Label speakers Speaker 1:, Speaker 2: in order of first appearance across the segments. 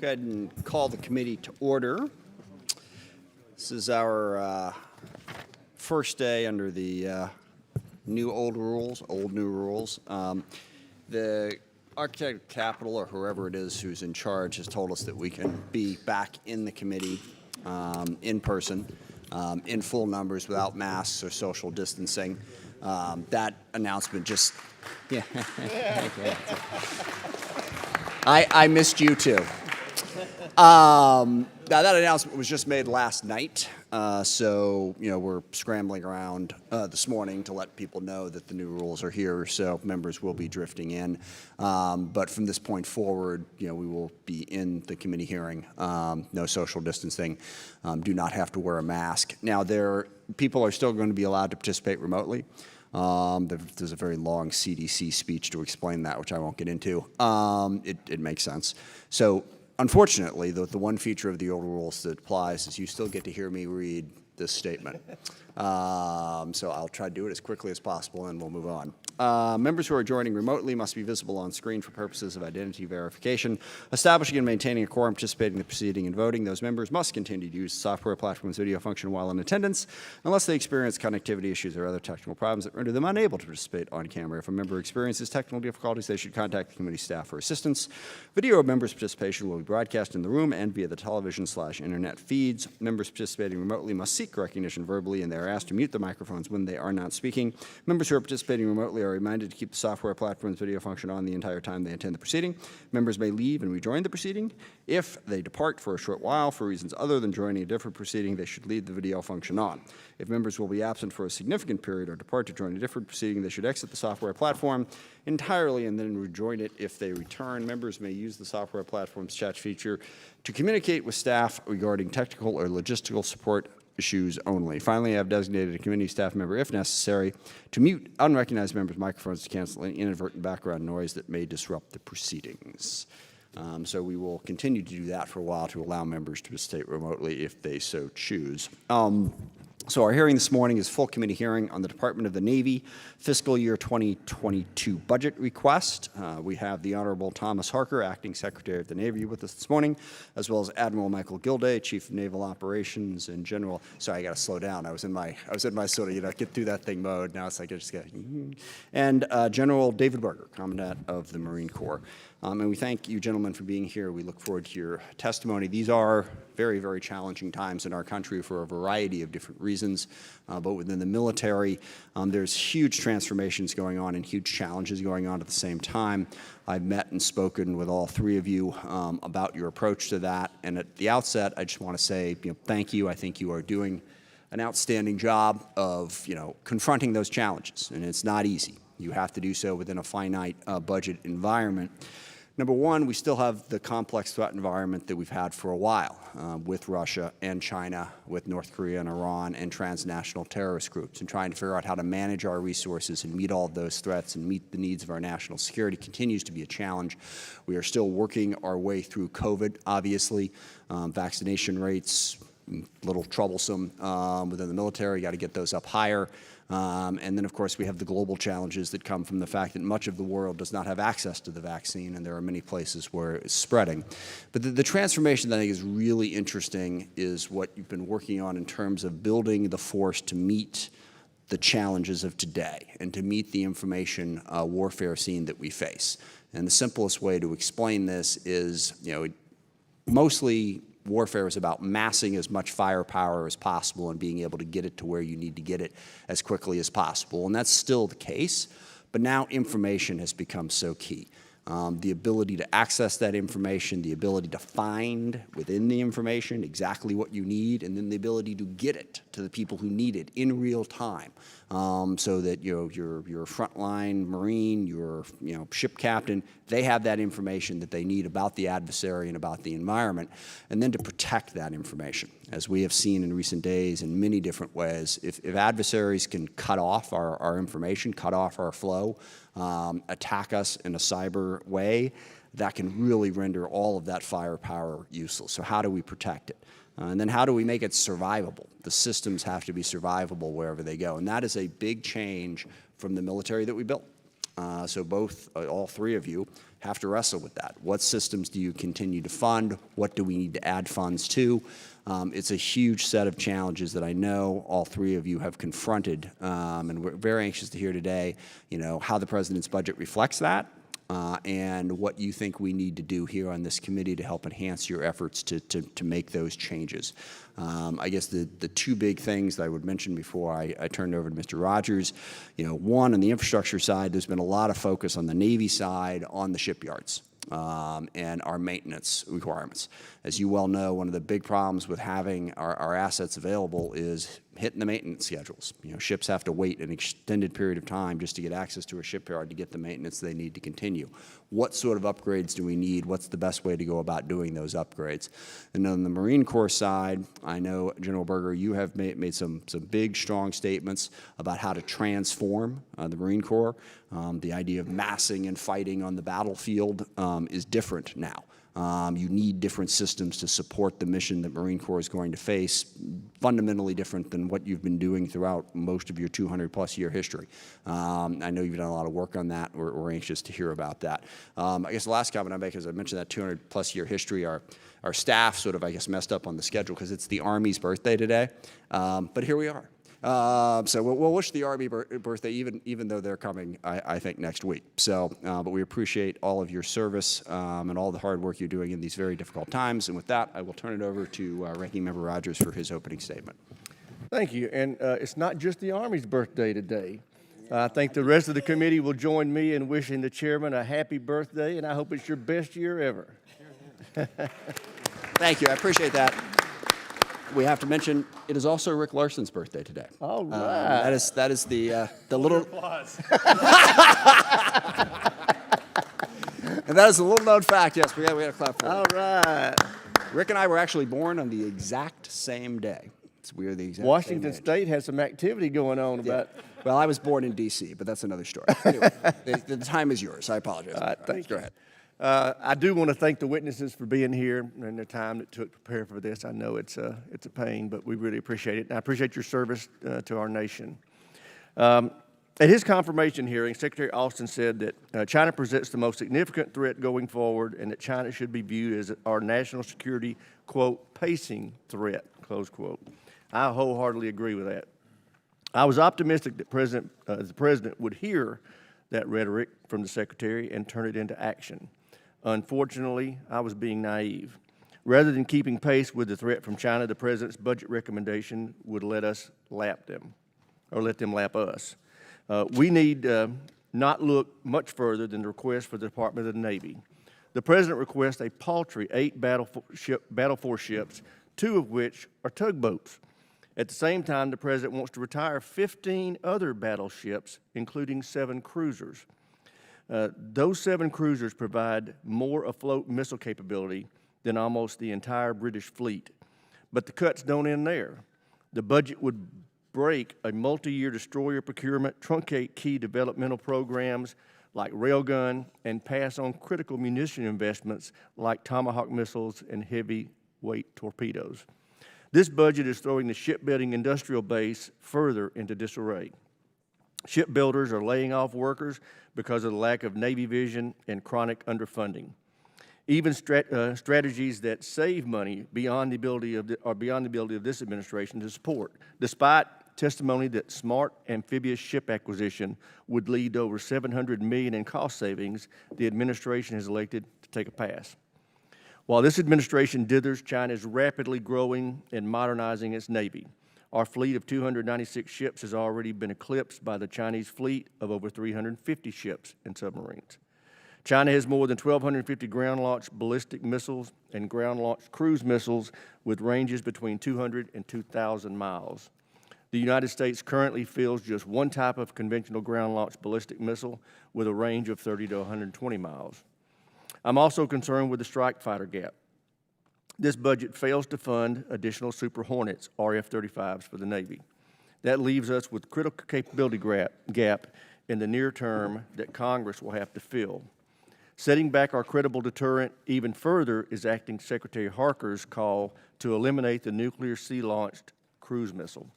Speaker 1: Go ahead and call the committee to order. This is our first day under the new rules. The Untitled Chapter, or whoever it is who's in charge, has told us that we can be back in the committee in person, in full numbers, without masks or social distancing. That announcement just, yeah. I missed you too. Now that announcement was just made last night, so we're scrambling around this morning to let people know that the new rules are here. So members will be drifting in, but from this point forward, we will be in the committee hearing. No social distancing. Do not have to wear a mask. Now, people are still going to be allowed to participate remotely. There's a very long CDC speech to explain that, which I won't get into. It makes sense. So, unfortunately, the one feature of the old rules that applies is you still get to hear me read this statement. So I'll try to do it as quickly as possible, and we'll move on. Members who are joining remotely must be visible on screen for purposes of identity verification. Establishing and maintaining a quorum, participating in the proceeding and voting. Those members must continue to use the software platform's video function while in attendance, unless they experience connectivity issues or other technical problems that render them unable to participate on camera. If a member experiences technical difficulties, they should contact the committee staff for assistance. Video of members' participation will be broadcast in the room and via the television/internet feeds. Members participating remotely must seek recognition verbally, and they are asked to mute their microphones when they are not speaking. Members who are participating remotely are reminded to keep the software platform's video function on the entire time they attend the proceeding. Members may leave and rejoin the proceeding. If they depart for a short while for reasons other than joining a different proceeding, they should leave the video function on. If members will be absent for a significant period or depart to join a different proceeding, they should exit the software platform entirely and then rejoin it if they return. Members may use the software platform's chat feature to communicate with staff regarding technical or logistical support issues only. Finally, I have designated a committee staff member, if necessary, to mute unrecognized members' microphones to cancel any inadvertent background noise that may disrupt the proceedings. So we will continue to do that for a while to allow members to participate remotely if they so choose. So our hearing this morning is full committee hearing on the Department of the Navy fiscal year 2022 budget request. We have the Honorable Thomas Harker, Acting Secretary of the Navy, with us this morning, as well as Admiral Michael Gilday, Chief of Naval Operations and General. Sorry, I got to slow down. I was in my sort of get through that thing mode. Now it's like I just got. And General David Berger, Commandant of the Marine Corps. And we thank you, gentlemen, for being here. We look forward to your testimony. These are very, very challenging times in our country for a variety of different reasons. But within the military, there's huge transformations going on and huge challenges going on at the same time. I've met and spoken with all three of you about your approach to that. And at the outset, I just want to say, thank you. I think you are doing an outstanding job of, confronting those challenges. And it's not easy. You have to do so within a finite budget environment. Number one, we still have the complex threat environment that we've had for a while with Russia and China, with North Korea and Iran, and transnational terrorist groups. And trying to figure out how to manage our resources and meet all of those threats and meet the needs of our national security continues to be a challenge. We are still working our way through COVID, obviously. Vaccination rates, a little troublesome within the military. Got to get those up higher. And then, of course, we have the global challenges that come from the fact that much of the world does not have access to the vaccine, and there are many places where it's spreading. But the transformation that I think is really interesting is what you've been working on in terms of building the force to meet the challenges of today and to meet the information warfare scene that we face. And the simplest way to explain this is, mostly warfare is about massing as much firepower as possible and being able to get it to where you need to get it as quickly as possible. And that's still the case, but now information has become so key. The ability to access that information, the ability to find within the information exactly what you need, and then the ability to get it to the people who need it in real time, so that your frontline Marine, your ship captain, they have that information that they need about the adversary and about the environment, and then to protect that information. As we have seen in recent days in many different ways, if adversaries can cut off our information, cut off our flow, attack us in a cyber way, that can really render all of that firepower useless. So how do we protect it? And then how do we make it survivable? The systems have to be survivable wherever they go. And that is a big change from the military that we built. So all three of you have to wrestle with that. What systems do you continue to fund? What do we need to add funds to? It's a huge set of challenges that I know all three of you have confronted, and we're very anxious to hear today, how the president's budget reflects that, and what you think we need to do here on this committee to help enhance your efforts to make those changes. I guess the two big things that I would mention before I turn it over to Mr. Rogers, one, on the infrastructure side, there's been a lot of focus on the Navy side on the shipyards. And our maintenance requirements. As you well know, one of the big problems with having our assets available is hitting the maintenance schedules. Ships have to wait an extended period of time just to get access to a shipyard to get the maintenance they need to continue. What sort of upgrades do we need? What's the best way to go about doing those upgrades? And on the Marine Corps side, I know, General Berger, you have made some big, strong statements about how to transform the Marine Corps. The idea of massing and fighting on the battlefield is different now. You need different systems to support the mission that Marine Corps is going to face, fundamentally different than what you've been doing throughout most of your 200-plus year history. I know you've done a lot of work on that. We're anxious to hear about that. I guess the last comment I make is I mentioned that 200-plus year history. Our staff sort of, I guess, messed up on the schedule because it's the Army's birthday today. But here we are. So we'll wish the Army birthday, even though they're coming, I think, next week. So, but we appreciate all of your service and all the hard work you're doing in these very difficult times. And with that, I will turn it over to Ranking Member Rogers for his opening statement.
Speaker 2: Thank you. And it's not just the Army's birthday today. I think the rest of the committee will join me in wishing the chairman a happy birthday, and I hope it's your best year ever.
Speaker 1: Thank you. I appreciate that. We have to mention it is also Rick Larson's birthday today.
Speaker 2: All right.
Speaker 1: That is the little
Speaker 3: applause.
Speaker 1: And that is a little known fact. Yes, we got to clap for it.
Speaker 2: All right.
Speaker 1: Rick and I were actually born on the exact same day. We are the exact
Speaker 2: Washington
Speaker 1: same age.
Speaker 2: State has some activity going on about.
Speaker 1: Well, I was born in D.C., but that's another story. Anyway, the time is yours. I apologize.
Speaker 2: All right, thank you.
Speaker 1: Go ahead.
Speaker 2: I do want to thank the witnesses for being here and the time it took to prepare for this. I know it's a pain, but we really appreciate it. And I appreciate your service to our nation. At his confirmation hearing, Secretary Austin said that China presents the most significant threat going forward and that China should be viewed as our national security, quote, pacing threat, close quote. I wholeheartedly agree with that. I was optimistic that the President would hear that rhetoric from the Secretary and turn it into action. Unfortunately, I was being naive. Rather than keeping pace with the threat from China, the President's budget recommendation would let us lap them, or let them lap us. We need not look much further than the request for the Department of the Navy. The President requests a paltry 8 battle force ships, 2 of which are tugboats. At the same time, the President wants to retire 15 other battleships, including 7 cruisers. Those 7 cruisers provide more afloat missile capability than almost the entire British fleet. But the cuts don't end there. The budget would break a multi-year destroyer procurement, truncate key developmental programs like Railgun, and pass on critical munition investments like Tomahawk missiles and heavyweight torpedoes. This budget is throwing the shipbuilding industrial base further into disarray. Shipbuilders are laying off workers because of the lack of Navy vision and chronic underfunding. Even strategies that save money are beyond the ability of this administration to support, despite testimony that smart amphibious ship acquisition would lead to over $700 million in cost savings. The administration has elected to take a pass. While this administration dithers, China is rapidly growing and modernizing its Navy. Our fleet of 296 ships has already been eclipsed by the Chinese fleet of over 350 ships and submarines. China has more than 1,250 ground-launched ballistic missiles and ground-launched cruise missiles with ranges between 200 and 2,000 miles. The United States currently fields just one type of conventional ground-launched ballistic missile with a range of 30 to 120 miles. I'm also concerned with the strike fighter gap. This budget fails to fund additional Super Hornets, RF-35s, for the Navy. That leaves us with critical capability gap in the near term that Congress will have to fill. Setting back our credible deterrent even further is Acting Secretary Harker's call to eliminate the nuclear sea-launched cruise missile.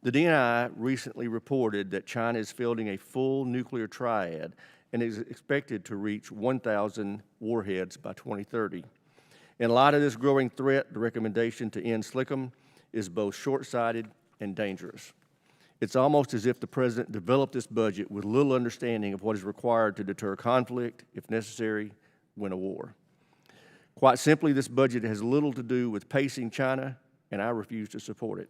Speaker 2: The DNI recently reported that China is fielding a full nuclear triad and is expected to reach 1,000 warheads by 2030. In light of this growing threat, the recommendation to end SLCM is both short-sighted and dangerous. It's almost as if the President developed this budget with little understanding of what is required to deter conflict, if necessary, win a war. Quite simply, this budget has little to do with pacing China, and I refuse to support it.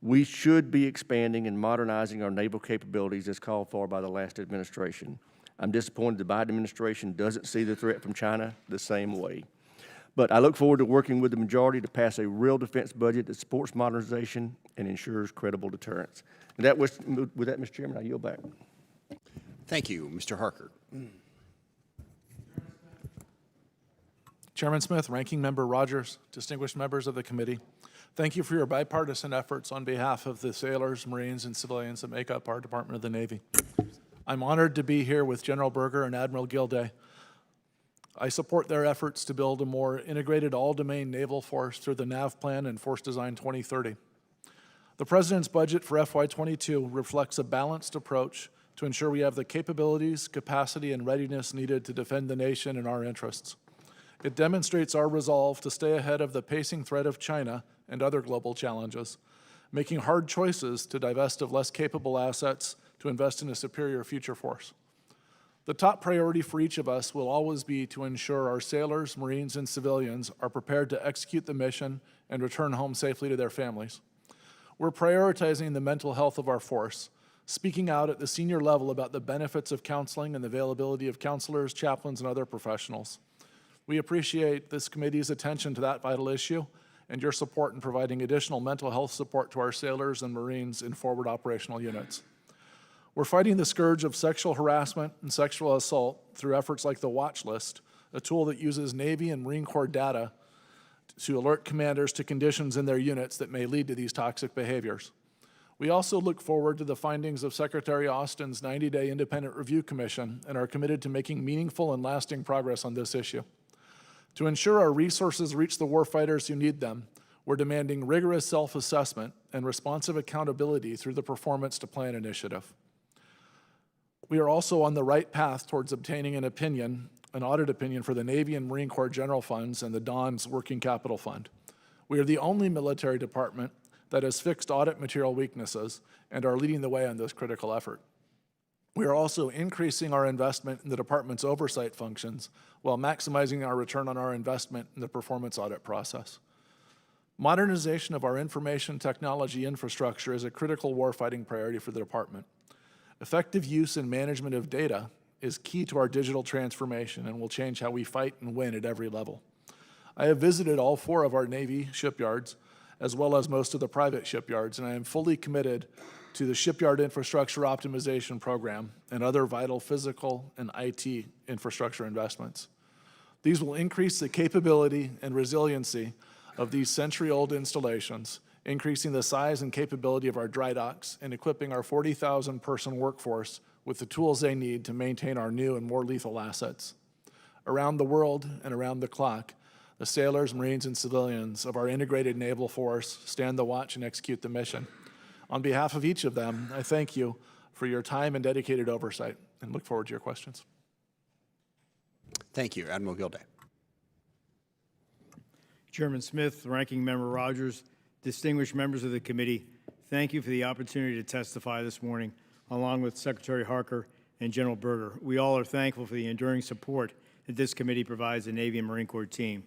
Speaker 2: We should be expanding and modernizing our naval capabilities as called for by the last administration. I'm disappointed the Biden administration doesn't see the threat from China the same way. But I look forward to working with the majority to pass a real defense budget that supports modernization and ensures credible deterrence. And with that, Mr. Chairman, I yield back.
Speaker 1: Thank you, Mr. Harker.
Speaker 3: Chairman Smith, Ranking Member Rogers, distinguished members of the committee, thank you for your bipartisan efforts on behalf of the sailors, Marines, and civilians that make up our Department of the Navy. I'm honored to be here with General Berger and Admiral Gilday. I support their efforts to build a more integrated all-domain naval force through the NAV Plan and Force Design 2030. The President's budget for FY22 reflects a balanced approach to ensure we have the capabilities, capacity, and readiness needed to defend the nation and our interests. It demonstrates our resolve to stay ahead of the pacing threat of China and other global challenges, making hard choices to divest of less capable assets to invest in a superior future force. The top priority for each of us will always be to ensure our sailors, Marines, and civilians are prepared to execute the mission and return home safely to their families. We're prioritizing the mental health of our force, speaking out at the senior level about the benefits of counseling and the availability of counselors, chaplains, and other professionals. We appreciate this committee's attention to that vital issue and your support in providing additional mental health support to our sailors and Marines in forward operational units. We're fighting the scourge of sexual harassment and sexual assault through efforts like the Watch List, a tool that uses Navy and Marine Corps data to alert commanders to conditions in their units that may lead to these toxic behaviors. We also look forward to the findings of Secretary Austin's 90-day independent review commission and are committed to making meaningful and lasting progress on this issue. To ensure our resources reach the warfighters who need them, we're demanding rigorous self-assessment and responsive accountability through the Performance to Plan initiative. We are also on the right path towards obtaining an audit opinion for the Navy and Marine Corps General Funds and the DON's Working Capital Fund. We are the only military department that has fixed audit material weaknesses and are leading the way on this critical effort. We are also increasing our investment in the department's oversight functions while maximizing our return on our investment in the performance audit process. Modernization of our information technology infrastructure is a critical warfighting priority for the department. Effective use and management of data is key to our digital transformation and will change how we fight and win at every level. I have visited all 4 of our Navy shipyards, as well as most of the private shipyards, and I am fully committed to the Shipyard Infrastructure Optimization Program and other vital physical and IT infrastructure investments. These will increase the capability and resiliency of these century-old installations, increasing the size and capability of our dry docks and equipping our 40,000-person workforce with the tools they need to maintain our new and more lethal assets. Around the world and around the clock, the sailors, Marines, and civilians of our integrated naval force stand the watch and execute the mission. On behalf of each of them, I thank you for your time and dedicated oversight and look forward to your questions.
Speaker 1: Thank you, Admiral Gilday.
Speaker 4: Chairman Smith, Ranking Member Rogers, distinguished members of the committee, thank you for the opportunity to testify this morning, along with Secretary Harker and General Berger. We all are thankful for the enduring support that this committee provides the Navy and Marine Corps team.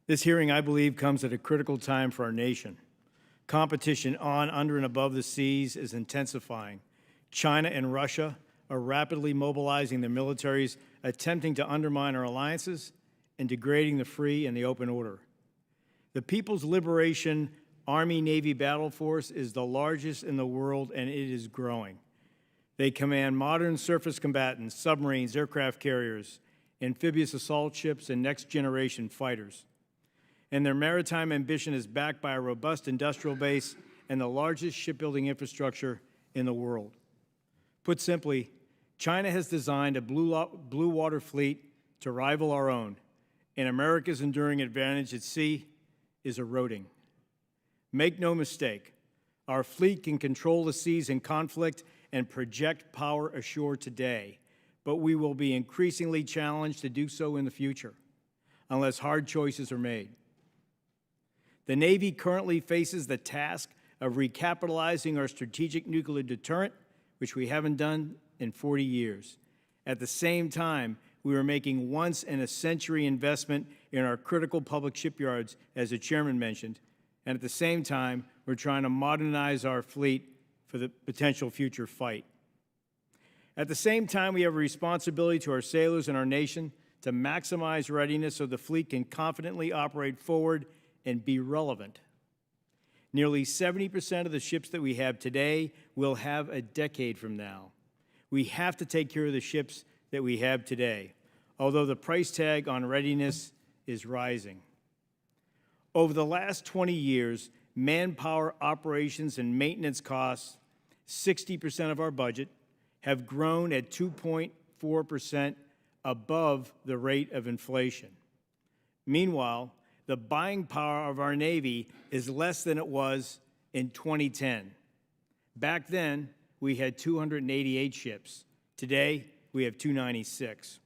Speaker 4: This hearing, I believe, comes at a critical time for our nation. Competition on, under, and above the seas is intensifying. China and Russia are rapidly mobilizing their militaries, attempting to undermine our alliances and degrading the free and the open order. The People's Liberation Army-Navy battle force is the largest in the world, and it is growing. They command modern surface combatants, submarines, aircraft carriers, amphibious assault ships, and next-generation fighters. And their maritime ambition is backed by a robust industrial base and the largest shipbuilding infrastructure in the world. Put simply, China has designed a blue water fleet to rival our own, and America's enduring advantage at sea is eroding. Make no mistake, our fleet can control the seas in conflict and project power ashore today, but we will be increasingly challenged to do so in the future unless hard choices are made. The Navy currently faces the task of recapitalizing our strategic nuclear deterrent, which we haven't done in 40 years. At the same time, we are making once-in-a-century investment in our critical public shipyards, as the chairman mentioned, and at the same time, we're trying to modernize our fleet for the potential future fight. At the same time, we have a responsibility to our sailors and our nation to maximize readiness so the fleet can confidently operate forward and be relevant. Nearly 70% of the ships that we have today will have a decade from now. We have to take care of the ships that we have today, although the price tag on readiness is rising. Over the last 20 years, manpower, operations, and maintenance costs, 60% of our budget, have grown at 2.4% above the rate of inflation. Meanwhile, the buying power of our Navy is less than it was in 2010. Back then, we had 288 ships. Today, we have 296.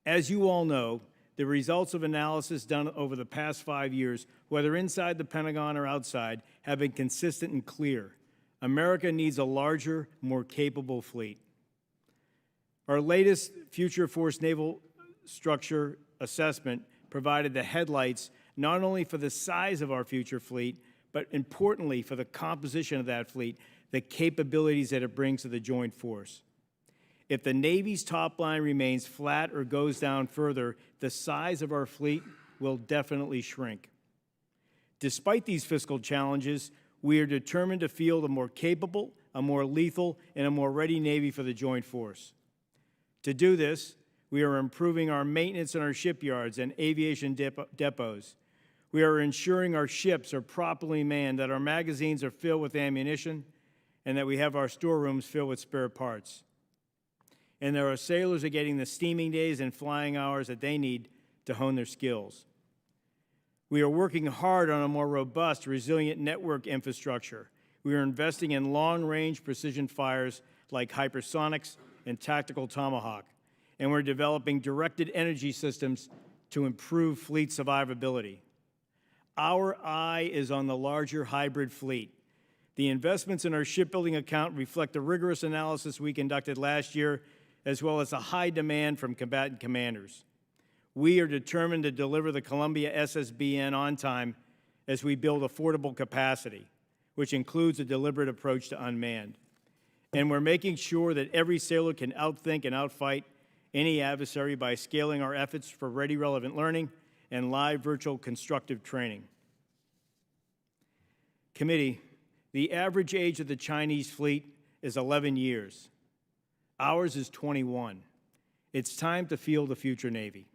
Speaker 4: As you all know, the results of analysis done over the past 5 years, whether inside the Pentagon or outside, have been consistent and clear. America needs a larger, more capable fleet. Our latest Future Force Naval Structure Assessment provided the headlights not only for the size of our future fleet, but importantly for the composition of that fleet, the capabilities that it brings to the joint force. If the Navy's top line remains flat or goes down further, the size of our fleet will definitely shrink. Despite these fiscal challenges, we are determined to field a more capable, a more lethal, and a more ready Navy for the joint force. To do this, we are improving our maintenance in our shipyards and aviation depots. We are ensuring our ships are properly manned, that our magazines are filled with ammunition, and that we have our storerooms filled with spare parts. And that our sailors are getting the steaming days and flying hours that they need to hone their skills. We are working hard on a more robust, resilient network infrastructure. We are investing in long-range precision fires like hypersonics and tactical Tomahawk. And we're developing directed energy systems to improve fleet survivability. Our eye is on the larger hybrid fleet. The investments in our shipbuilding account reflect the rigorous analysis we conducted last year, as well as a high demand from combatant commanders. We are determined to deliver the Columbia SSBN on time as we build affordable capacity, which includes a deliberate approach to unmanned. And we're making sure that every sailor can outthink and outfight any adversary by scaling our efforts for ready relevant learning and live virtual constructive training. Committee, the average age of the Chinese fleet is 11 years. Ours is 21. It's time to field the future Navy.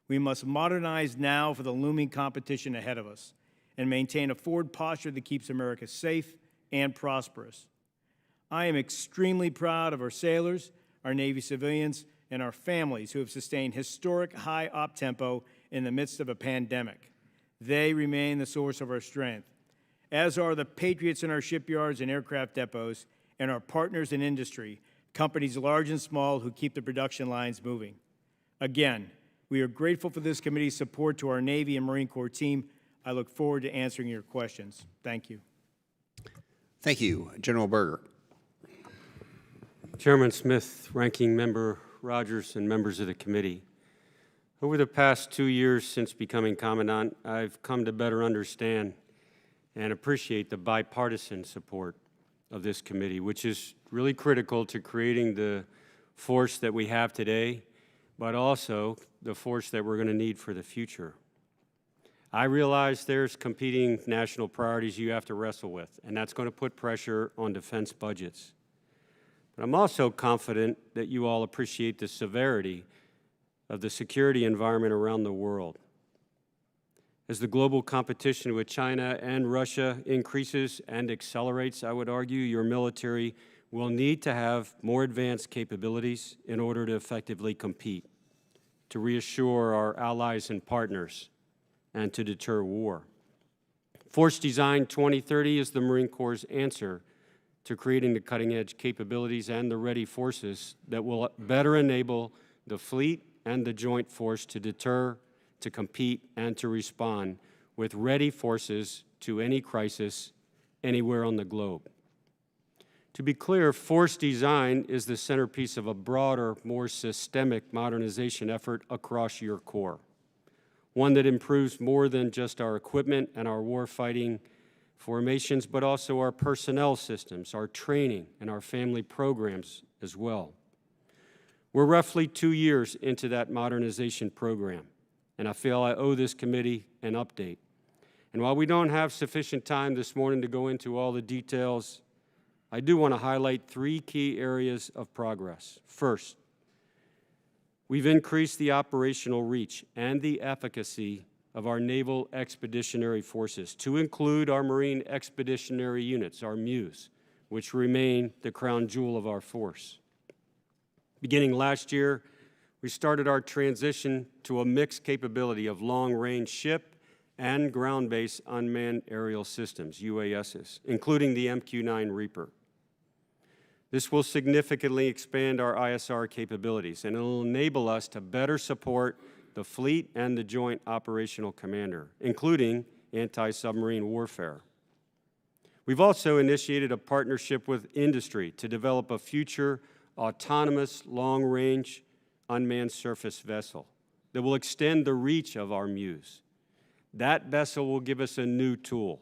Speaker 4: We must modernize now for the looming competition ahead of us and maintain a forward posture that keeps America safe and prosperous. I am extremely proud of our sailors, our Navy civilians, and our families who have sustained historic high op tempo in the midst of a pandemic. They remain the source of our strength, as are the patriots in our shipyards and aircraft depots and our partners in industry, companies large and small who keep the production lines moving. Again, we are grateful for this committee's support to our Navy and Marine Corps team. I look forward to answering your questions. Thank you.
Speaker 1: Thank you. General Berger.
Speaker 5: Chairman Smith, Ranking Member Rogers, and members of the committee. Over the past 2 years since becoming Commandant, I've come to better understand and appreciate the bipartisan support of this committee, which is really critical to creating the force that we have today, but also the force that we're going to need for the future. I realize there's competing national priorities you have to wrestle with, and that's going to put pressure on defense budgets. But I'm also confident that you all appreciate the severity of the security environment around the world. As the global competition with China and Russia increases and accelerates, I would argue, your military will need to have more advanced capabilities in order to effectively compete, to reassure our allies and partners, and to deter war. Force Design 2030 is the Marine Corps' answer to creating the cutting-edge capabilities and the ready forces that will better enable the fleet and the joint force to deter, to compete, and to respond with ready forces to any crisis anywhere on the globe. To be clear, force design is the centerpiece of a broader, more systemic modernization effort across your Corps, one that improves more than just our equipment and our warfighting formations, but also our personnel systems, our training, and our family programs as well. We're roughly 2 years into that modernization program, and I feel I owe this committee an update. And while we don't have sufficient time this morning to go into all the details, I do want to highlight 3 key areas of progress. First, we've increased the operational reach and the efficacy of our Naval Expeditionary Forces to include our Marine Expeditionary Units, our MEUs, which remain the crown jewel of our force. Beginning last year, we started our transition to a mixed capability of long-range ship and ground-based unmanned aerial systems, UASs, including the MQ-9 Reaper. This will significantly expand our ISR capabilities, and it will enable us to better support the fleet and the Joint Operational Commander, including anti-submarine warfare. We've also initiated a partnership with industry to develop a future autonomous long-range unmanned surface vessel that will extend the reach of our MEUs. That vessel will give us a new tool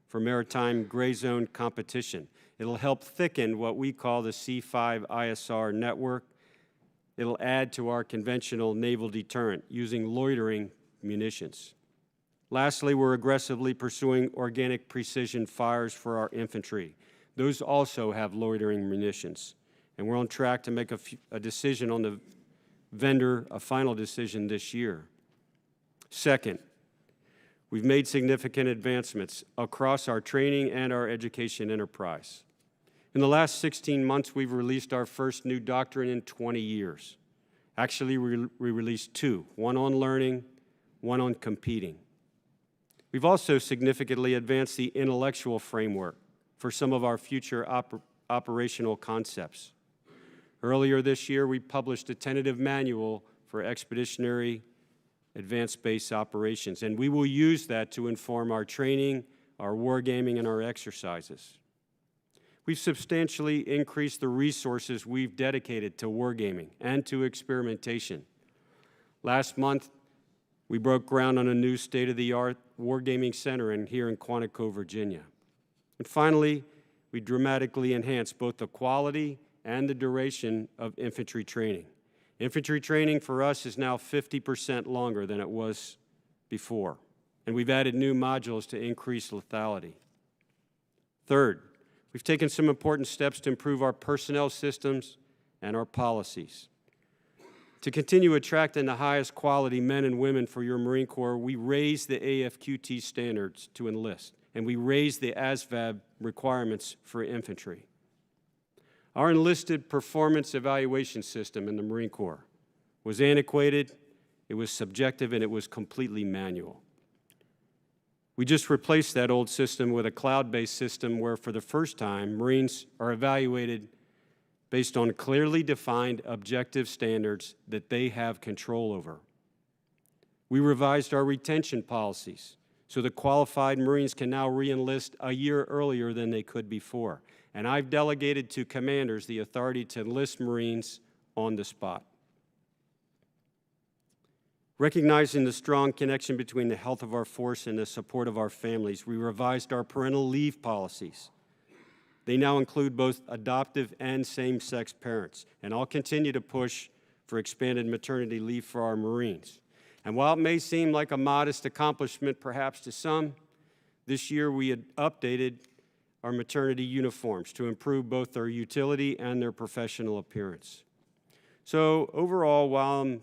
Speaker 5: for maritime gray zone competition. It'll help thicken what we call the C5 ISR network. It'll add to our conventional naval deterrent using loitering munitions. Lastly, we're aggressively pursuing organic precision fires for our infantry. Those also have loitering munitions, and we're on track to make a decision on the vendor, a final decision this year. Second, we've made significant advancements across our training and our education enterprise. In the last 16 months, we've released our first new doctrine in 20 years. Actually, we released 2, one on learning, one on competing. We've also significantly advanced the intellectual framework for some of our future operational concepts. Earlier this year, we published a tentative manual for expeditionary advanced base operations, and we will use that to inform our training, our wargaming, and our exercises. We've substantially increased the resources we've dedicated to wargaming and to experimentation. Last month, we broke ground on a new state-of-the-art wargaming center here in Quantico, Virginia. And finally, we dramatically enhanced both the quality and the duration of infantry training. Infantry training for us is now 50% longer than it was before, and we've added new modules to increase lethality. Third, we've taken some important steps to improve our personnel systems and our policies. To continue attracting the highest quality men and women for your Marine Corps, we raised the AFQT standards to enlist, and we raised the ASVAB requirements for infantry. Our enlisted performance evaluation system in the Marine Corps was antiquated, it was subjective, and it was completely manual. We just replaced that old system with a cloud-based system where, for the first time, Marines are evaluated based on clearly defined objective standards that they have control over. We revised our retention policies so that qualified Marines can now re-enlist a year earlier than they could before. And I've delegated to commanders the authority to enlist Marines on the spot. Recognizing the strong connection between the health of our force and the support of our families, we revised our parental leave policies. They now include both adoptive and same-sex parents, and I'll continue to push for expanded maternity leave for our Marines. And while it may seem like a modest accomplishment perhaps to some, this year we had updated our maternity uniforms to improve both their utility and their professional appearance. So overall, while I'm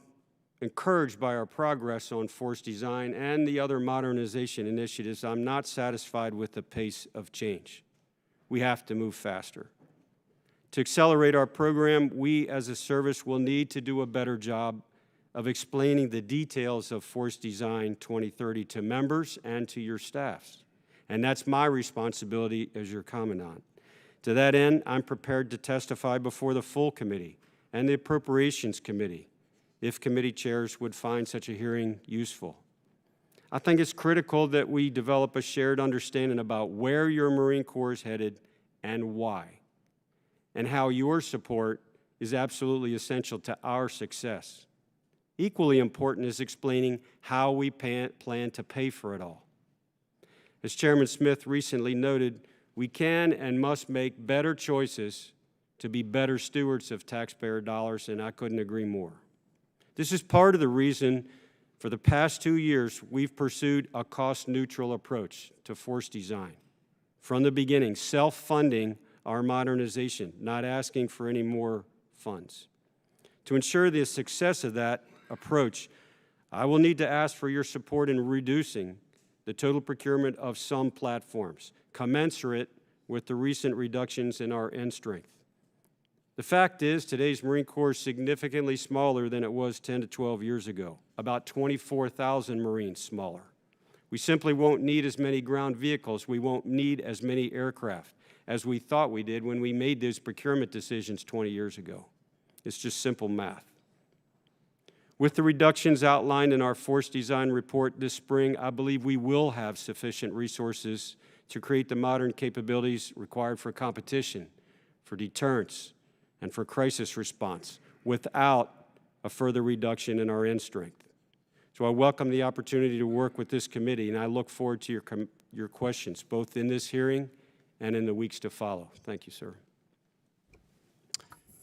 Speaker 5: encouraged by our progress on force design and the other modernization initiatives, I'm not satisfied with the pace of change. We have to move faster. To accelerate our program, we as a service will need to do a better job of explaining the details of Force Design 2030 to members and to your staffs. And that's my responsibility as your commandant. To that end, I'm prepared to testify before the full committee and the Appropriations Committee if committee chairs would find such a hearing useful. I think it's critical that we develop a shared understanding about where your Marine Corps is headed and why, and how your support is absolutely essential to our success. Equally important is explaining how we plan to pay for it all. As Chairman Smith recently noted, we can and must make better choices to be better stewards of taxpayer dollars, and I couldn't agree more. This is part of the reason for the past 2 years we've pursued a cost-neutral approach to force design. From the beginning, self-funding our modernization, not asking for any more funds. To ensure the success of that approach, I will need to ask for your support in reducing the total procurement of some platforms, commensurate with the recent reductions in our end strength. The fact is, today's Marine Corps is significantly smaller than it was 10 to 12 years ago, about 24,000 Marines smaller. We simply won't need as many ground vehicles. We won't need as many aircraft as we thought we did when we made those procurement decisions 20 years ago. It's just simple math. With the reductions outlined in our force design report this spring, I believe we will have sufficient resources to create the modern capabilities required for competition, for deterrence, and for crisis response without a further reduction in our end strength. So I welcome the opportunity to work with this committee, and I look forward to your questions, both in this hearing and in the weeks to follow. Thank you, sir.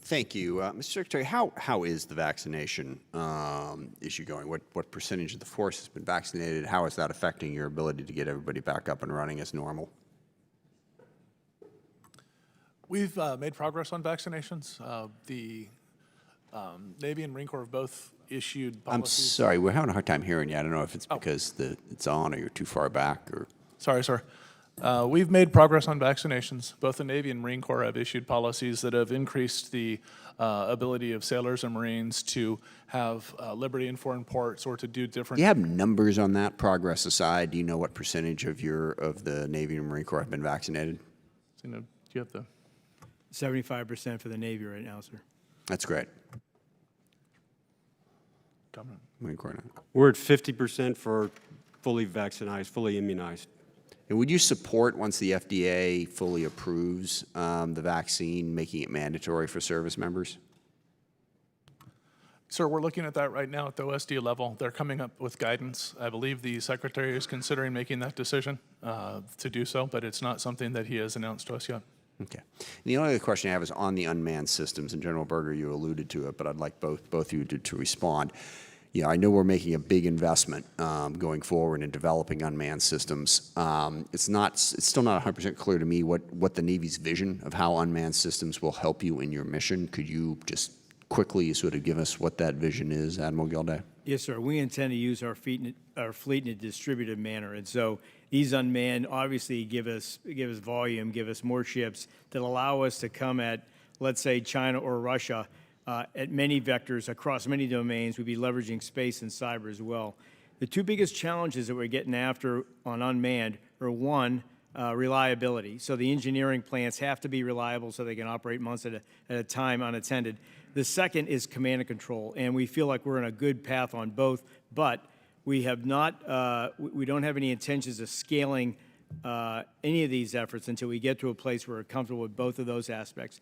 Speaker 1: Thank you. Mr. Secretary, how is the vaccination issue going? What percentage of the force has been vaccinated? How is that affecting your ability to get everybody back up and running as normal?
Speaker 3: We've made progress on vaccinations. The Navy and Marine Corps have both issued policies.
Speaker 1: I'm sorry, we're having a hard time hearing you. I don't know if it's because it's on or you're too far back or.
Speaker 3: Sorry, sir. We've made progress on vaccinations. Both the Navy and Marine Corps have issued policies that have increased the ability of sailors and Marines to have liberty in foreign ports or to do different.
Speaker 1: Do you have numbers on that, progress aside? Do you know what percentage of the Navy and Marine Corps have been vaccinated?
Speaker 3: Do you have the
Speaker 4: 75% for the Navy right now, sir.
Speaker 1: That's great.
Speaker 3: comment?
Speaker 1: Marine Corps now.
Speaker 5: We're at 50% for fully vaccinated, fully immunized.
Speaker 1: And would you support, once the FDA fully approves the vaccine, making it mandatory for service members?
Speaker 3: Sir, we're looking at that right now at the OSD level. They're coming up with guidance. I believe the Secretary is considering making that decision to do so, but it's not something that he has announced to us yet.
Speaker 1: Okay. And the only other question I have is on the unmanned systems, and General Berger, you alluded to it, but I'd like both of you to respond. Yeah, I know we're making a big investment going forward in developing unmanned systems. It's still not 100% clear to me what the Navy's vision of how unmanned systems will help you in your mission. Could you just quickly sort of give us what that vision is, Admiral Gilday?
Speaker 4: Yes, sir. We intend to use our fleet in a distributed manner, and so these unmanned obviously give us volume, give us more ships that allow us to come at, let's say, China or Russia at many vectors across many domains. We'd be leveraging space and cyber as well. The two biggest challenges that we're getting after on unmanned are, one, reliability. So the engineering plants have to be reliable so they can operate months at a time unattended. The second is command and control, and we feel like we're in a good path on both, but we have not, we don't have any intentions of scaling any of these efforts until we get to a place where we're comfortable with both of those aspects.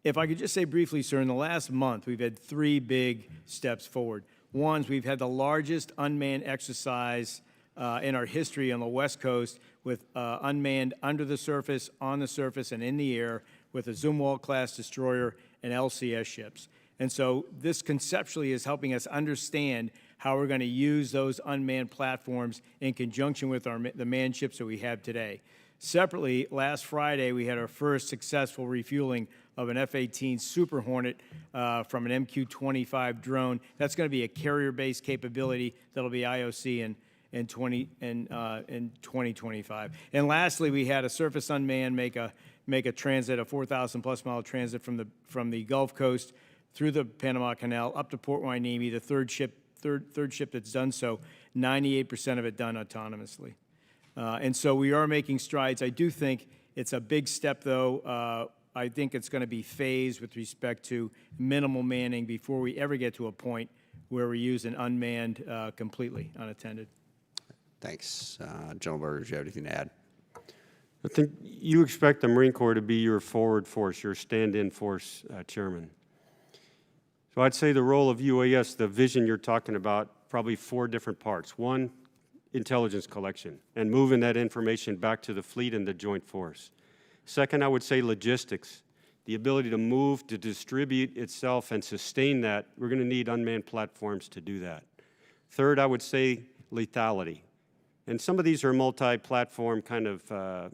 Speaker 4: If I could just say briefly, sir, in the last month, we've had three big steps forward. One is we've had the largest unmanned exercise in our history on the West Coast with unmanned under the surface, on the surface, and in the air with a Zumwalt-class destroyer and LCS ships. And so this conceptually is helping us understand how we're going to use those unmanned platforms in conjunction with the manned ships that we have today. Separately, last Friday, we had our first successful refueling of an F-18 Super Hornet from an MQ-25 drone. That's going to be a carrier-based capability that'll be IOC in 2025. And lastly, we had a surface unmanned make a transit, a 4,000+ mile transit from the Gulf Coast through the Panama Canal up to Port Hueneme, the third ship that's done so, 98% of it done autonomously. And so we are making strides. I do think it's a big step, though. I think it's going to be phased with respect to minimal manning before we ever get to a point where we use an unmanned completely unattended.
Speaker 1: Thanks. General Berger, do you have anything to add?
Speaker 5: I think you expect the Marine Corps to be your forward force, your stand-in force, Chairman. So I'd say the role of UAS, the vision you're talking about, probably 4 different parts. 1, intelligence collection and moving that information back to the fleet and the joint force. 2nd, I would say logistics, the ability to move, to distribute itself and sustain that. We're going to need unmanned platforms to do that. 3rd, I would say lethality. And some of these are multi-platform kind of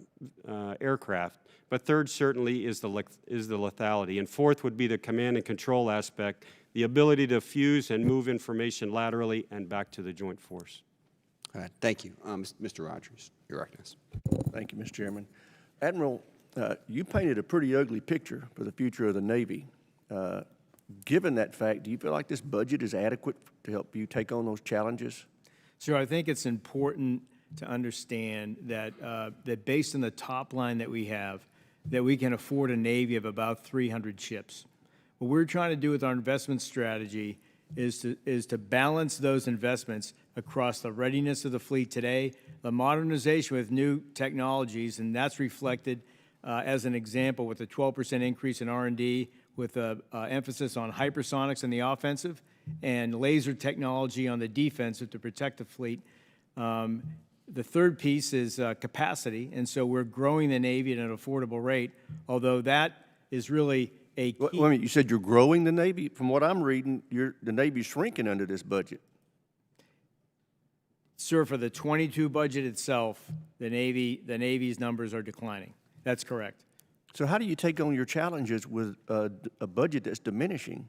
Speaker 5: aircraft, but 3rd certainly is the lethality. And 4th would be the command and control aspect, the ability to fuse and move information laterally and back to the joint force.
Speaker 1: All right, thank you. Mr. Rogers, you're recognized.
Speaker 2: Thank you, Mr. Chairman. Admiral, you painted a pretty ugly picture for the future of the Navy. Given that fact, do you feel like this budget is adequate to help you take on those challenges?
Speaker 4: So I think it's important to understand that, that based on the top line that we have, that we can afford a Navy of about 300 ships. What we're trying to do with our investment strategy is to balance those investments across the readiness of the fleet today, the modernization with new technologies, and that's reflected as an example with a 12% increase in R&D with an emphasis on hypersonics in the offensive and laser technology on the defensive to protect the fleet. The third piece is capacity, and so we're growing the Navy at an affordable rate, although that is really a key.
Speaker 2: Wait a minute, you said you're growing the Navy? From what I'm reading, the Navy's shrinking under this budget.
Speaker 4: Sir, for the 22 budget itself, the Navy's numbers are declining. That's correct.
Speaker 2: So how do you take on your challenges with a budget that's diminishing?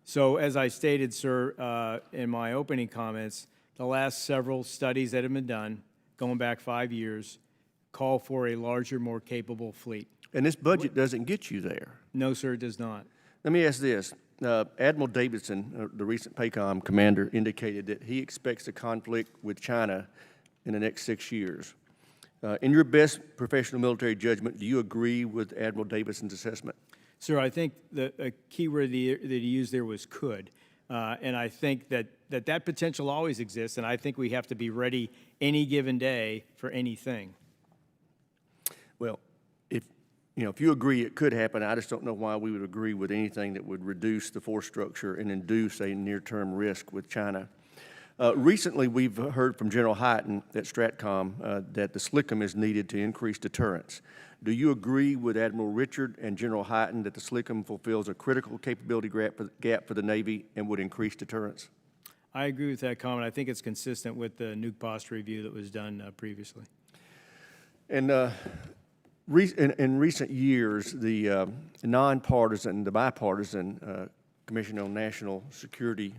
Speaker 4: So as I stated, sir, in my opening comments, the last several studies that have been done, going back 5 years, call for a larger, more capable fleet.
Speaker 2: And this budget doesn't get you there.
Speaker 4: No, sir, it does not.
Speaker 2: Let me ask this. Admiral Davidson, the recent PACOM commander, indicated that he expects a conflict with China in the next 6 years. In your best professional military judgment, do you agree with Admiral Davidson's assessment?
Speaker 4: Sir, I think the key word that he used there was could. And I think that potential always exists, and I think we have to be ready any given day for anything.
Speaker 2: Well, if you agree it could happen, I just don't know why we would agree with anything that would reduce the force structure and induce a near-term risk with China. Recently, we've heard from General Hyten at STRATCOM that the SLCM is needed to increase deterrence. Do you agree with Admiral Richard and General Hyten that the SLCM fulfills a critical capability gap for the Navy and would increase deterrence?
Speaker 4: I agree with that comment. I think it's consistent with the nuke posture review that was done previously.
Speaker 2: And in recent years, the nonpartisan, the bipartisan Commission on National Security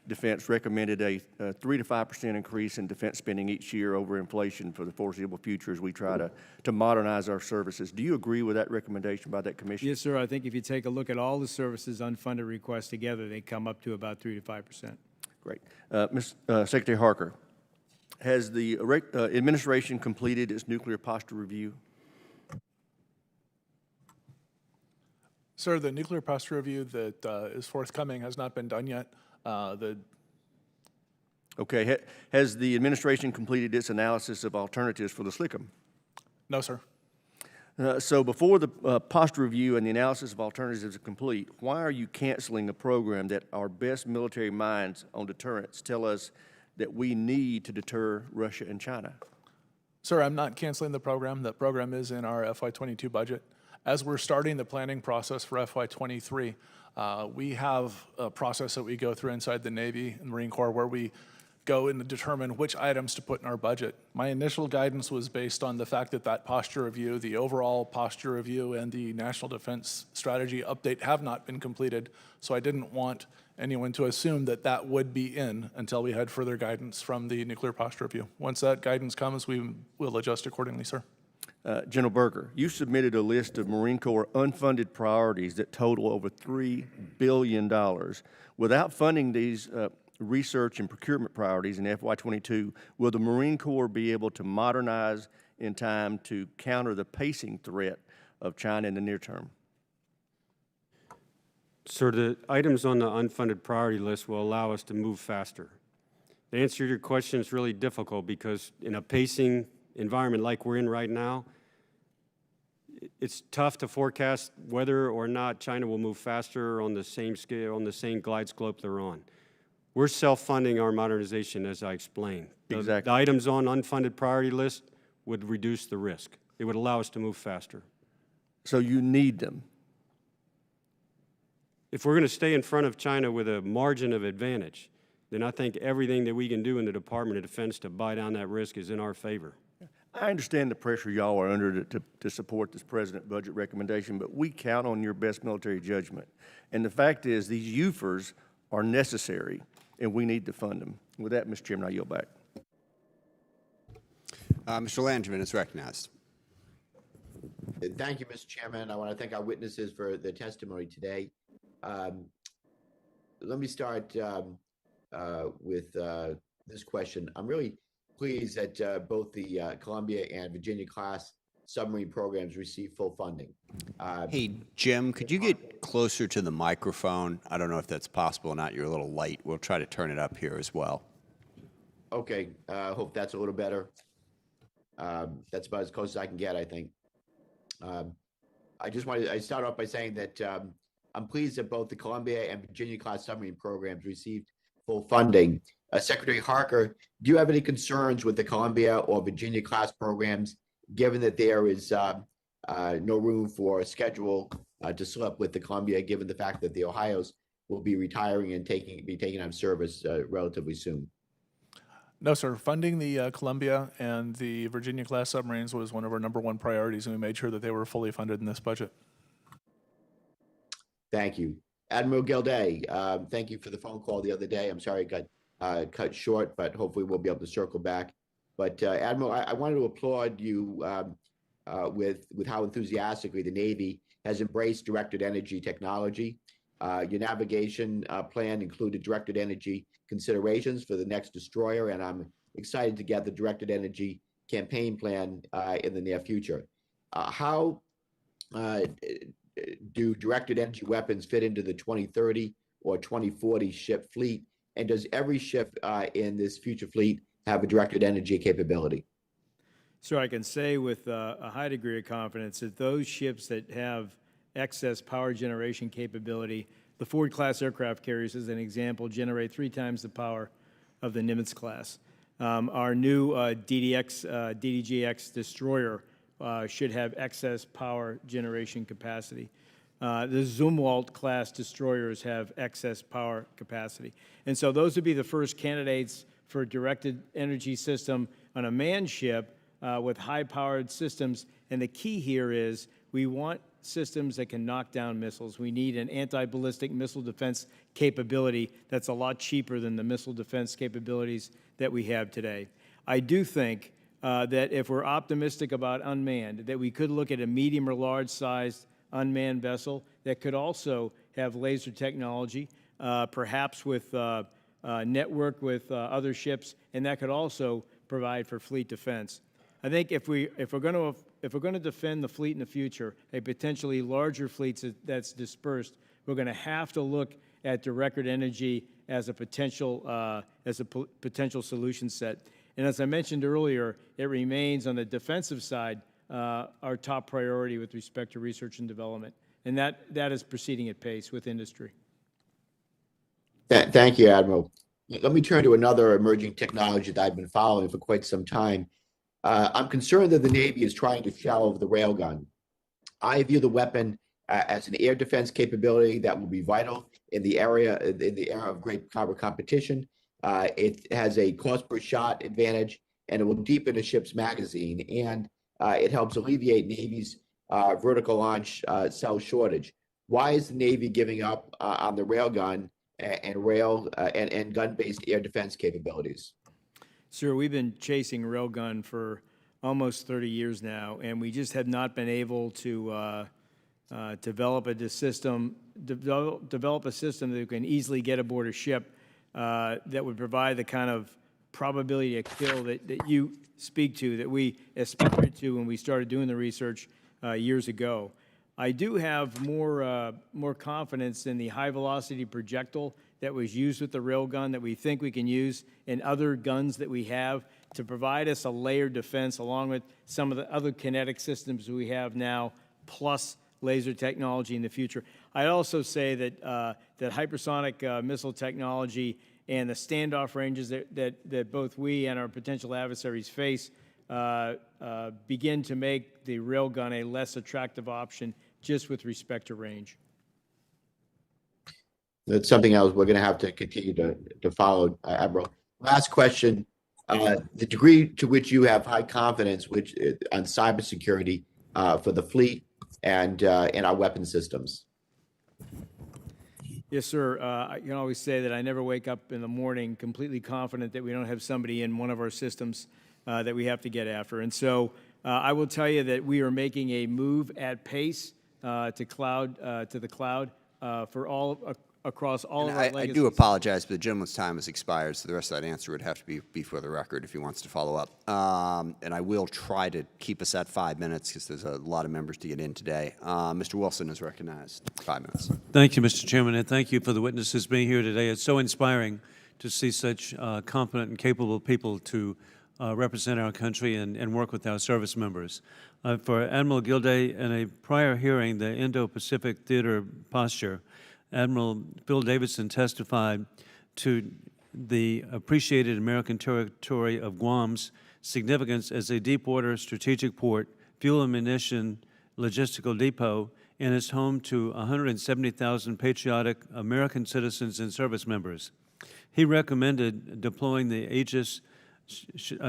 Speaker 2: Defense recommended a 3 to 5% increase in defense spending each year over inflation for the foreseeable future as we try to modernize our services. Do you agree with that recommendation by that commission?
Speaker 4: Yes, sir. I think if you take a look at all the services unfunded requests together, they come up to about 3 to 5%.
Speaker 2: Great. Secretary Harker, has the administration completed its nuclear posture review?
Speaker 3: Sir, the nuclear posture review that is forthcoming has not been done yet.
Speaker 2: Okay. Has the administration completed its analysis of alternatives for the SLCM?
Speaker 3: No, sir.
Speaker 2: So before the posture review and the analysis of alternatives is complete, why are you canceling a program that our best military minds on deterrence tell us that we need to deter Russia and China?
Speaker 3: Sir, I'm not canceling the program. That program is in our FY22 budget. As we're starting the planning process for FY23, we have a process that we go through inside the Navy and Marine Corps where we go and determine which items to put in our budget. My initial guidance was based on the fact that that posture review, the overall posture review, and the National Defense Strategy update have not been completed, so I didn't want anyone to assume that that would be in until we had further guidance from the nuclear posture review. Once that guidance comes, we will adjust accordingly, sir.
Speaker 2: General Berger, you submitted a list of Marine Corps unfunded priorities that total over $3 billion. Without funding these research and procurement priorities in FY22, will the Marine Corps be able to modernize in time to counter the pacing threat of China in the near term?
Speaker 5: Sir, the items on the unfunded priority list will allow us to move faster. The answer to your question is really difficult because in a pacing environment like we're in right now, it's tough to forecast whether or not China will move faster on the same scale, on the same glide slope they're on. We're self-funding our modernization, as I explained.
Speaker 2: Exactly.
Speaker 5: The items on unfunded priority list would reduce the risk. It would allow us to move faster.
Speaker 2: So you need them.
Speaker 5: If we're going to stay in front of China with a margin of advantage, then I think everything that we can do in the Department of Defense to buy down that risk is in our favor.
Speaker 2: I understand the pressure y'all are under to support this president budget recommendation, but we count on your best military judgment. And the fact is, these UFERs are necessary, and we need to fund them. With that, Mr. Chairman, I yield back.
Speaker 1: Mr. Langevin is recognized.
Speaker 6: Thank you, Mr. Chairman. I want to thank our witnesses for their testimony today. Let me start with this question. I'm really pleased that both the Columbia and Virginia class submarine programs receive full funding.
Speaker 1: Hey, Jim, could you get closer to the microphone? I don't know if that's possible or not. You're a little light. We'll try to turn it up here as well.
Speaker 6: Okay, hope that's a little better. That's about as close as I can get, I think. I start off by saying that I'm pleased that both the Columbia and Virginia class submarine programs received full funding. Secretary Harker, do you have any concerns with the Columbia or Virginia class programs, given that there is no room for a schedule to slip with the Columbia, given the fact that the Ohios will be retiring and be taken out of service relatively soon?
Speaker 3: No, sir. Funding the Columbia and the Virginia class submarines was one of our #1 priorities, and we made sure that they were fully funded in this budget.
Speaker 6: Thank you. Admiral Gilday, thank you for the phone call the other day. I'm sorry it got cut short, but hopefully we'll be able to circle back. But Admiral, I wanted to applaud you with how enthusiastically the Navy has embraced directed energy technology. Your navigation plan included directed energy considerations for the next destroyer, and I'm excited to get the directed energy campaign plan in the near future. How do directed energy weapons fit into the 2030 or 2040 ship fleet? And does every ship in this future fleet have a directed energy capability?
Speaker 4: So I can say with a high degree of confidence that those ships that have excess power generation capability, the Ford-class aircraft carriers, as an example, generate 3 times the power of the Nimitz class. Our new DDGX destroyer should have excess power generation capacity. The Zumwalt class destroyers have excess power capacity. And so those would be the first candidates for a directed energy system on a manned ship with high-powered systems. And the key here is we want systems that can knock down missiles. We need an anti-ballistic missile defense capability that's a lot cheaper than the missile defense capabilities that we have today. I do think that if we're optimistic about unmanned, that we could look at a medium or large-sized unmanned vessel that could also have laser technology, perhaps with network with other ships, and that could also provide for fleet defense. I think if we're going to defend the fleet in the future, a potentially larger fleet that's dispersed, we're going to have to look at directed energy as a potential solution set. And as I mentioned earlier, it remains on the defensive side our top priority with respect to research and development, and that is proceeding at pace with industry.
Speaker 6: Thank you, Admiral. Let me turn to another emerging technology that I've been following for quite some time. I'm concerned that the Navy is trying to shelve the railgun. I view the weapon as an air defense capability that will be vital in the era of great power competition. It has a cost per shot advantage, and it will deepen a ship's magazine, and it helps alleviate Navy's vertical launch cell shortage. Why is the Navy giving up on the railgun and gun-based air defense capabilities?
Speaker 4: Sir, we've been chasing railgun for almost 30 years now, and we just have not been able to develop a system that can easily get aboard a ship that would provide the kind of probability of kill that you speak to, that we aspired to when we started doing the research years ago. I do have more confidence in the high-velocity projectile that was used with the railgun that we think we can use in other guns that we have to provide us a layered defense along with some of the other kinetic systems we have now, plus laser technology in the future. I'd also say that that hypersonic missile technology and the standoff ranges that both we and our potential adversaries face begin to make the railgun a less attractive option just with respect to range.
Speaker 6: That's something else we're going to have to continue to follow, Admiral. Last question. The degree to which you have high confidence on cybersecurity for the fleet and in our weapon systems.
Speaker 4: Yes, sir. I can always say that I never wake up in the morning completely confident that we don't have somebody in one of our systems that we have to get after. And so I will tell you that we are making a move at pace to the cloud for all across all of our legacies.
Speaker 1: I do apologize, but the gentleman's time has expired, so the rest of that answer would have to be for the record if he wants to follow up. And I will try to keep us at 5 minutes because there's a lot of members to get in today. Mr. Wilson is recognized. 5 minutes.
Speaker 7: Thank you, Mr. Chairman, and thank you for the witnesses being here today. It's so inspiring to see such competent and capable people to represent our country and work with our service members. For Admiral Gilday, in a prior hearing, the Indo-Pacific Theater Posture, Admiral Bill Davidson testified to the appreciated American territory of Guam's significance as a deep-water strategic port, fuel and munition logistical depot, and is home to 170,000 patriotic American citizens and service members. He recommended deploying the Aegis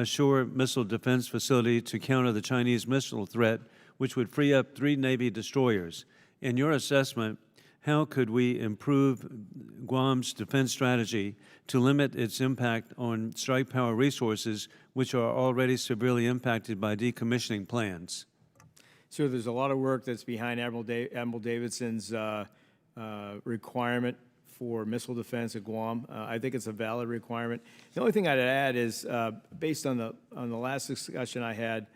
Speaker 7: Shore Missile Defense Facility to counter the Chinese missile threat, which would free up 3 Navy destroyers. In your assessment, how could we improve Guam's defense strategy to limit its impact on strike power resources, which are already severely impacted by decommissioning plans?
Speaker 4: So there's a lot of work that's behind Admiral Davidson's requirement for missile defense at Guam. I think it's a valid requirement. The only thing I'd add is, based on the last discussion I had,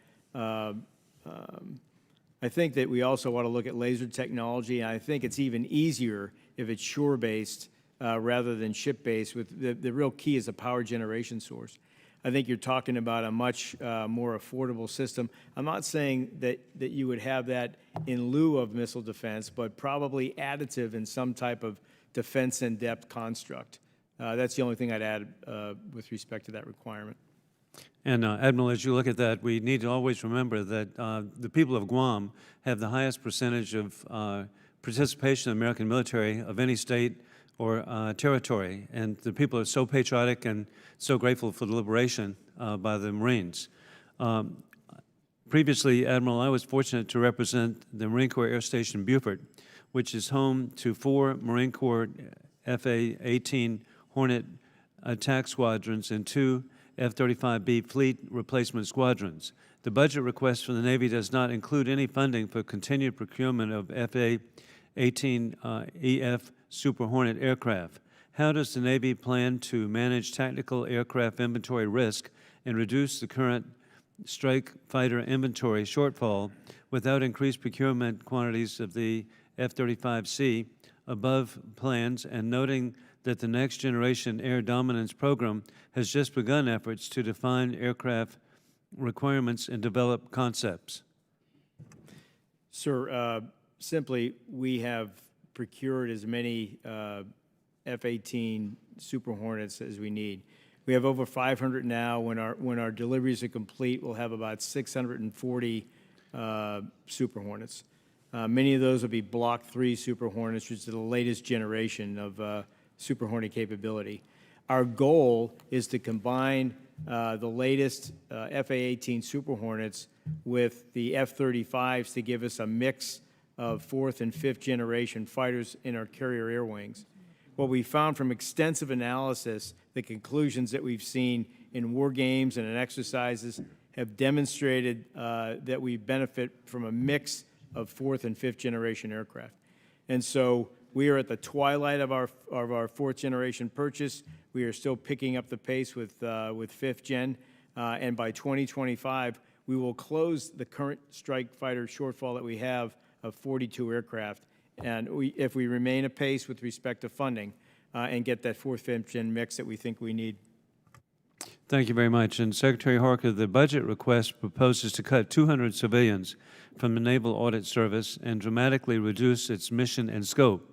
Speaker 4: I think that we also want to look at laser technology, and I think it's even easier if it's shore-based rather than ship-based. With the real key is a power generation source. I think you're talking about a much more affordable system. I'm not saying that you would have that in lieu of missile defense, but probably additive in some type of defense in depth construct. That's the only thing I'd add with respect to that requirement.
Speaker 7: And Admiral, as you look at that, we need to always remember that the people of Guam have the highest percentage of participation in the American military of any state or territory. And the people are so patriotic and so grateful for the liberation by the Marines. Previously, Admiral, I was fortunate to represent the Marine Corps Air Station Beaufort, which is home to 4 Marine Corps FA-18 Hornet attack squadrons and 2 F-35B fleet replacement squadrons. The budget request for the Navy does not include any funding for continued procurement of FA-18EF Super Hornet aircraft. How does the Navy plan to manage tactical aircraft inventory risk and reduce the current strike fighter inventory shortfall without increased procurement quantities of the F-35C above plans, and noting that the Next Generation Air Dominance Program has just begun efforts to define aircraft requirements and develop concepts?
Speaker 4: Sir, simply, we have procured as many F-18 Super Hornets as we need. We have over 500 now. When our deliveries are complete, we'll have about 640 Super Hornets. Many of those will be Block 3 Super Hornets, which is the latest generation of Super Hornet capability. Our goal is to combine the latest FA-18 Super Hornets with the F-35s to give us a mix of 4th and 5th generation fighters in our carrier air wings. What we found from extensive analysis, the conclusions that we've seen in war games and in exercises have demonstrated that we benefit from a mix of 4th and 5th generation aircraft. And so we are at the twilight of our 4th generation purchase. We are still picking up the pace with 5th gen, and by 2025, we will close the current strike fighter shortfall that we have of 42 aircraft, and if we remain apace with respect to funding and get that fourth, fifth gen mix that we think we need.
Speaker 7: Thank you very much. And Secretary Harker, the budget request proposes to cut 200 civilians from the Naval Audit Service and dramatically reduce its mission and scope.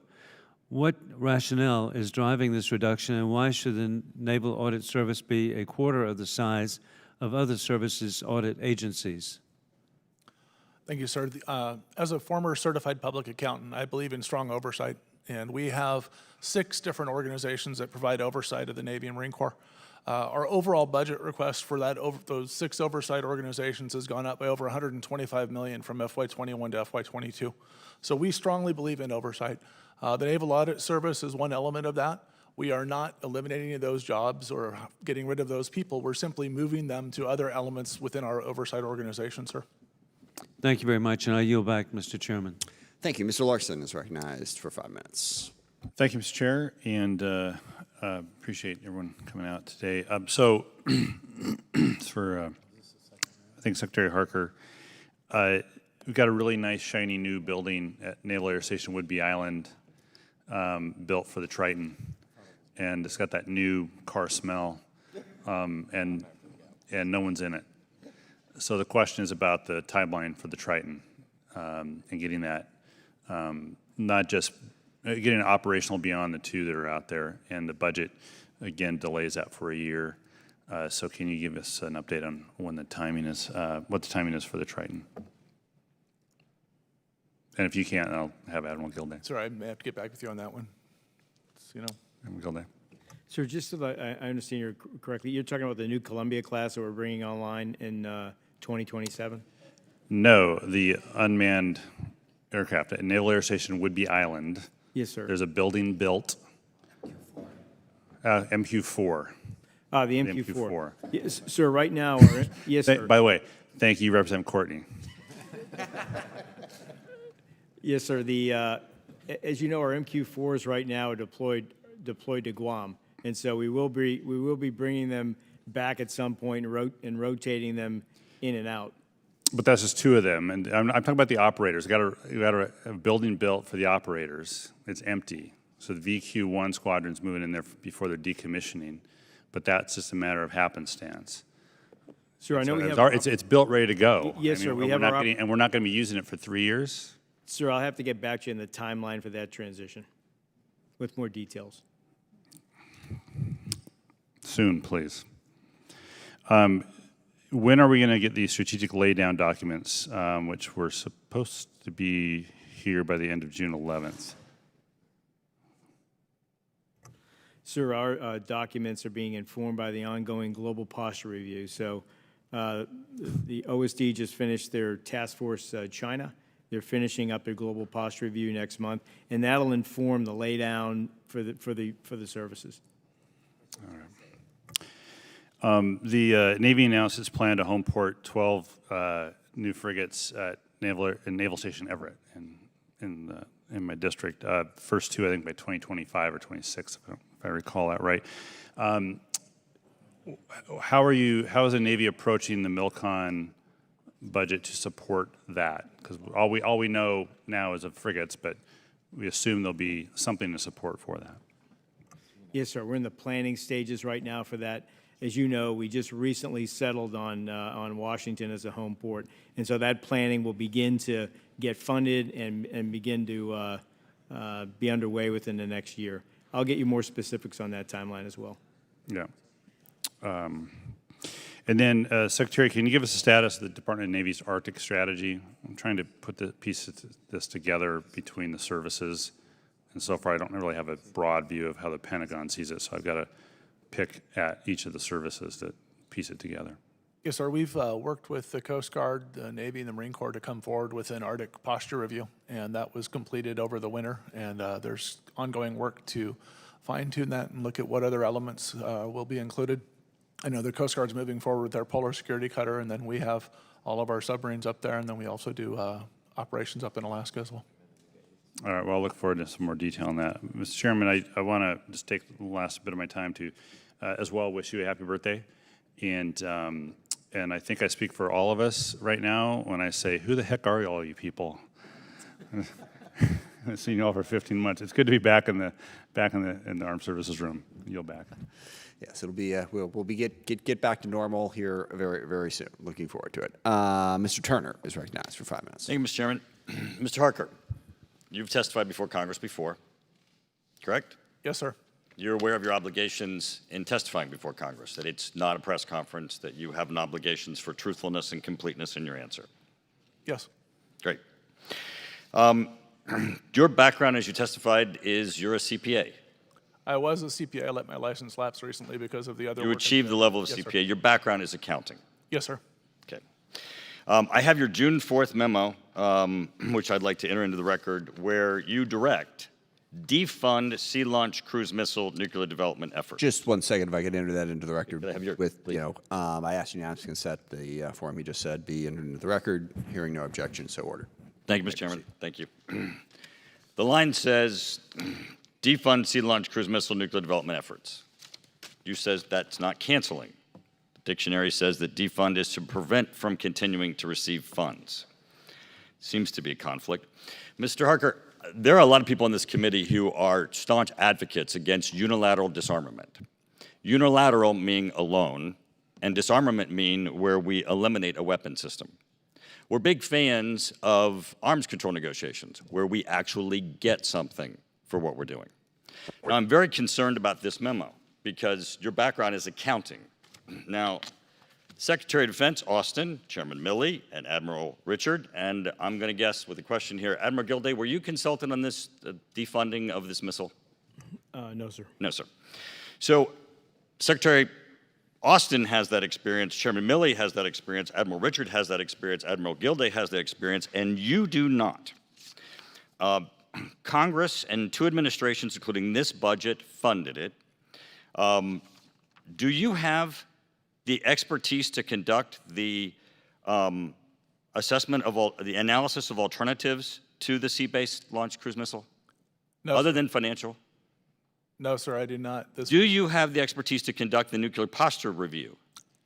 Speaker 7: What rationale is driving this reduction, and why should the Naval Audit Service be a quarter of the size of other services audit agencies?
Speaker 3: Thank you, sir. As a former certified public accountant, I believe in strong oversight, and we have 6 different organizations that provide oversight of the Navy and Marine Corps. Our overall budget request for those 6 oversight organizations has gone up by over $125 million from FY21 to FY22. So we strongly believe in oversight. The Naval Audit Service is one element of that. We are not eliminating any of those jobs or getting rid of those people. We're simply moving them to other elements within our oversight organization, sir.
Speaker 7: Thank you very much, and I yield back, Mr. Chairman.
Speaker 1: Thank you. Mr. Larson is recognized for 5 minutes.
Speaker 8: Thank you, Mr. Chair, and appreciate everyone coming out today. So, for I think Secretary Harker, we've got a really nice, shiny new building at Naval Air Station Woodby Island, built for the Triton, and it's got that new car smell, and no one's in it. So the question is about the timeline for the Triton, and getting that, not just getting it operational beyond the 2 that are out there, and the budget, again, delays that for a year. So can you give us an update on when the timing is, what the timing is for the Triton? And if you can't, I'll have Admiral Gilday.
Speaker 3: Sorry, I may have to get back with you on that one.
Speaker 8: Admiral Gilday.
Speaker 4: Sir, just so that I understand you correctly, you're talking about the new Columbia class that we're bringing online in 2027?
Speaker 8: No, the unmanned aircraft at Naval Air Station Woodby Island.
Speaker 4: Yes, sir.
Speaker 8: There's a building built. MQ-4.
Speaker 4: The MQ-4. Yes, sir, right now, yes, sir.
Speaker 8: By the way, thank you, Representative Courtney.
Speaker 4: Yes, sir. As you know, our MQ-4s right now are deployed to Guam, and so we will be bringing them back at some point and rotating them in and out.
Speaker 8: But that's just 2 of them, and I'm talking about the operators. We got a building built for the operators. It's empty, so the VQ-1 squadron's moving in there before they're decommissioning, but that's just a matter of happenstance.
Speaker 4: Sir, I know
Speaker 8: it's built, ready to go.
Speaker 4: Yes, sir.
Speaker 8: We're not going to be using it for 3 years.
Speaker 4: Sir, I'll have to get back to you in the timeline for that transition with more details.
Speaker 8: Soon, please. When are we going to get these strategic laydown documents, which were supposed to be here by the end of June 11th?
Speaker 4: Sir, our documents are being informed by the ongoing global posture review. So the OSD just finished their task force China. They're finishing up their global posture review next month, and that'll inform the laydown for the services.
Speaker 8: All right. The Navy announced its plan to home port 12 new frigates at Naval Station Everett in my district. First 2, I think, by 2025 or 26, if I recall that right. How is the Navy approaching the MILCON budget to support that? Because all we know now is of frigates, but we assume there'll be something to support for that.
Speaker 4: Yes, sir. We're in the planning stages right now for that. As you know, we just recently settled on Washington as a home port, and so that planning will begin to get funded and begin to be underway within the next year. I'll get you more specifics on that timeline as well.
Speaker 8: Yeah. And then, Secretary, can you give us a status of the Department of Navy's Arctic strategy? I'm trying to put the pieces of this together between the services, and so far I don't really have a broad view of how the Pentagon sees it, so I've got to pick at each of the services to piece it together.
Speaker 3: Yes, sir. We've worked with the Coast Guard, the Navy, and the Marine Corps to come forward with an Arctic posture review, and that was completed over the winter, and there's ongoing work to fine-tune that and look at what other elements will be included. I know the Coast Guard's moving forward with their polar security cutter, and then we have all of our submarines up there, and then we also do operations up in Alaska as well.
Speaker 8: All right, well, I'll look forward to some more detail on that. Mr. Chairman, I want to just take the last bit of my time to as well wish you a happy birthday. And and I think I speak for all of us right now when I say, who the heck are all you people? I've seen you all for 15 months. It's good to be back in the Armed Services room. Yield back.
Speaker 1: Yes, it'll be we'll be get back to normal here very, very soon. Looking forward to it. Mr. Turner is recognized for 5 minutes.
Speaker 9: Thank you, Mr. Chairman. Mr. Harker, you've testified before Congress before, correct?
Speaker 3: Yes, sir.
Speaker 9: You're aware of your obligations in testifying before Congress, that it's not a press conference, that you have an obligations for truthfulness and completeness in your answer.
Speaker 3: Yes.
Speaker 9: Great. Your background, as you testified, is you're a CPA.
Speaker 3: I was a CPA. I let my license lapse recently because of the other
Speaker 9: You
Speaker 3: work.
Speaker 9: achieved the level of
Speaker 3: Yes,
Speaker 9: CPA.
Speaker 3: sir.
Speaker 9: Your background is accounting.
Speaker 3: Yes, sir.
Speaker 9: Okay. I have your June 4th memo, which I'd like to enter into the record, where you direct defund Sea Launch Cruise Missile nuclear development efforts.
Speaker 1: Just 1 second, if I could enter that into the record.
Speaker 9: Could I have your-
Speaker 1: with
Speaker 9: please.
Speaker 1: I asked unanimous consent. The form he just said be entered into the record. Hearing no objection, so ordered.
Speaker 9: Thank you, Mr. Chairman. Thank you. The line says, defund Sea Launch Cruise Missile nuclear development efforts. You says that's not canceling. The dictionary says that defund is to prevent from continuing to receive funds. Seems to be a conflict. Mr. Harker, there are a lot of people on this committee who are staunch advocates against unilateral disarmament. Unilateral meaning alone, and disarmament mean where we eliminate a weapon system. We're big fans of arms control negotiations, where we actually get something for what we're doing. Now, I'm very concerned about this memo, because your background is accounting. Now, Secretary of Defense Austin, Chairman Milley, and Admiral Richard, and I'm going to guess with a question here, Admiral Gilday, were you consulted on this defunding of this missile?
Speaker 4: No, sir.
Speaker 9: No, sir. So Secretary Austin has that experience, Chairman Milley has that experience, Admiral Richard has that experience, Admiral Gilday has that experience, and you do not. Congress and 2 administrations, including this budget, funded it. Do you have the expertise to conduct the assessment of the analysis of alternatives to the sea-based launch cruise missile,
Speaker 3: No,
Speaker 9: other
Speaker 3: sir.
Speaker 9: than financial?
Speaker 3: No, sir, I do not.
Speaker 9: Do you have the expertise to conduct the nuclear posture review?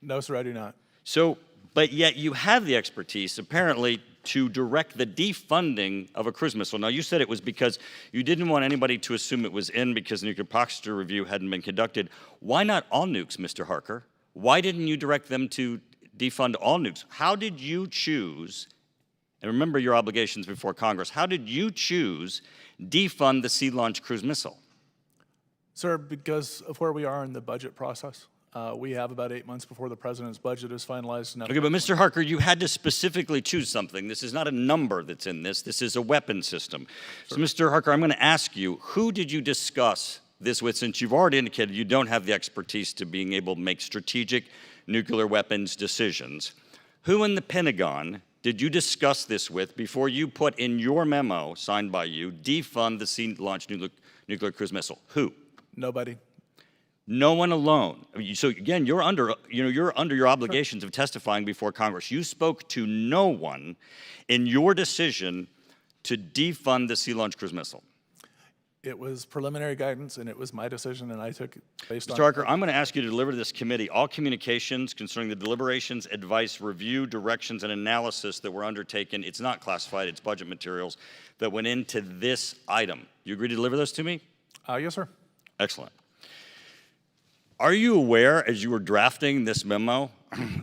Speaker 3: No, sir, I do not.
Speaker 9: So, but yet you have the expertise, apparently, to direct the defunding of a cruise missile. Now, you said it was because you didn't want anybody to assume it was in because the nuclear posture review hadn't been conducted. Why not all nukes, Mr. Harker? Why didn't you direct them to defund all nukes? How did you choose, and remember your obligations before Congress, how did you choose defund the Sea Launch Cruise Missile?
Speaker 3: Sir, because of where we are in the budget process, we have about 8 months before the president's budget is finalized. And
Speaker 9: Okay, but Mr. Harker, you had to specifically choose something. This is not a number that's in this. This is a weapon system. So, Mr. Harker, I'm going to ask you, who did you discuss this with, since you've already indicated you don't have the expertise to being able to make strategic nuclear weapons decisions? Who in the Pentagon did you discuss this with before you put in your memo, signed by you, defund the Sea Launch nuclear cruise missile? Who?
Speaker 3: Nobody.
Speaker 9: No one alone. So again, you're under your obligations of testifying before Congress. You spoke to no one in your decision to defund the Sea Launch Cruise Missile.
Speaker 3: It was preliminary guidance, and it was my decision, and I took it based on...
Speaker 9: Mr. Harker, I'm going to ask you to deliver to this committee all communications concerning the deliberations, advice, review, directions, and analysis that were undertaken. It's not classified, it's budget materials that went into this item. You agree to deliver those to me?
Speaker 3: Yes, sir.
Speaker 9: Excellent. Are you aware, as you were drafting this memo,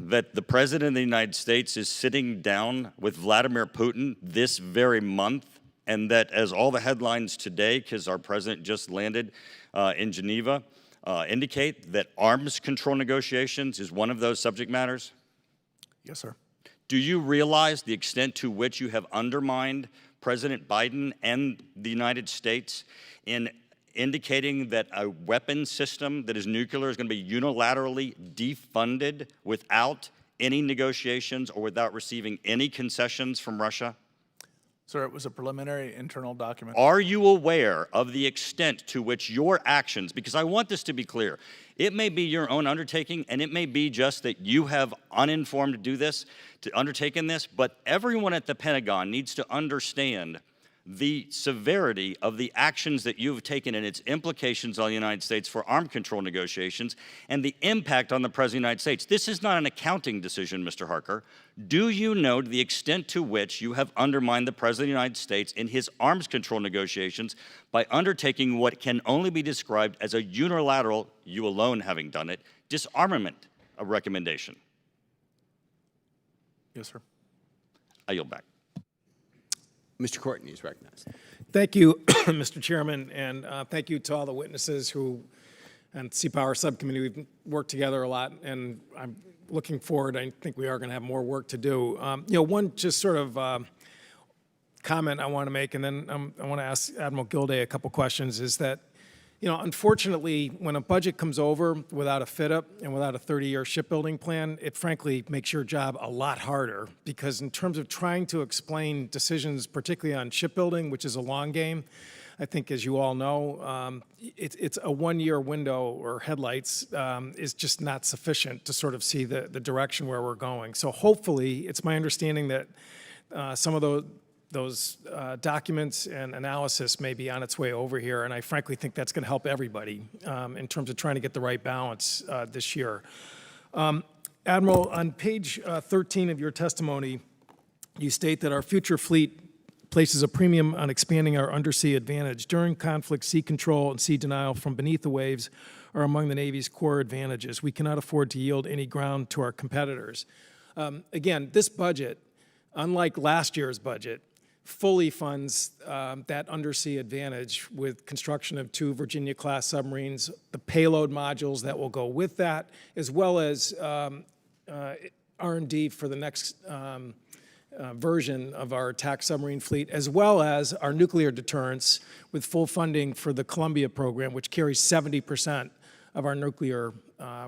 Speaker 9: that the President of the United States is sitting down with Vladimir Putin this very month, and that as all the headlines today, because our President just landed in Geneva, indicate that arms control negotiations is one of those subject matters?
Speaker 3: Yes, sir.
Speaker 9: Do you realize the extent to which you have undermined President Biden and the United States in indicating that a weapon system that is nuclear is going to be unilaterally defunded without any negotiations or without receiving any concessions from Russia?
Speaker 3: Sir, it was a preliminary internal document.
Speaker 9: Are you aware of the extent to which your actions, because I want this to be clear, it may be your own undertaking and it may be just that you have uninformed to do this, to undertaken this, but everyone at the Pentagon needs to understand the severity of the actions that you've taken and its implications on the United States for arms control negotiations and the impact on the President of the United States. This is not an accounting decision, Mr. Harker. Do you know the extent to which you have undermined the President of the United States in his arms control negotiations by undertaking what can only be described as a unilateral, you alone having done it, disarmament recommendation?
Speaker 3: Yes, sir.
Speaker 9: I yield back.
Speaker 1: Mr. Courtney is recognized.
Speaker 10: Thank you, Mr. Chairman, and thank you to all the witnesses who, and Sea-Power Subcommittee, we've worked together a lot, and I'm looking forward. I think we are going to have more work to do. One just sort of comment I want to make, and then I want to ask Admiral Gilday a couple questions, is that, unfortunately, when a budget comes over without a fit-up and without a 30-year shipbuilding plan, it frankly makes your job a lot harder, because in terms of trying to explain decisions, particularly on shipbuilding, which is a long game, I think, as you all know, it's a one-year window or headlights is just not sufficient to sort of see the direction where we're going. So hopefully, it's my understanding that some of those documents and analysis may be on its way over here, and I frankly think that's going to help everybody in terms of trying to get the right balance this year. Admiral, on page 13 of your testimony, you state that our future fleet places a premium on expanding our undersea advantage. During conflict, sea control and sea denial from beneath the waves are among the Navy's core advantages. We cannot afford to yield any ground to our competitors. Again, this budget, unlike last year's budget, fully funds that undersea advantage with construction of 2 Virginia-class submarines, the payload modules that will go with that, as well as R&D for the next version of our attack submarine fleet, as well as our nuclear deterrence with full funding for the Columbia program, which carries 70% of our nuclear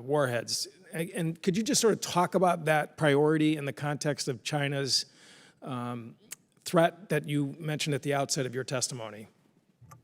Speaker 10: warheads. And could you just sort of talk about that priority in the context of China's threat that you mentioned at the outset of your testimony?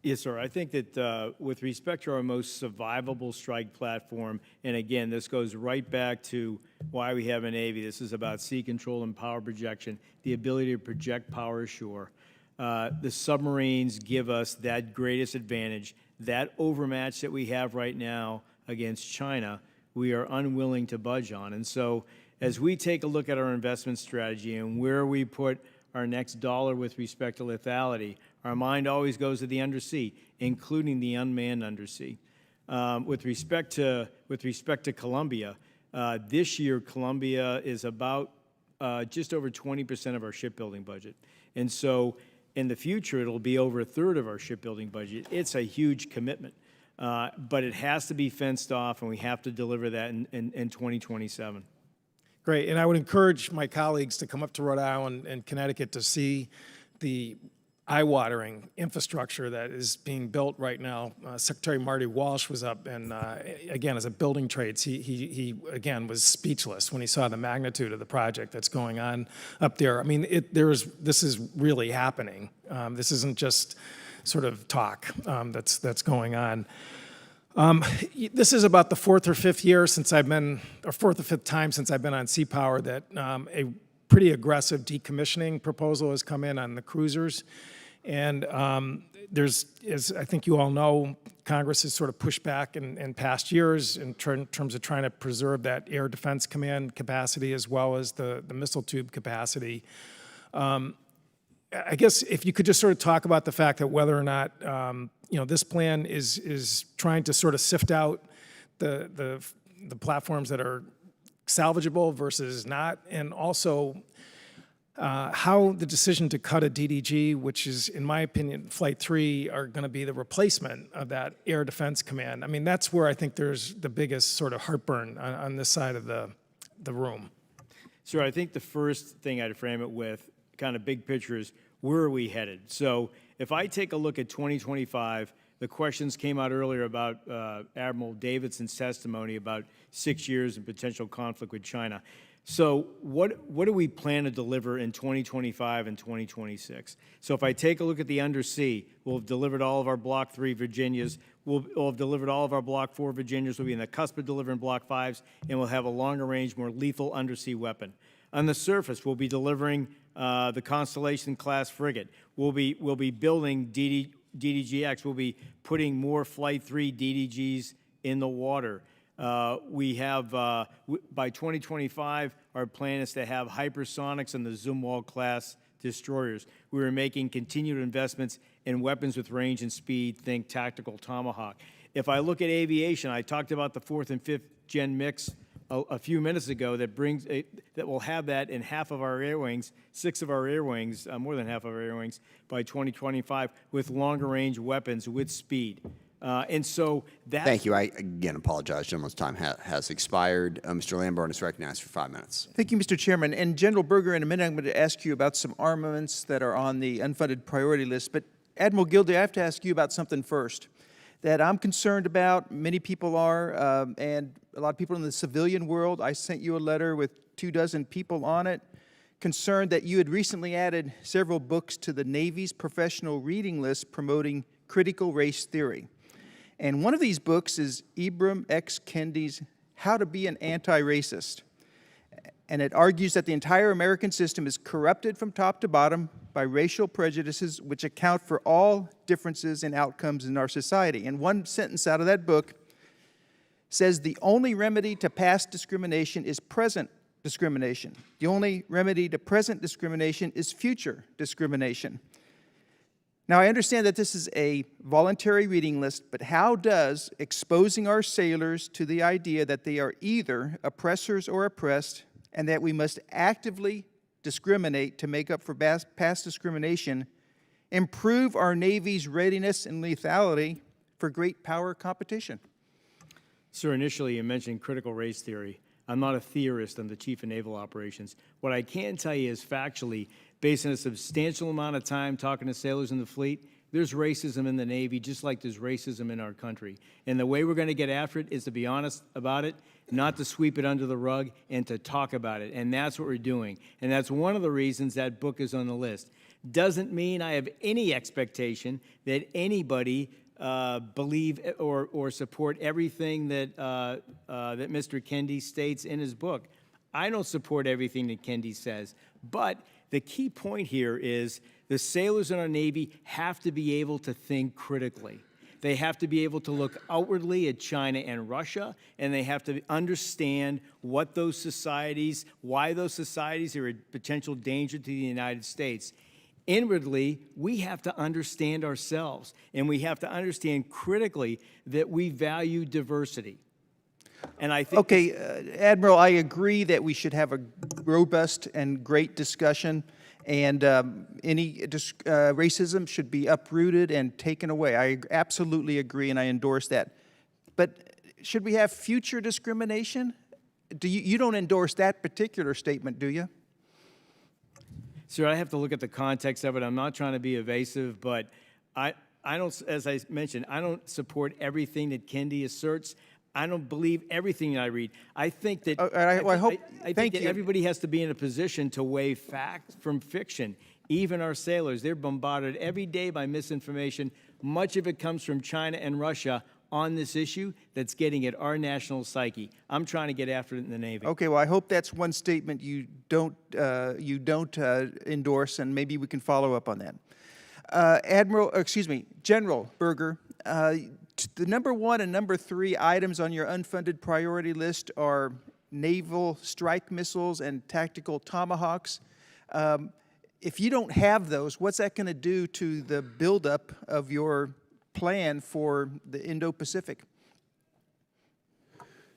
Speaker 4: Yes, sir. I think that with respect to our most survivable strike platform, and again, this goes right back to why we have a Navy. This is about sea control and power projection, the ability to project power ashore. The submarines give us that greatest advantage. That overmatch that we have right now against China, we are unwilling to budge on. And so as we take a look at our investment strategy and where we put our next dollar with respect to lethality, our mind always goes to the undersea, including the unmanned undersea. With respect to Columbia, this year Columbia is about just over 20% of our shipbuilding budget. And so in the future, it'll be over 1/3 of our shipbuilding budget. It's a huge commitment, but it has to be fenced off, and we have to deliver that in 2027.
Speaker 10: Great, and I would encourage my colleagues to come up to Rhode Island and Connecticut to see the eye-watering infrastructure that is being built right now. Secretary Marty Walsh was up, and again, as a building trades, he again was speechless when he saw the magnitude of the project that's going on up there. I mean, this is really happening. This isn't just sort of talk that's going on. This is about the 4th or 5th year since I've been, or 4th or 5th time since I've been on Sea Power that a pretty aggressive decommissioning proposal has come in on the cruisers. And there's, as I think you all know, Congress has sort of pushed back in past years in terms of trying to preserve that air defense command capacity as well as the missile tube capacity. I guess if you could just sort of talk about the fact that whether or not this plan is trying to sort of sift out the platforms that are salvageable versus not, and also how the decision to cut a DDG, which is, in my opinion, Flight 3, are going to be the replacement of that Air Defense Command. I mean, that's where I think there's the biggest sort of heartburn on this side of the room.
Speaker 4: Sir, I think the first thing I'd frame it with, kind of big picture, is where are we headed? So if I take a look at 2025, the questions came out earlier about Admiral Davidson's testimony about 6 years and potential conflict with China. So what do we plan to deliver in 2025 and 2026? So if I take a look at the undersea, we'll have delivered all of our Block 3 Virginias. We'll have delivered all of our Block 4 Virginias. We'll be in the cusp of delivering Block 5s, and we'll have a longer range, more lethal undersea weapon. On the surface, we'll be delivering the Constellation-class frigate. We'll be building DDGX. We'll be putting more Flight 3 DDGs in the water. We have, by 2025, our plan is to have hypersonics and the Zumwalt-class destroyers. We are making continued investments in weapons with range and speed, think tactical Tomahawk. If I look at aviation, I talked about the 4th and 5th gen mix a few minutes ago that will have that in half of our air wings, 6 of our air wings, more than half of our air wings by 2025 with longer range weapons with speed. And so that's...
Speaker 1: Thank you. I, again, apologize. Gentleman's time has expired. Mr. Lamborn is recognized for 5 minutes.
Speaker 11: Thank you, Mr. Chairman. And General Berger, in a minute, I'm going to ask you about some armaments that are on the unfunded priority list. But Admiral Gilday, I have to ask you about something first that I'm concerned about. Many people are, and a lot of people in the civilian world. I sent you a letter with 24 people on it, concerned that you had recently added several books to the Navy's professional reading list promoting critical race theory. And one of these books is Ibram X. Kendi's How to Be an Anti-Racist. And it argues that the entire American system is corrupted from top to bottom by racial prejudices which account for all differences in outcomes in our society. And one sentence out of that book says the only remedy to past discrimination is present discrimination. The only remedy to present discrimination is future discrimination. Now, I understand that this is a voluntary reading list, but how does exposing our sailors to the idea that they are either oppressors or oppressed, and that we must actively discriminate to make up for past discrimination, improve our Navy's readiness and lethality for great power competition?
Speaker 4: Sir, initially you mentioned critical race theory. I'm not a theorist. I'm the Chief of Naval Operations. What I can tell you is factually, based on a substantial amount of time talking to sailors in the fleet, there's racism in the Navy just like there's racism in our country. And the way we're going to get after it is to be honest about it, not to sweep it under the rug, and to talk about it. And that's what we're doing. And that's one of the reasons that book is on the list. Doesn't mean I have any expectation that anybody believe or support everything that that Mr. Kendi states in his book. I don't support everything that Kendi says, but the key point here is the sailors in our Navy have to be able to think critically. They have to be able to look outwardly at China and Russia, and they have to understand what those societies, why those societies are a potential danger to the United States. Inwardly, we have to understand ourselves, and we have to understand critically that we value diversity. And I think...
Speaker 11: Okay, Admiral, I agree that we should have a robust and great discussion, and any racism should be uprooted and taken away. I absolutely agree, and I endorse that. But should we have future discrimination? You don't endorse that particular statement, do you?
Speaker 4: Sir, I have to look at the context of it. I'm not trying to be evasive, but I don't, as I mentioned, I don't support everything that Kendi asserts. I don't believe everything that I read. I think that I think that everybody has to be in a position to weigh fact from fiction. Even our sailors, they're bombarded every day by misinformation. Much of it comes from China and Russia on this issue that's getting at our national psyche. I'm trying to get after it in the Navy.
Speaker 11: Okay, well, I hope that's one statement you don't endorse, and maybe we can follow up on that. General Berger, the number 1 and number 3 items on your unfunded priority list are naval strike missiles and tactical Tomahawks. If you don't have those, what's that going to do to the buildup of your plan for the Indo-Pacific?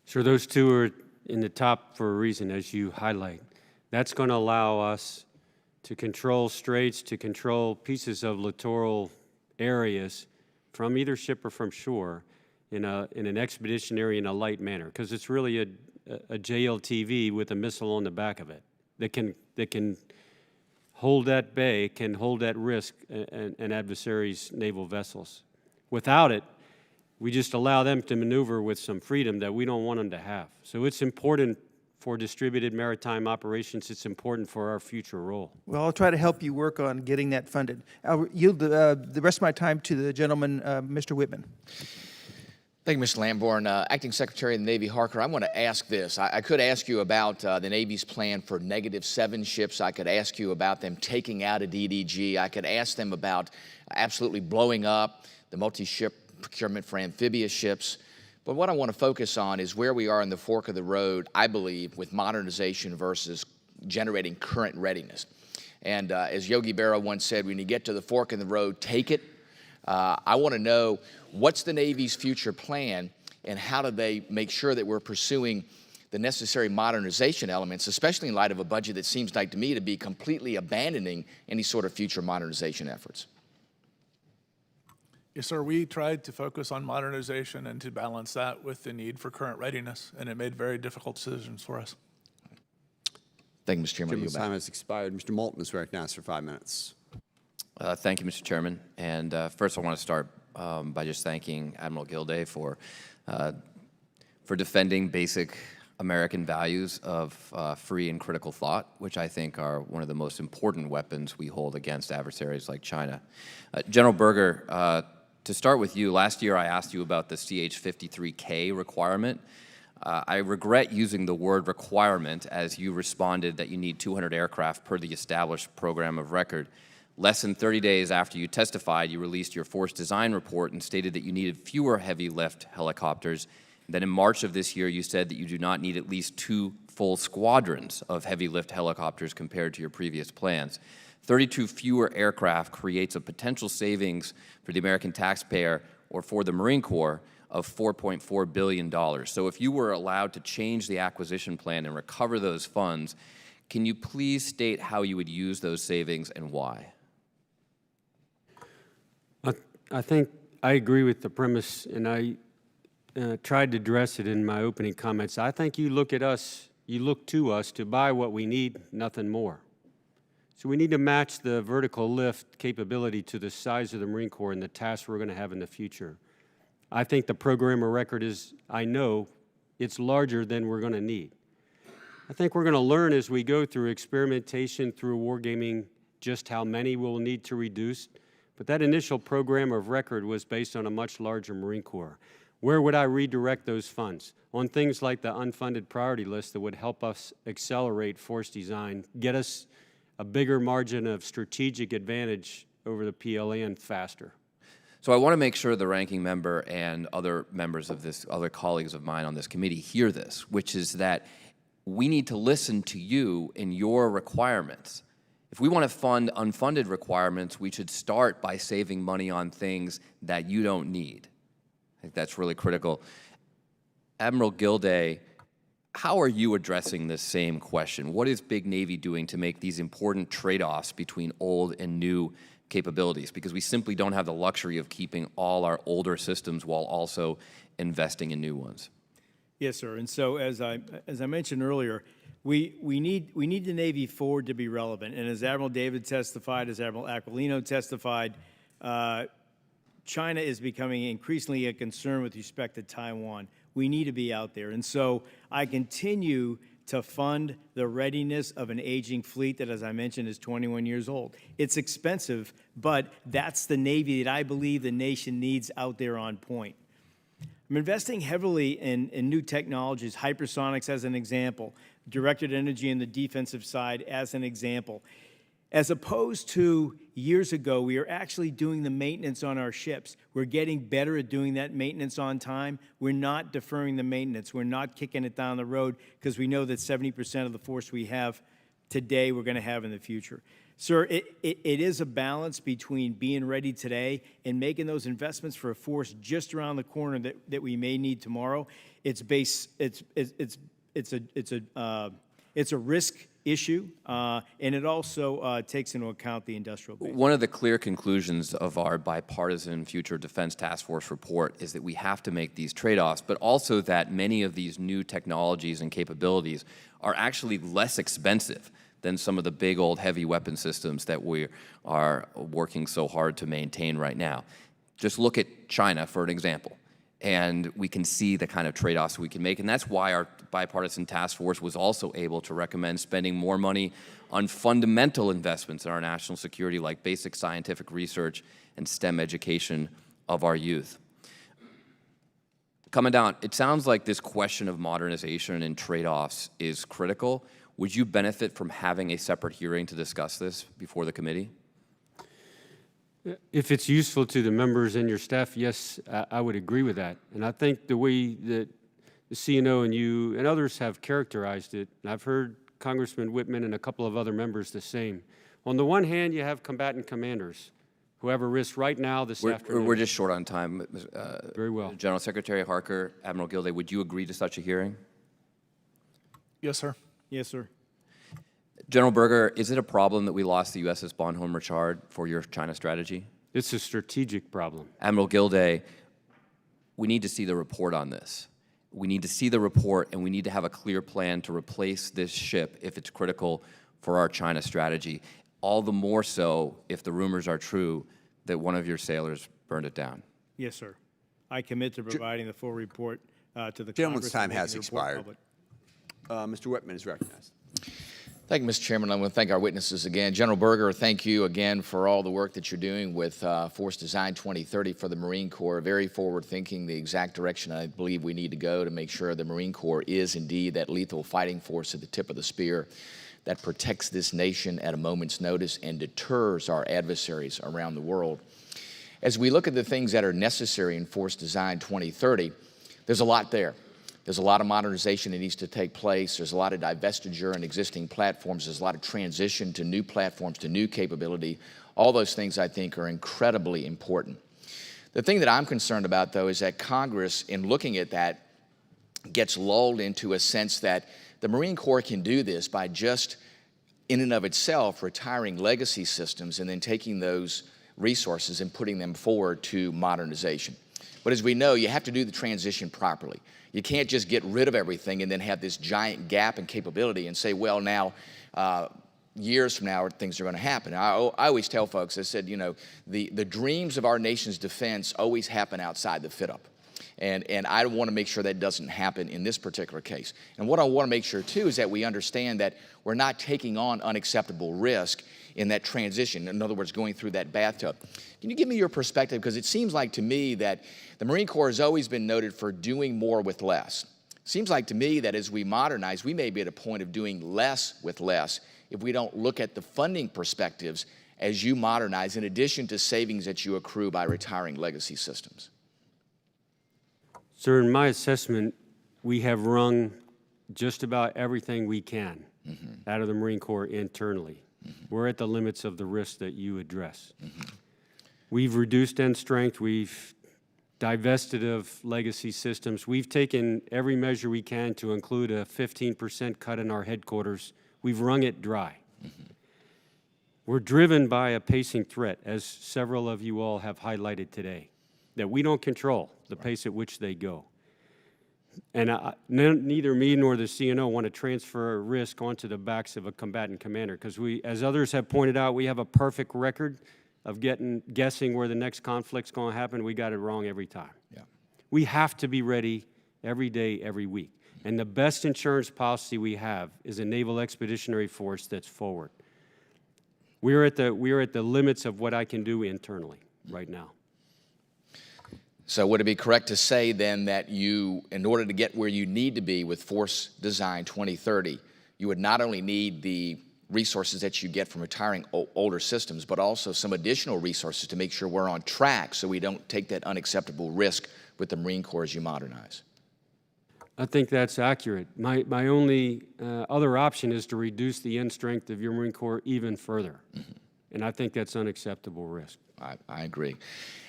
Speaker 5: Sure, those two are in the top for a reason, as you highlight. That's going to allow us to control straits, to control pieces of littoral areas from either ship or from shore in an expeditionary and a light manner, because it's really a JLTV with a missile on the back of it that can hold at bay, can hold at risk an adversary's naval vessels. Without it, we just allow them to maneuver with some freedom that we don't want them to have. So it's important for distributed maritime operations. It's important for our future role.
Speaker 11: Well, I'll try to help you work on getting that funded. I'll yield the rest of my time to the gentleman, Mr. Whitman.
Speaker 12: Thank you, Mr. Lamborn. Acting Secretary of the Navy Harker, I want to ask this. I could ask you about the Navy's plan for -7 ships. I could ask you about them taking out a DDG. I could ask them about absolutely blowing up the multi-ship procurement for amphibious ships. But what I want to focus on is where we are in the fork of the road, I believe, with modernization versus generating current readiness. And as Yogi Berra once said, when you get to the fork in the road, take it. I want to know what's the Navy's future plan and how do they make sure that we're pursuing the necessary modernization elements, especially in light of a budget that seems like to me to be completely abandoning any sort of future modernization efforts.
Speaker 3: Yes, sir. We tried to focus on modernization and to balance that with the need for current readiness, and it made very difficult decisions for us.
Speaker 12: Thank you, Mr. Chairman.
Speaker 1: Chairman's time has expired. Mr. Moulton is recognized for 5 minutes.
Speaker 13: Thank you, Mr. Chairman. And first, I want to start by just thanking Admiral Gilday for defending basic American values of free and critical thought, which I think are one of the most important weapons we hold against adversaries like China. General Berger, to start with you, last year I asked you about the CH-53K requirement. I regret using the word requirement as you responded that you need 200 aircraft per the established program of record. Less than 30 days after you testified, you released your force design report and stated that you needed fewer heavy lift helicopters. Then in March of this year, you said that you do not need at least 2 full squadrons of heavy lift helicopters compared to your previous plans. 32 fewer aircraft creates a potential savings for the American taxpayer or for the Marine Corps of $4.4 billion. So if you were allowed to change the acquisition plan and recover those funds, can you please state how you would use those savings and why?
Speaker 5: I think I agree with the premise, and I tried to address it in my opening comments. I think you look at us, you look to us to buy what we need, nothing more. So we need to match the vertical lift capability to the size of the Marine Corps and the tasks we're going to have in the future. I think the program of record is, I know, it's larger than we're going to need. I think we're going to learn as we go through experimentation, through wargaming, just how many we'll need to reduce. But that initial program of record was based on a much larger Marine Corps. Where would I redirect those funds? On things like the unfunded priority list that would help us accelerate force design, get us a bigger margin of strategic advantage over the PLN faster.
Speaker 13: So I want to make sure the ranking member and other members of this, other colleagues of mine on this committee hear this, which is that we need to listen to you in your requirements. If we want to fund unfunded requirements, we should start by saving money on things that you don't need. I think that's really critical. Admiral Gilday, how are you addressing this same question? What is Big Navy doing to make these important trade-offs between old and new capabilities? Because we simply don't have the luxury of keeping all our older systems while also investing in new ones.
Speaker 4: Yes, sir. And so as I mentioned earlier, we need the Navy forward to be relevant. And as Admiral David testified, as Admiral Aquilino testified, China is becoming increasingly a concern with respect to Taiwan. We need to be out there. And so I continue to fund the readiness of an aging fleet that, as I mentioned, is 21 years old. It's expensive, but that's the Navy that I believe the nation needs out there on point. I'm investing heavily in new technologies, hypersonics as an example, directed energy in the defensive side as an example. As opposed to years ago, we are actually doing the maintenance on our ships. We're getting better at doing that maintenance on time. We're not deferring the maintenance. We're not kicking it down the road because we know that 70% of the force we have today we're going to have in the future. Sir, it is a balance between being ready today and making those investments for a force just around the corner that we may need tomorrow. It's a risk issue, and it also takes into account the industrial base.
Speaker 13: One of the clear conclusions of our bipartisan Future Defense Task Force report is that we have to make these trade-offs, but also that many of these new technologies and capabilities are actually less expensive than some of the big old heavy weapon systems that we are working so hard to maintain right now. Just look at China for an example, and we can see the kind of trade-offs we can make, and that's why our bipartisan task force was also able to recommend spending more money on fundamental investments in our national security, like basic scientific research and STEM education of our youth. Commandant, it sounds like this question of modernization and trade-offs is critical. Would you benefit from having a separate hearing to discuss this before the committee?
Speaker 5: If it's useful to the members and your staff, yes, I would agree with that. And I think the way that the CNO and you and others have characterized it, and I've heard Congressman Whitman and a couple of other members the same. On the one hand, you have combatant commanders who have a risk right now this afternoon.
Speaker 13: We're just short on time.
Speaker 5: Very well.
Speaker 13: General Secretary Harker, Admiral Gilday, would you agree to such a hearing?
Speaker 3: Yes, sir.
Speaker 4: Yes, sir.
Speaker 13: General Berger, is it a problem that we lost the USS Bonhomme Richard for your China strategy?
Speaker 5: It's a strategic problem.
Speaker 13: Admiral Gilday, we need to see the report on this. We need to see the report, and we need to have a clear plan to replace this ship if it's critical for our China strategy. All the more so if the rumors are true that one of your sailors burned it down.
Speaker 4: Yes, sir. I commit to providing the full report to the
Speaker 1: Gentleman's
Speaker 4: Congress
Speaker 1: time
Speaker 4: and making
Speaker 1: has
Speaker 4: the report
Speaker 1: expired.
Speaker 4: public.
Speaker 1: Mr. Whitman is recognized.
Speaker 12: Thank you, Mr. Chairman. I want to thank our witnesses again. General Berger, thank you again for all the work that you're doing with Force Design 2030 for the Marine Corps. Very forward-thinking, the exact direction I believe we need to go to make sure the Marine Corps is indeed that lethal fighting force at the tip of the spear that protects this nation at a moment's notice and deters our adversaries around the world. As we look at the things that are necessary in Force Design 2030, there's a lot there. There's a lot of modernization that needs to take place. There's a lot of divestiture in existing platforms. There's a lot of transition to new platforms, to new capability. All those things, I think, are incredibly important. The thing that I'm concerned about, though, is that Congress, in looking at that, gets lulled into a sense that the Marine Corps can do this by just, in and of itself, retiring legacy systems and then taking those resources and putting them forward to modernization. But as we know, you have to do the transition properly. You can't just get rid of everything and then have this giant gap in capability and say, well, now, years from now, things are going to happen. I always tell folks, I said, you know, the dreams of our nation's defense always happen outside the fit-up. And I want to make sure that doesn't happen in this particular case. And what I want to make sure, too, is that we understand that we're not taking on unacceptable risk in that transition. In other words, going through that bathtub. Can you give me your perspective? Because it seems like to me that the Marine Corps has always been noted for doing more with less. It seems like to me that as we modernize, we may be at a point of doing less with less if we don't look at the funding perspectives as you modernize, in addition to savings that you accrue by retiring legacy systems.
Speaker 5: Sir, in my assessment, we have wrung just about everything we can out of the Marine Corps internally. We're at the limits of the risk that you address. We've reduced end strength. We've divested of legacy systems. We've taken every measure we can to include a 15% cut in our headquarters. We've wrung it dry. We're driven by a pacing threat, as several of you all have highlighted today, that we don't control the pace at which they go. And neither me nor the CNO want to transfer risk onto the backs of a combatant commander, because we, as others have pointed out, we have a perfect record of guessing where the next conflict's going to happen. We got it wrong every time. Yeah. We have to be ready every day, every week. And the best insurance policy we have is a Naval Expeditionary Force that's forward. We are at the limits of what I can do internally right now.
Speaker 12: So would it be correct to say then that you, in order to get where you need to be with Force Design 2030, you would not only need the resources that you get from retiring older systems, but also some additional resources to make sure we're on track so we don't take that unacceptable risk with the Marine Corps as you modernize?
Speaker 5: I think that's accurate. My only other option is to reduce the end strength of your Marine Corps even further. And I think that's unacceptable risk.
Speaker 12: I agree.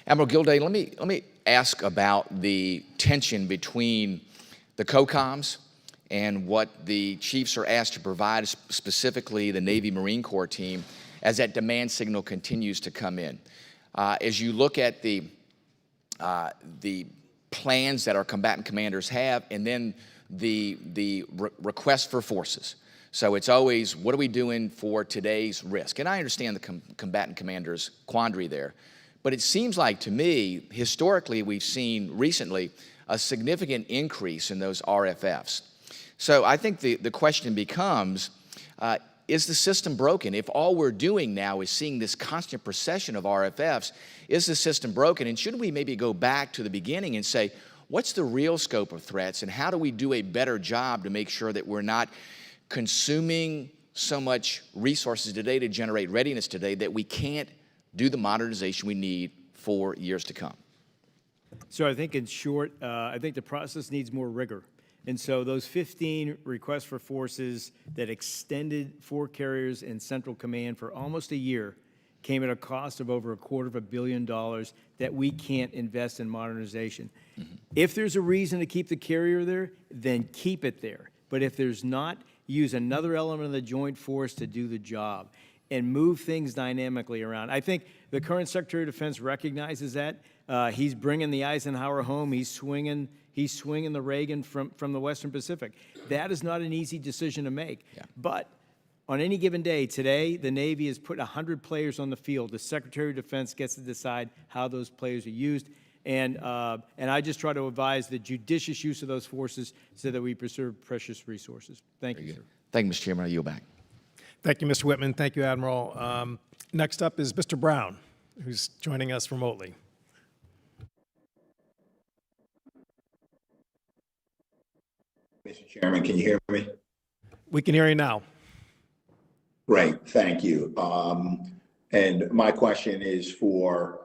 Speaker 12: Admiral Gilday, let me ask about the tension between the COCOMs and what the chiefs are asked to provide, specifically the Navy Marine Corps team, as that demand signal continues to come in. As you look at the plans that our combatant commanders have, and then the request for forces. So it's always, what are we doing for today's risk? And I understand the combatant commander's quandary there. But it seems like to me, historically, we've seen recently a significant increase in those RFFs. So I think the question becomes, is the system broken? If all we're doing now is seeing this constant procession of RFFs, is the system broken? And should we maybe go back to the beginning and say, what's the real scope of threats, and how do we do a better job to make sure that we're not consuming so much resources today to generate readiness today that we can't do the modernization we need for years to come?
Speaker 4: So I think in short, I think the process needs more rigor. And so those 15 requests for forces that extended 4 carriers in Central Command for almost a year came at a cost of over $250 million that we can't invest in modernization. If there's a reason to keep the carrier there, then keep it there. But if there's not, use another element of the joint force to do the job and move things dynamically around. I think the current Secretary of Defense recognizes that. He's bringing the Eisenhower home. He's swinging the Reagan from the Western Pacific. That is not an easy decision to make.
Speaker 12: Yeah.
Speaker 4: But on any given day, today, the Navy has put 100 players on the field. The Secretary of Defense gets to decide how those players are used. And I just try to advise the judicious use of those forces so that we preserve precious resources. Thank you, sir.
Speaker 12: Thank you, Mr. Chairman. I yield back.
Speaker 10: Thank you, Mr. Whitman. Thank you, Admiral. Next up is Mr. Brown, who's joining us remotely.
Speaker 14: Mr. Chairman, can you hear me?
Speaker 10: We can hear you now.
Speaker 14: Great, thank you. And my question is for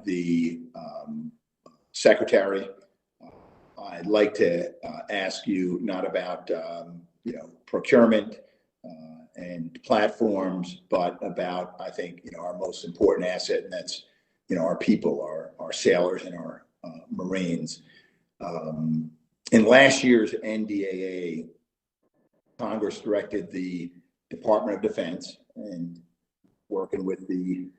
Speaker 14: the Secretary. I'd like to ask you not about procurement and platforms, but about, I think, our most important asset, and that's our people, our sailors and our Marines. In last year's NDAA, Congress directed the Department of Defense, and working with the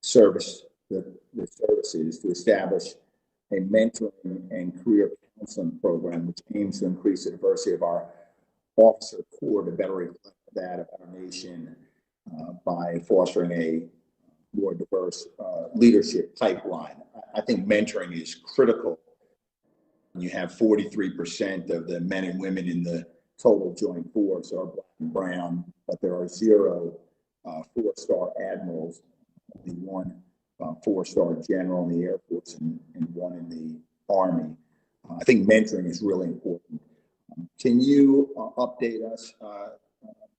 Speaker 14: services to establish a mentoring and career counseling program which aims to increase the diversity of our officer corps to better reflect that of our nation by fostering a more diverse leadership pipeline. I think mentoring is critical. You have 43% of the men and women in the total joint force are black and brown, but there are 0 4-star admirals, only 1 4-star general in the Air Force and 1 in the Army. I think mentoring is really important. Can you update us,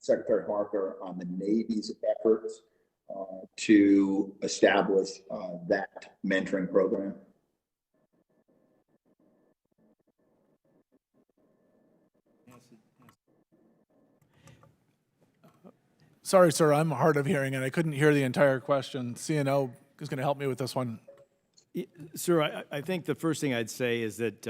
Speaker 14: Secretary Harker, on the Navy's efforts to establish that mentoring program?
Speaker 3: Sorry, sir, I'm hard of hearing, and I couldn't hear the entire question. CNO is going to help me with this one.
Speaker 4: Sir, I think the first thing I'd say is that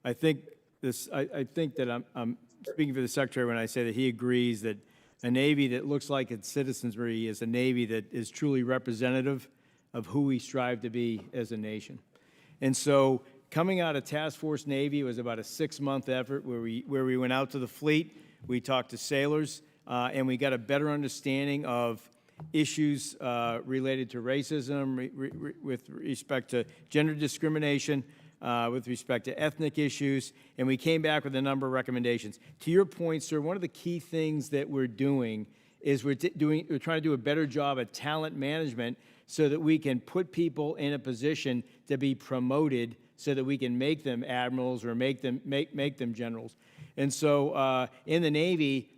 Speaker 4: I think that I'm speaking for the Secretary when I say that he agrees that a Navy that looks like its citizenry is a Navy that is truly representative of who we strive to be as a nation. And so coming out of Task Force Navy, it was about a 6-month effort where we went out to the fleet, we talked to sailors, and we got a better understanding of issues related to racism, with respect to gender discrimination, with respect to ethnic issues, and we came back with a number of recommendations. To your point, sir, one of the key things that we're doing is we're trying to do a better job at talent management so that we can put people in a position to be promoted so that we can make them admirals or make them generals. And so in the Navy,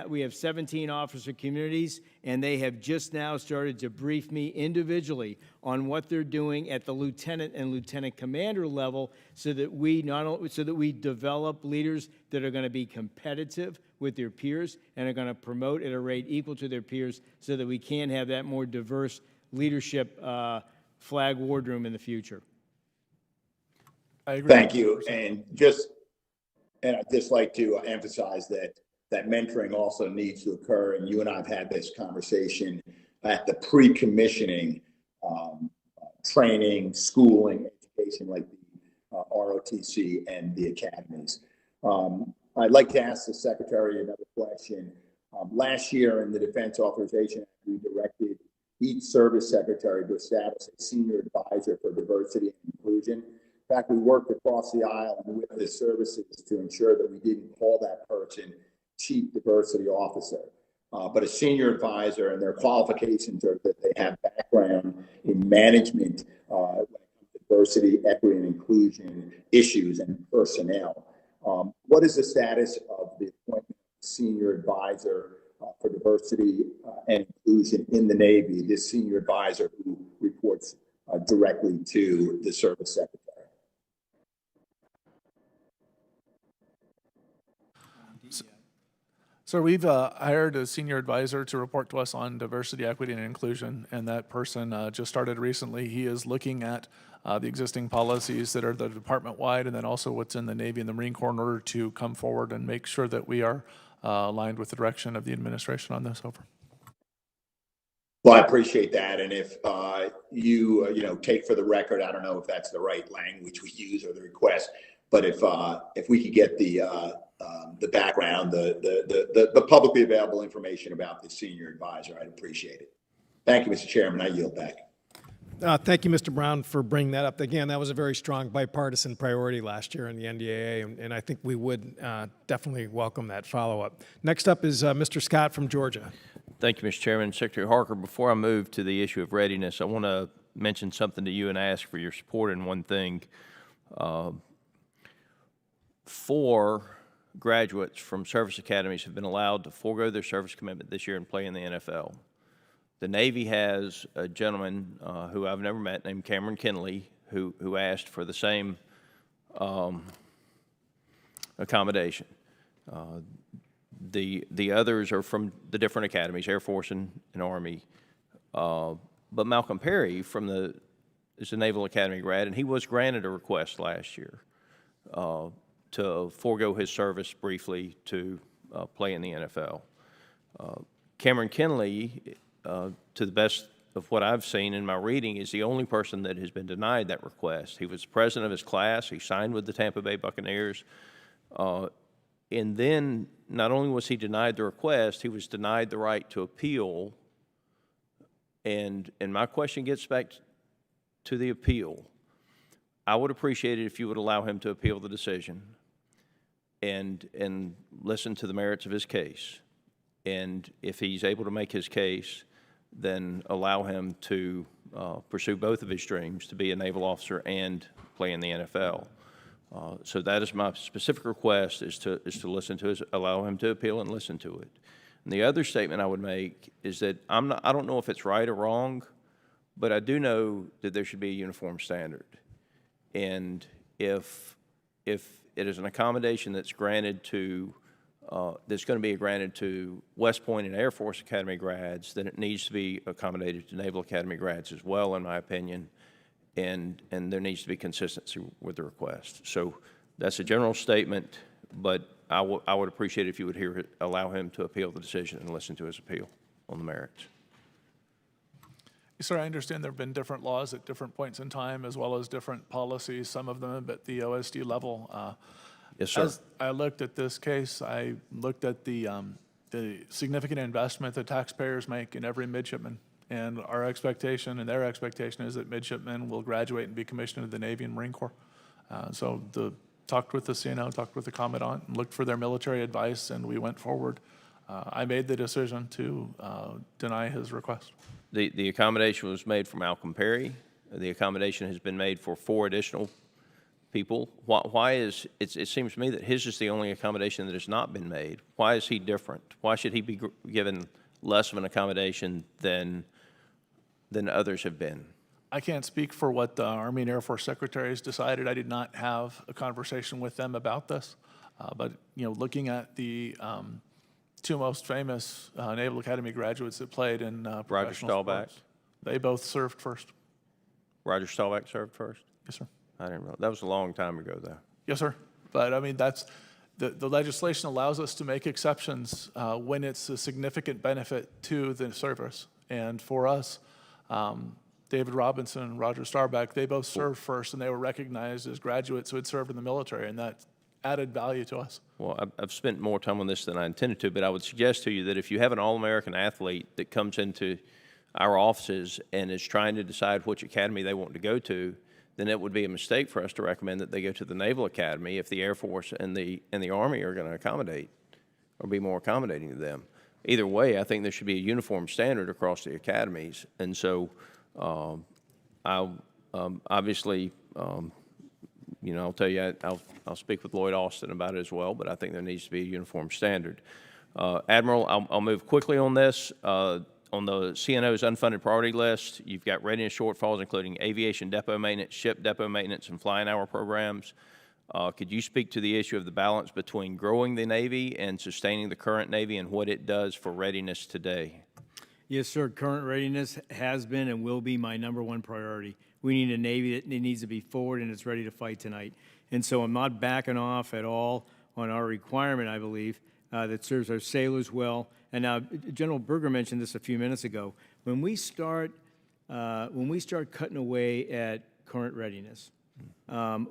Speaker 4: we have 17 officer communities, and they have just now started to brief me individually on what they're doing at the lieutenant and lieutenant commander level, so that we develop leaders that are going to be competitive with their peers and are going to promote at a rate equal to their peers, so that we can have that more diverse leadership flag wardroom in the future.
Speaker 3: I agree.
Speaker 14: Thank you, and I'd just like to emphasize that mentoring also needs to occur, and you and I have had this conversation at the pre-commissioning training, schooling, education, like the ROTC and the academies. I'd like to ask the Secretary another question. Last year in the Defense Authorization Act, we directed each service secretary to establish a senior advisor for diversity and inclusion. In fact, we worked across the aisle and with the services to ensure that we didn't call that person Chief Diversity Officer, but a senior advisor, and their qualifications are that they have background in management when it comes to diversity, equity, and inclusion issues and personnel. What is the status of the appointment of senior advisor for diversity and inclusion in the Navy, this senior advisor who reports directly to the service secretary?
Speaker 3: So we've hired a senior advisor to report to us on diversity, equity, and inclusion, and that person just started recently. He is looking at the existing policies that are the department-wide and then also what's in the Navy and the Marine Corps in order to come forward and make sure that we are aligned with the direction of the administration on this. Over.
Speaker 14: Well, I appreciate that. And if you take for the record, I don't know if that's the right language we use or the request, but if we could get the background, the publicly available information about the senior advisor, I'd appreciate it. Thank you, Mr. Chairman. I yield back.
Speaker 10: Thank you, Mr. Brown, for bringing that up. Again, that was a very strong bipartisan priority last year in the NDAA, and I think we would definitely welcome that follow-up. Next up is Mr. Scott from Georgia.
Speaker 15: Thank you, Mr. Chairman. Secretary Harker, before I move to the issue of readiness, I want to mention something to you and ask for your support in one thing. 4 graduates from service academies have been allowed to forego their service commitment this year and play in the NFL. The Navy has a gentleman who I've never met named Cameron Kinley who asked for the same accommodation. The others are from the different academies, Air Force and Army. But Malcolm Perry is a Naval Academy grad, and he was granted a request last year to forego his service briefly to play in the NFL. Cameron Kinley, to the best of what I've seen in my reading, is the only person that has been denied that request. He was president of his class. He signed with the Tampa Bay Buccaneers. And then not only was he denied the request, he was denied the right to appeal. And my question gets back to the appeal. I would appreciate it if you would allow him to appeal the decision and listen to the merits of his case. And if he's able to make his case, then allow him to pursue both of his dreams, to be a naval officer and play in the NFL. So that is my specific request, is to listen to allow him to appeal and listen to it. And the other statement I would make is that I don't know if it's right or wrong, but I do know that there should be a uniform standard. And if it is an accommodation that's granted to that's going to be granted to West Point and Air Force Academy grads, then it needs to be accommodated to Naval Academy grads as well, in my opinion, and there needs to be consistency with the request. So that's a general statement, but I would appreciate it if you would allow him to appeal the decision and listen to his appeal on the merits.
Speaker 3: Sir, I understand there have been different laws at different points in time, as well as different policies, some of them at the OSD level.
Speaker 15: Yes, sir.
Speaker 3: As I looked at this case, I looked at the significant investment that taxpayers make in every midshipman. And our expectation and their expectation is that midshipmen will graduate and be commissioned in the Navy and Marine Corps. So talked with the CNO, talked with the Commandant, and looked for their military advice, and we went forward. I made the decision to deny his request.
Speaker 15: The accommodation was made for Malcolm Perry. The accommodation has been made for 4 additional people. Why is it seems to me that his is the only accommodation that has not been made. Why is he different? Why should he be given less of an accommodation than others have been?
Speaker 3: I can't speak for what the Army and Air Force secretaries decided. I did not have a conversation with them about this. But looking at the 2 most famous Naval Academy graduates that played in
Speaker 15: Roger Staubach.
Speaker 3: Sports, they both served first.
Speaker 15: Roger Staubach served first?
Speaker 3: Yes, sir.
Speaker 15: I didn't know. That was a long time ago, though.
Speaker 3: Yes, sir. But I mean, that's the legislation allows us to make exceptions when it's a significant benefit to the service. And for us, David Robinson and Roger Staubach, they both served first, and they were recognized as graduates who had served in the military, and that added value to us.
Speaker 15: Well, I've spent more time on this than I intended to, but I would suggest to you that if you have an All-American athlete that comes into our offices and is trying to decide which academy they want to go to, then it would be a mistake for us to recommend that they go to the Naval Academy if the Air Force and the Army are going to accommodate or be more accommodating to them. Either way, I think there should be a uniform standard across the academies. And so obviously You know, I'll tell you, I'll speak with Lloyd Austin about it as well, but I think there needs to be a uniform standard. Admiral, I'll move quickly on this. On the CNO's unfunded priority list, you've got readiness shortfalls, including aviation depot maintenance, ship depot maintenance, and flying hour programs. Could you speak to the issue of the balance between growing the Navy and sustaining the current Navy and what it does for readiness today?
Speaker 4: Yes, sir. Current readiness has been and will be my #1 priority. We need a Navy that needs to be forward and it's ready to fight tonight. And so I'm not backing off at all on our requirement, I believe, that serves our sailors well. And now, General Berger mentioned this a few minutes ago. When we start cutting away at current readiness,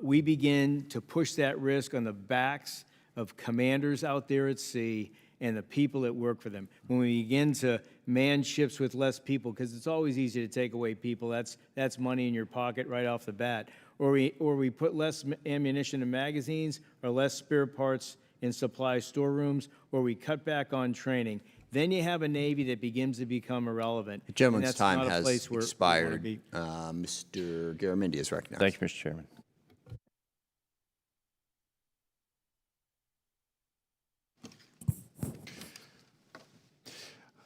Speaker 4: we begin to push that risk on the backs of commanders out there at sea and the people that work for them. When we begin to man ships with less people, because it's always easy to take away people, that's money in your pocket right off the bat. Or we put less ammunition in magazines or less spare parts in supply storerooms, or we cut back on training. Then you have a Navy that begins to become irrelevant.
Speaker 1: The gentleman's time
Speaker 4: not a
Speaker 1: has
Speaker 4: place where we
Speaker 1: expired.
Speaker 4: wanna be.
Speaker 1: Mr. Garamendi is recognized.
Speaker 15: Thank you, Mr. Chairman.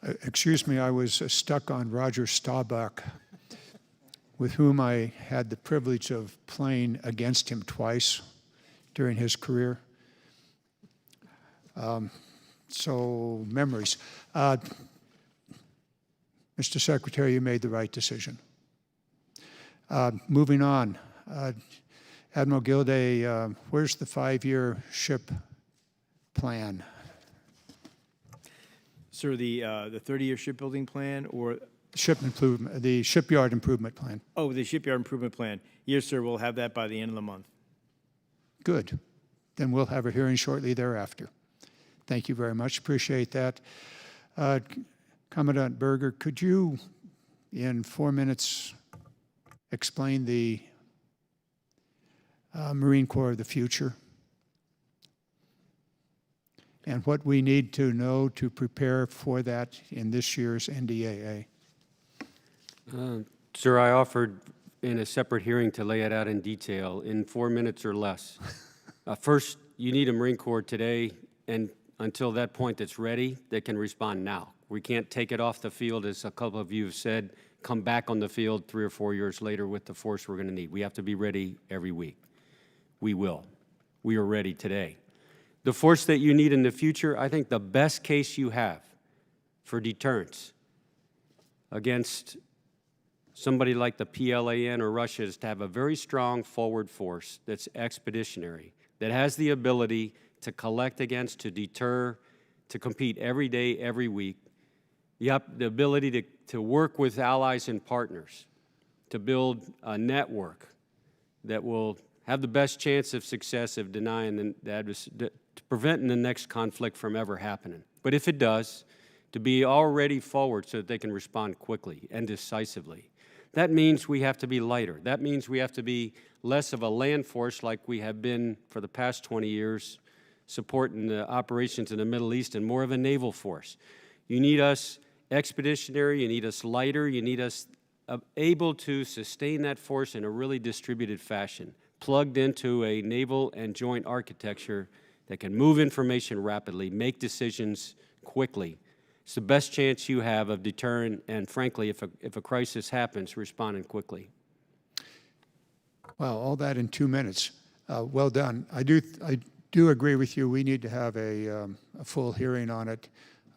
Speaker 16: Excuse me, I was stuck on Roger Staubach, with whom I had the privilege of playing against him twice during his career. So, memories. Mr. Secretary, you made the right decision. Moving on. Admiral Gilday, where's the 5-year ship plan?
Speaker 4: Sir, the 30-year shipbuilding plan or?
Speaker 16: The shipyard improvement plan.
Speaker 4: Oh, the shipyard improvement plan. Yes, sir, we'll have that by the end of the month.
Speaker 16: Good. Then we'll have a hearing shortly thereafter. Thank you very much. Appreciate that. Commandant Berger, could you, in 4 minutes, explain the Marine Corps of the future and what we need to know to prepare for that in this year's NDAA?
Speaker 5: Sir, I offered in a separate hearing to lay it out in detail in 4 minutes or less. First, you need a Marine Corps today and until that point that's ready, that can respond now. We can't take it off the field, as a couple of you have said, come back on the field 3 or 4 years later with the force we're going to need. We have to be ready every week. We will. We are ready today. The force that you need in the future, I think the best case you have for deterrence against somebody like the PLAN or Russia is to have a very strong forward force that's expeditionary, that has the ability to collect against, to deter, to compete every day, every week, the ability to work with allies and partners, to build a network that will have the best chance of success of denying to preventing the next conflict from ever happening. But if it does, to be already forward so that they can respond quickly and decisively. That means we have to be lighter. That means we have to be less of a land force like we have been for the past 20 years, supporting the operations in the Middle East, and more of a naval force. You need us expeditionary, you need us lighter, you need us able to sustain that force in a really distributed fashion, plugged into a naval and joint architecture that can move information rapidly, make decisions quickly. It's the best chance you have of deterring and, frankly, if a crisis happens, responding quickly.
Speaker 16: Well, all that in 2 minutes. Well done. I do agree with you. We need to have a full hearing on it.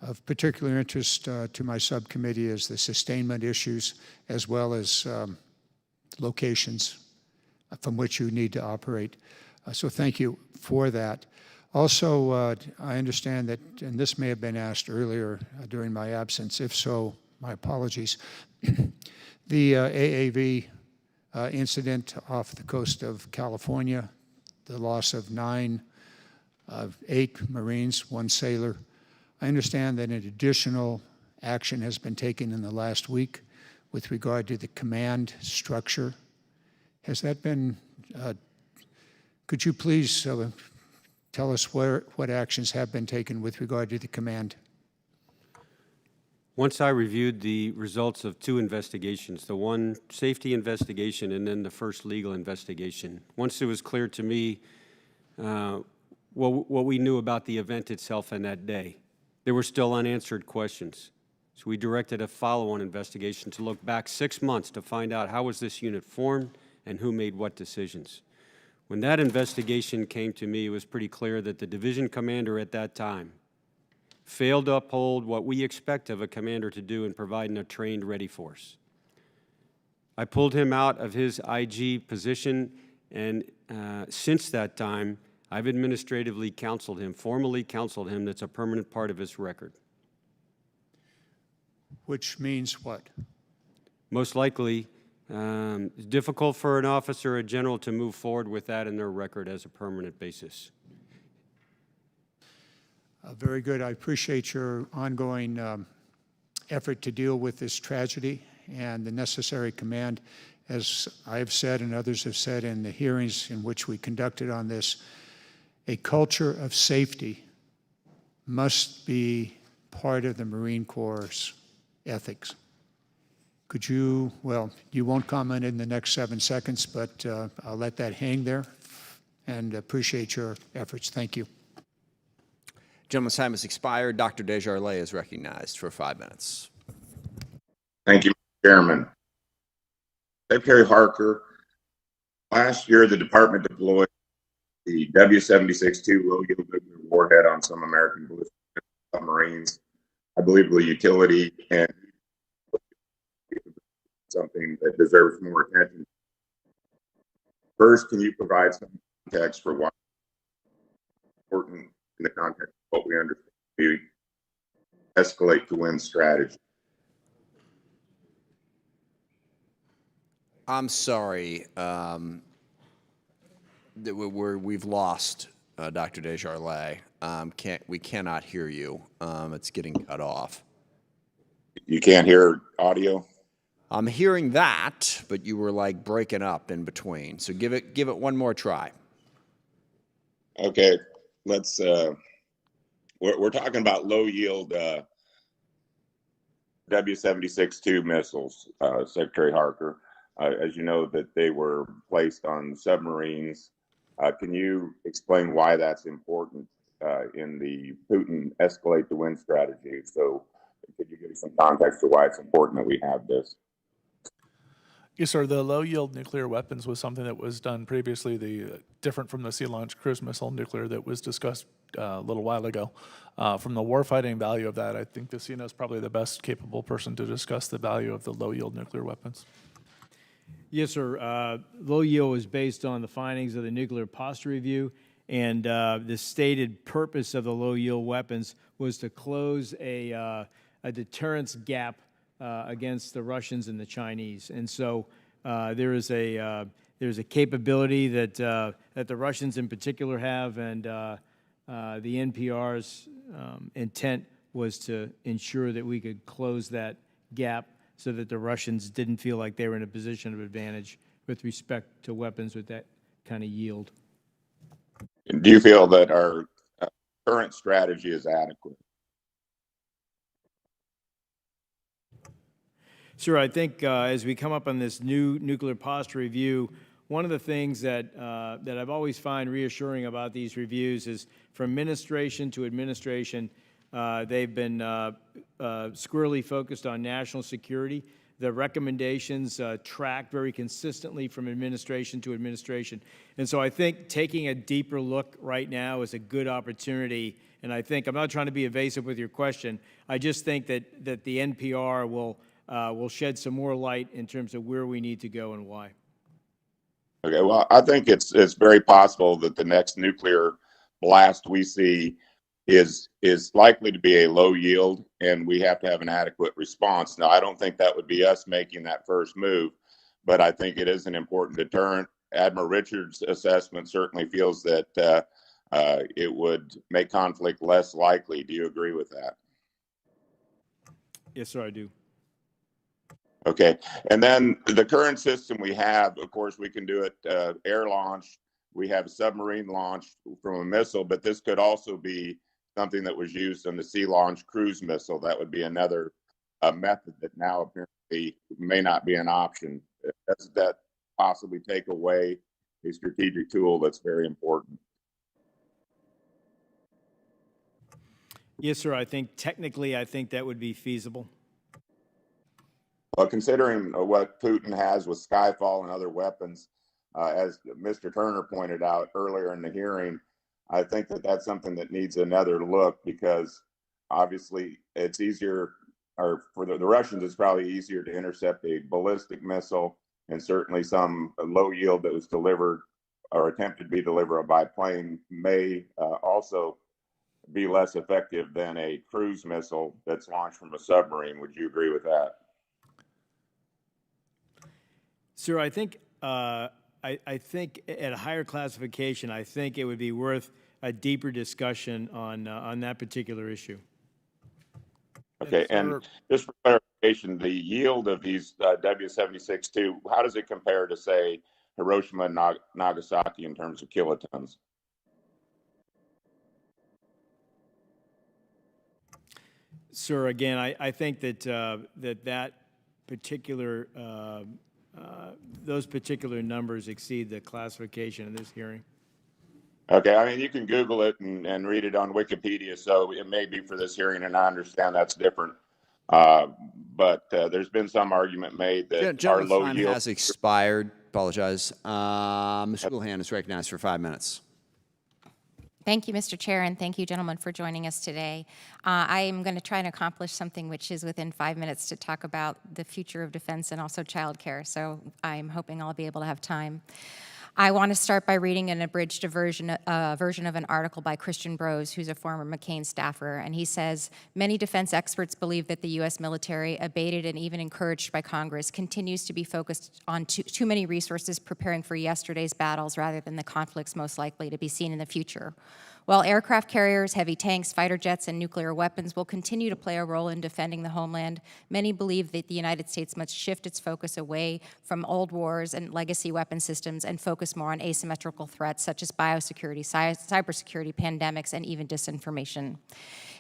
Speaker 16: Of particular interest to my subcommittee is the sustainment issues, as well as locations from which you need to operate. So thank you for that. Also, I understand that, and this may have been asked earlier during my absence. If so, my apologies. The AAV incident off the coast of California, the loss of 8 Marines, 1 sailor. I understand that an additional action has been taken in the last week with regard to the command structure. Has that been, could you please tell us what actions have been taken with regard to the command?
Speaker 5: Once I reviewed the results of two investigations, the one safety investigation and then the first legal investigation, once it was clear to me what we knew about the event itself and that day, there were still unanswered questions. So we directed a follow-on investigation to look back 6 months to find out how was this unit formed and who made what decisions. When that investigation came to me, it was pretty clear that the division commander at that time failed to uphold what we expect of a commander to do in providing a trained, ready force. I pulled him out of his IG position, and since that time, I've administratively counseled him, formally counseled him. That's a permanent part of his record.
Speaker 16: Which means what?
Speaker 5: Most likely, it's difficult for an officer or a general to move forward with that in their record as a permanent basis.
Speaker 16: Very good. I appreciate your ongoing effort to deal with this tragedy and the necessary command. As I have said and others have said in the hearings in which we conducted on this, a culture of safety must be part of the Marine Corps' ethics. Could you, well, you won't comment in the next 7 seconds, but I'll let that hang there and appreciate your efforts. Thank you.
Speaker 1: Gentleman's time has expired. Dr. Desjardins is recognized for 5 minutes.
Speaker 17: Thank you, Mr. Chairman. Secretary Harker, last year the department deployed the W-76-2 low-yield nuclear warhead on some American ballistic submarines. I believe the utility and something that deserves more attention. First, can you provide some context for why it's important in the context of what we understand to be escalate to win strategy?
Speaker 1: I'm sorry. We've lost Dr. Desjardins. We cannot hear you. It's getting cut off.
Speaker 17: You can't hear audio?
Speaker 1: I'm hearing that, but you were like breaking up in between. So give it one more try.
Speaker 17: Okay, let's. We're talking about low yield W-76-2 missiles, Secretary Harker. As you know, that they were placed on submarines. Can you explain why that's important in the Putin escalate to win strategy? So could you give us some context to why it's important that we have this?
Speaker 3: Yes, sir. The low-yield nuclear weapons was something that was done previously, different from the sea-launched cruise missile nuclear that was discussed a little while ago. From the warfighting value of that, I think the CNO is probably the best capable person to discuss the value of the low-yield nuclear weapons.
Speaker 4: Yes, sir. Low yield was based on the findings of the nuclear posture review, and the stated purpose of the low yield weapons was to close a deterrence gap against the Russians and the Chinese. And so there's a capability that the Russians in particular have, and the NPR's intent was to ensure that we could close that gap so that the Russians didn't feel like they were in a position of advantage with respect to weapons with that kind of yield.
Speaker 17: Do you feel that our current strategy is adequate?
Speaker 4: Sure. I think as we come up on this new nuclear posture review, one of the things that I've always find reassuring about these reviews is from administration to administration, they've been squarely focused on national security. The recommendations track very consistently from administration to administration. And so I think taking a deeper look right now is a good opportunity. And I think, I'm not trying to be evasive with your question, I just think that the NPR will shed some more light in terms of where we need to go and why.
Speaker 17: Okay, well, I think it's very possible that the next nuclear blast we see is likely to be a low yield, and we have to have an adequate response. Now, I don't think that would be us making that first move, but I think it is an important deterrent. Admiral Richards' assessment certainly feels that it would make conflict less likely. Do you agree with that?
Speaker 4: Yes, sir, I do.
Speaker 17: Okay, and then the current system we have, of course, we can do it air launch. We have submarine launch from a missile, but this could also be something that was used on the sea launch cruise missile. That would be another a method that now apparently may not be an option. Does that possibly take away a strategic tool that's very important?
Speaker 4: Yes, sir. I think technically, I think that would be feasible.
Speaker 17: Well, considering what Putin has with Skyfall and other weapons, as Mr. Turner pointed out earlier in the hearing, I think that that's something that needs another look, because obviously it's easier, or for the Russians, it's probably easier to intercept a ballistic missile, and certainly some low yield that was delivered or attempted to be delivered by plane may also be less effective than a cruise missile that's launched from a submarine. Would you agree with that?
Speaker 4: Sir, I think I think at a higher classification, I think it would be worth a deeper discussion on that particular issue.
Speaker 17: Okay, and just for clarification, the yield of these W-76-2, how does it compare to, say, Hiroshima and Nagasaki in terms of kilotons?
Speaker 4: Sir, again, I think that that particular those particular numbers exceed the classification of this hearing.
Speaker 17: Okay, I mean, you can Google it and read it on Wikipedia, so it may be for this hearing, and I understand that's different. But there's been some argument made that our low
Speaker 1: time
Speaker 17: yield
Speaker 1: has expired. Apologize. Mr. Houlihan is recognized for 5 minutes.
Speaker 18: Thank you, Mr. Chair, and thank you, gentlemen, for joining us today. I am going to try and accomplish something which is within 5 minutes to talk about the future of defense and also childcare, so I'm hoping I'll be able to have time. I want to start by reading an abridged version of an article by Christian Brose, who's a former McCain staffer, and he says, many defense experts believe that the U.S. military, abated and even encouraged by Congress, continues to be focused on too many resources preparing for yesterday's battles rather than the conflicts most likely to be seen in the future. While aircraft carriers, heavy tanks, fighter jets, and nuclear weapons will continue to play a role in defending the homeland, many believe that the United States must shift its focus away from old wars and legacy weapon systems and focus more on asymmetrical threats such as biosecurity, cybersecurity, pandemics, and even disinformation.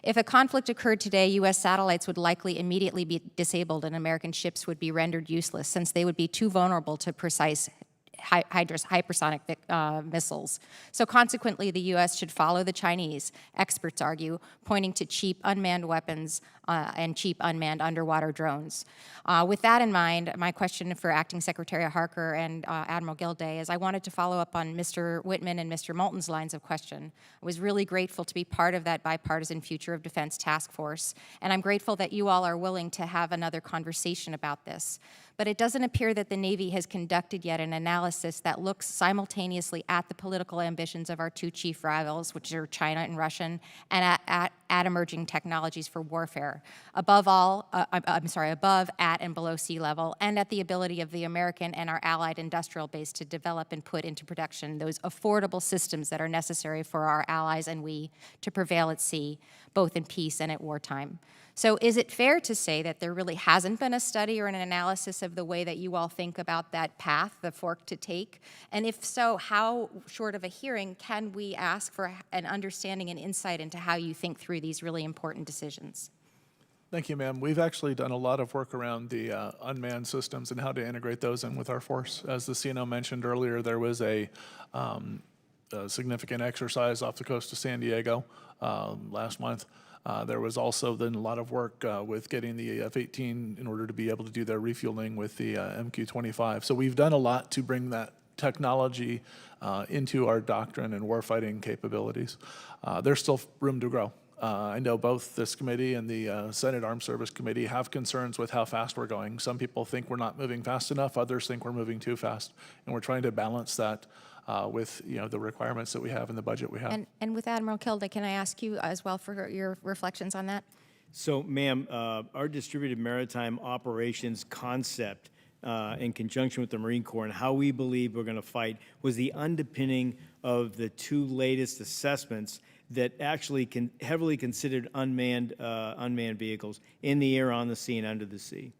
Speaker 18: If a conflict occurred today, U.S. satellites would likely immediately be disabled and American ships would be rendered useless since they would be too vulnerable to precise hypersonic missiles. So consequently, the U.S. should follow the Chinese, experts argue, pointing to cheap unmanned weapons and cheap unmanned underwater drones. With that in mind, my question for Acting Secretary Harker and Admiral Gilday is I wanted to follow up on Mr. Whitman and Mr. Moulton's lines of question. I was really grateful to be part of that bipartisan Future of Defense task force, and I'm grateful that you all are willing to have another conversation about this. But it doesn't appear that the Navy has conducted yet an analysis that looks simultaneously at the political ambitions of our two chief rivals, which are China and Russia, and at emerging technologies for warfare. Above, at, and below sea level, and at the ability of the American and our allied industrial base to develop and put into production those affordable systems that are necessary for our allies and we to prevail at sea, both in peace and at wartime. So is it fair to say that there really hasn't been a study or an analysis of the way that you all think about that path, the fork to take? And if so, how short of a hearing can we ask for an understanding and insight into how you think through these really important decisions?
Speaker 3: Thank you, ma'am. We've actually done a lot of work around the unmanned systems and how to integrate those in with our force. As the CNO mentioned earlier, there was a significant exercise off the coast of San Diego last month. There was also then a lot of work with getting the F-18 in order to be able to do their refueling with the MQ-25. So we've done a lot to bring that technology into our doctrine and warfighting capabilities. There's still room to grow. I know both this committee and the Senate Armed Service Committee have concerns with how fast we're going. Some people think we're not moving fast enough, others think we're moving too fast, and we're trying to balance that with the requirements that we have in the budget we have.
Speaker 18: And with Admiral Gilday, can I ask you as well for your reflections on that?
Speaker 4: So, ma'am, our distributed maritime operations concept in conjunction with the Marine Corps and how we believe we're going to fight was the underpinning of the two latest assessments that actually heavily considered unmanned vehicles in the air, on the sea, and under the sea.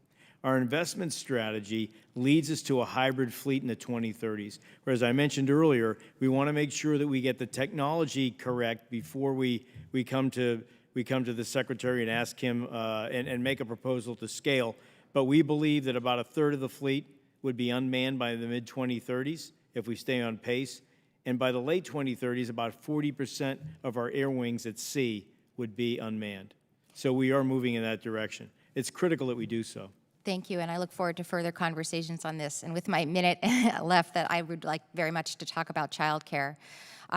Speaker 4: Our investment strategy leads us to a hybrid fleet in the 2030s. Where, as I mentioned earlier, we want to make sure that we get the technology correct before we come to we come to the Secretary and ask him and make a proposal to scale. But we believe that about a third of the fleet would be unmanned by the mid-2030s if we stay on pace. And by the late 2030s, about 40% of our air wings at sea would be unmanned. So we are moving in that direction. It's critical that we do so.
Speaker 18: Thank you, and I look forward to further conversations on this. And with my minute left, that I would like very much to talk about childcare.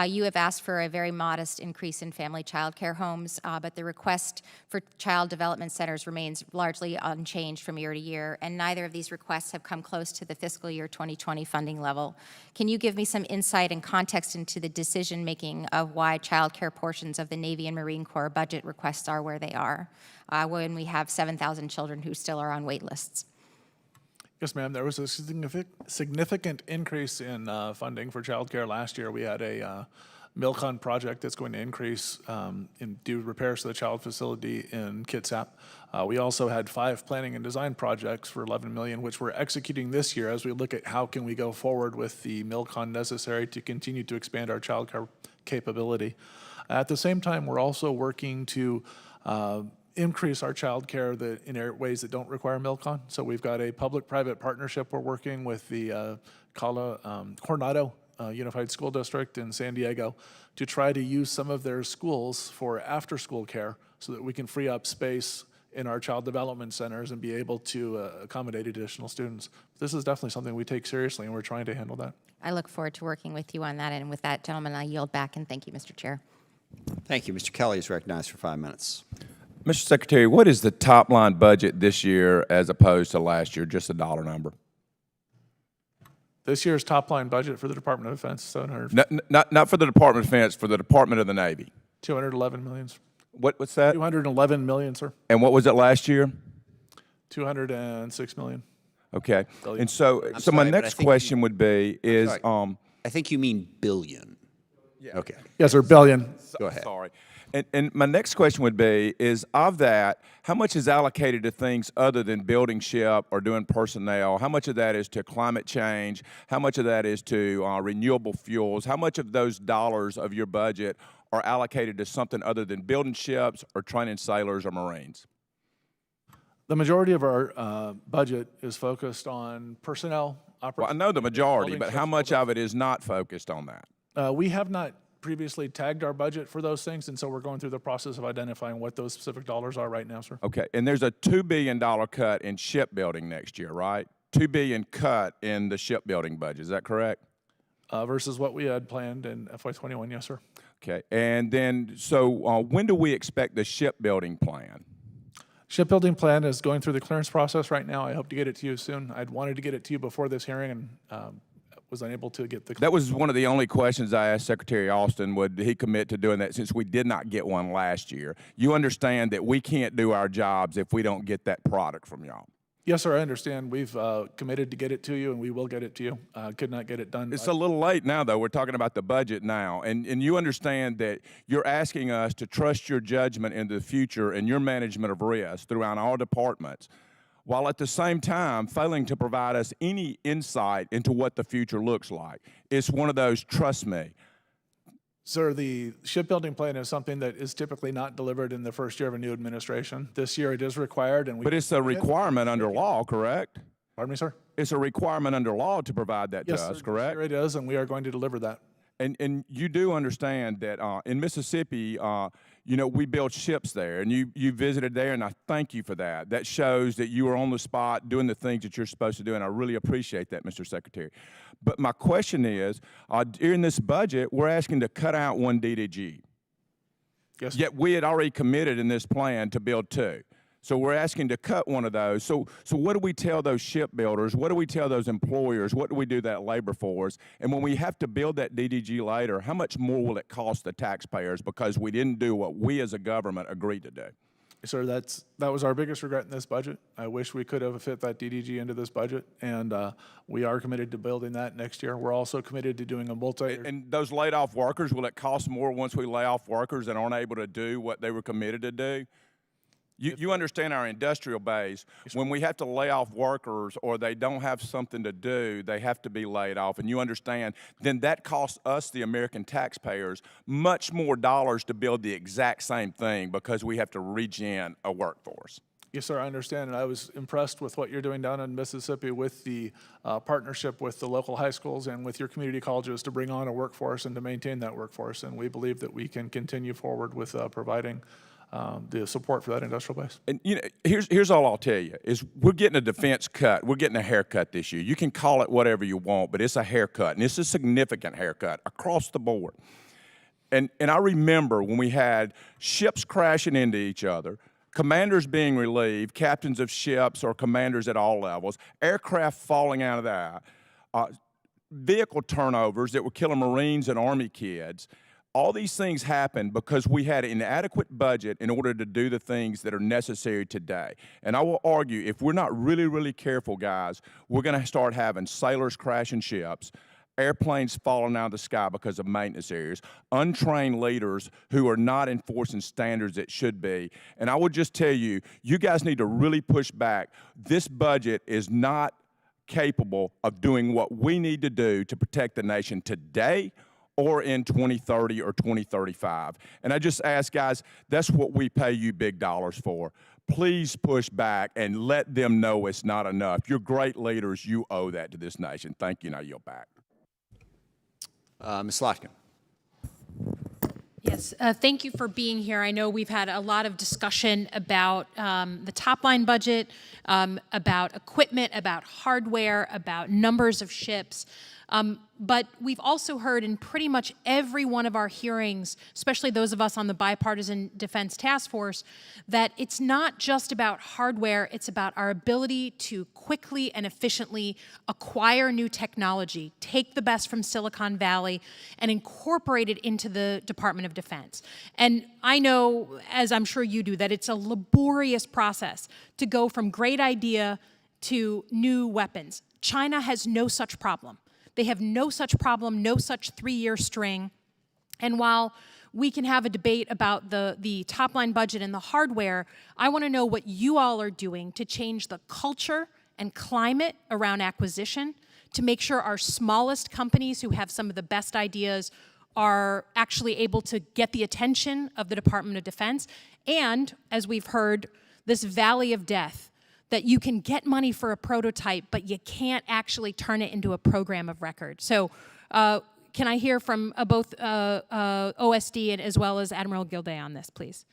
Speaker 18: You have asked for a very modest increase in family child care homes, but the request for child development centers remains largely unchanged from year to year, and neither of these requests have come close to the fiscal year 2020 funding level. Can you give me some insight and context into the decision-making of why child care portions of the Navy and Marine Corps budget requests are where they are, when we have 7,000 children who still are on wait lists?
Speaker 3: Yes, ma'am. There was a significant increase in funding for childcare last year. We had a Milcon project that's going to increase do repairs to the child facility in Kitsap. We also had 5 planning and design projects for $11 million, which we're executing this year as we look at how can we go forward with the Milcon necessary to continue to expand our childcare capability. At the same time, we're also working to increase our child care in ways that don't require Milcon. So we've got a public-private partnership we're working with the Coronado Unified School District in San Diego to try to use some of their schools for after-school care so that we can free up space in our child development centers and be able to accommodate additional students. This is definitely something we take seriously, and we're trying to handle that.
Speaker 18: I look forward to working with you on that, and with that, gentlemen, I yield back, and thank you, Mr. Chair.
Speaker 1: Thank you. Mr. Kelly is recognized for 5 minutes.
Speaker 19: Mr. Secretary, what is the top line budget this year as opposed to last year? Just a dollar number.
Speaker 3: This year's top line budget for the Department of Defense,
Speaker 19: Not for the Department of Defense, for the Department of the Navy.
Speaker 3: $211 million.
Speaker 19: What's that?
Speaker 3: $211 million, sir.
Speaker 19: And what was it last year?
Speaker 3: $206 million.
Speaker 19: Okay.
Speaker 3: Billion.
Speaker 19: And so,
Speaker 1: I'm
Speaker 19: my
Speaker 1: sorry, but
Speaker 19: next
Speaker 1: I think
Speaker 19: question would be is
Speaker 1: I think you mean billion.
Speaker 19: Yeah.
Speaker 1: Okay.
Speaker 3: Yes, sir, billion.
Speaker 1: Go ahead.
Speaker 19: Sorry. And my next question would be is, of that, how much is allocated to things other than building ship or doing personnel? How much of that is to climate change? How much of that is to renewable fuels? How much of those dollars of your budget are allocated to something other than building ships or training sailors or Marines?
Speaker 3: The majority of our budget is focused on personnel.
Speaker 19: Well, I know the majority, but how much of it is not focused on that?
Speaker 3: We have not previously tagged our budget for those things, and so we're going through the process of identifying what those specific dollars are right now, sir.
Speaker 19: Okay, and there's a $2 billion cut in shipbuilding next year, right? $2 billion cut in the shipbuilding budget, is that correct?
Speaker 3: Versus what we had planned in FY21, yes, sir.
Speaker 19: Okay, and then, so when do we expect the shipbuilding plan?
Speaker 3: Shipbuilding plan is going through the clearance process right now. I hope to get it to you soon. I'd wanted to get it to you before this hearing and was unable to get the...
Speaker 19: That was one of the only questions I asked Secretary Austin. Would he commit to doing that since we did not get one last year? You understand that we can't do our jobs if we don't get that product from y'all.
Speaker 3: Yes, sir, I understand. We've committed to get it to you, and we will get it to you. Could not get it done.
Speaker 19: It's a little late now, though. We're talking about the budget now. And you understand that you're asking us to trust your judgment into the future and your management of risk throughout all departments, while at the same time failing to provide us any insight into what the future looks like. It's one of those, trust me.
Speaker 3: Sir, the shipbuilding plan is something that is typically not delivered in the first year of a new administration. This year it is required, and
Speaker 19: But it's a requirement under law, correct?
Speaker 3: Pardon me, sir?
Speaker 19: It's a requirement under law to provide that
Speaker 3: Yes,
Speaker 19: to us,
Speaker 3: sir,
Speaker 19: correct?
Speaker 3: Sure it is, and we are going to deliver that.
Speaker 19: And you do understand that in Mississippi, you know, we build ships there, and you visited there, and I thank you for that. That shows that you are on the spot doing the things that you're supposed to do, and I really appreciate that, Mr. Secretary. But my question is, during this budget, we're asking to cut out one DDG.
Speaker 3: Yes.
Speaker 19: Yet we had already committed in this plan to build 2. So we're asking to cut one of those. So what do we tell those shipbuilders? What do we tell those employers? What do we do that labor force? And when we have to build that DDG later, how much more will it cost the taxpayers because we didn't do what we as a government agreed to do?
Speaker 3: Sir, that was our biggest regret in this budget. I wish we could have fit that DDG into this budget, and we are committed to building that next year. We're also committed to doing a
Speaker 19: And those laid off workers, will it cost more once we lay off workers and aren't able to do what they were committed to do? You understand our industrial base. When we have to lay off workers or they don't have something to do, they have to be laid off, and you understand, then that costs us, the American taxpayers, much more dollars to build the exact same thing because we have to regen a workforce.
Speaker 3: Yes, sir, I understand, and I was impressed with what you're doing down in Mississippi with the partnership with the local high schools and with your community colleges to bring on a workforce and to maintain that workforce, and we believe that we can continue forward with providing the support for that industrial base.
Speaker 19: And here's all I'll tell you is we're getting a defense cut. We're getting a haircut this year. You can call it whatever you want, but it's a haircut, and it's a significant haircut across the board. And I remember when we had ships crashing into each other, commanders being relieved, captains of ships or commanders at all levels, aircraft falling out of that, vehicle turnovers that were killing Marines and Army kids. All these things happened because we had an inadequate budget in order to do the things that are necessary today. And I will argue, if we're not really, really careful, guys, we're going to start having sailors crashing ships, airplanes falling out of the sky because of maintenance errors, untrained leaders who are not enforcing standards that should be. And I would just tell you, you guys need to really push back. This budget is not capable of doing what we need to do to protect the nation today or in 2030 or 2035. And I just ask, guys, that's what we pay you big dollars for. Please push back and let them know it's not enough. You're great leaders. You owe that to this nation. Thank you. Now yield back.
Speaker 1: Ms. Slotkin.
Speaker 20: Yes, thank you for being here. I know we've had a lot of discussion about the top line budget, about equipment, about hardware, about numbers of ships. But we've also heard in pretty much every one of our hearings, especially those of us on the Bipartisan Defense Task Force, that it's not just about hardware, it's about our ability to quickly and efficiently acquire new technology, take the best from Silicon Valley, and incorporate it into the Department of Defense. And I know, as I'm sure you do, that it's a laborious process to go from great idea to new weapons. China has no such problem. They have no such problem, no such 3-year string. And while we can have a debate about the top-line budget and the hardware, I want to know what you all are doing to change the culture and climate around acquisition to make sure our smallest companies who have some of the best ideas are actually able to get the attention of the Department of Defense. And, as we've heard, this valley of death, that you can get money for a prototype, but you can't actually turn it into a program of record. So can I hear from both OSD and as well as Admiral Gilday on this, please?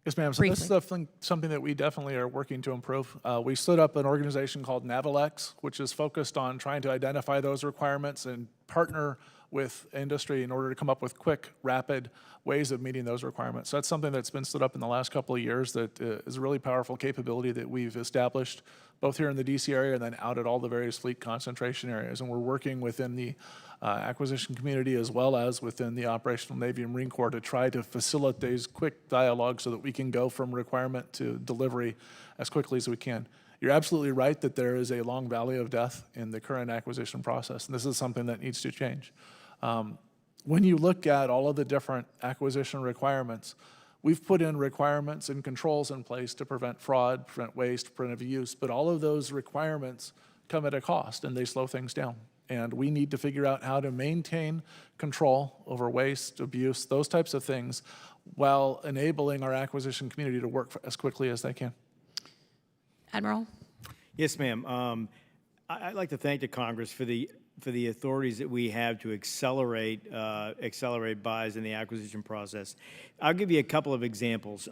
Speaker 3: Yes, ma'am. So this is something that we definitely are working to improve. We stood up an organization called Naval, which is focused on trying to identify those requirements and partner with industry in order to come up with quick, rapid ways of meeting those requirements. So that's something that's been stood up in the last couple of years that is a really powerful capability that we've established both here in the DC area and then out at all the various fleet concentration areas. And we're working within the acquisition community as well as within the operational Navy and Marine Corps to try to facilitate these quick dialogues so that we can go from requirement to delivery as quickly as we can. You're absolutely right that there is a long valley of death in the current acquisition process, and this is something that needs to change. When you look at all of the different acquisition requirements, we've put in requirements and controls in place to prevent fraud, prevent waste, prevent abuse, but all of those requirements come at a cost and they slow things down. And we need to figure out how to maintain control over waste, abuse, those types of things, while enabling our acquisition community to work as quickly as they can.
Speaker 20: Admiral?
Speaker 4: Yes, ma'am. I'd like to thank the Congress for the authorities that we have to accelerate buys in the acquisition process. I'll give you a couple of examples.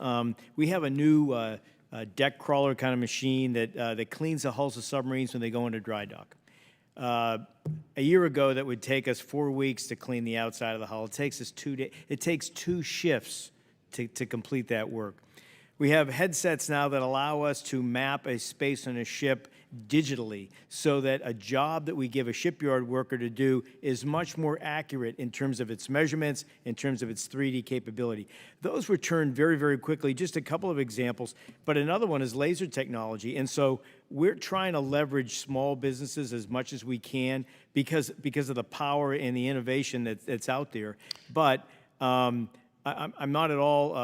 Speaker 4: We have a new deck crawler kind of machine that cleans the hulls of submarines when they go into dry dock. A year ago, that would take us 4 weeks to clean the outside of the hull. It takes us 2 days. It takes 2 shifts to complete that work. We have headsets now that allow us to map a space on a ship digitally so that a job that we give a shipyard worker to do is much more accurate in terms of its measurements, in terms of its 3D capability. Those return very, very quickly. Just a couple of examples, but another one is laser technology. And so we're trying to leverage small businesses as much as we can because of the power and the innovation that's out there. But I'm not at all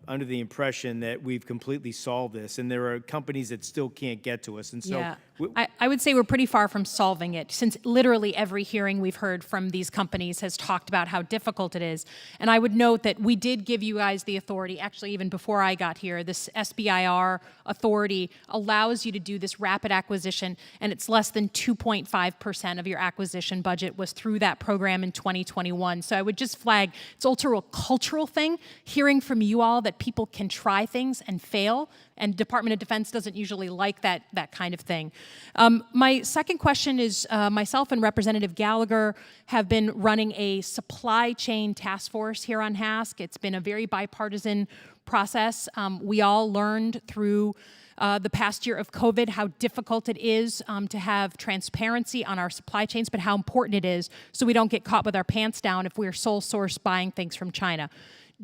Speaker 4: under the impression that we've completely solved this, and there are companies that still can't get to us. And so
Speaker 20: Yeah. I would say we're pretty far from solving it, since literally every hearing we've heard from these companies has talked about how difficult it is. And I would note that we did give you guys the authority, actually even before I got here, this SBIR authority allows you to do this rapid acquisition, and it's less than 2.5% of your acquisition budget was through that program in 2021. So I would just flag, it's also a cultural thing, hearing from you all that people can try things and fail, and Department of Defense doesn't usually like that kind of thing. My second question is, myself and Representative Gallagher have been running a supply chain task force here on HASC. It's been a very bipartisan process. We all learned through the past year of COVID how difficult it is to have transparency on our supply chains, but how important it is so we don't get caught with our pants down if we're sole source buying things from China.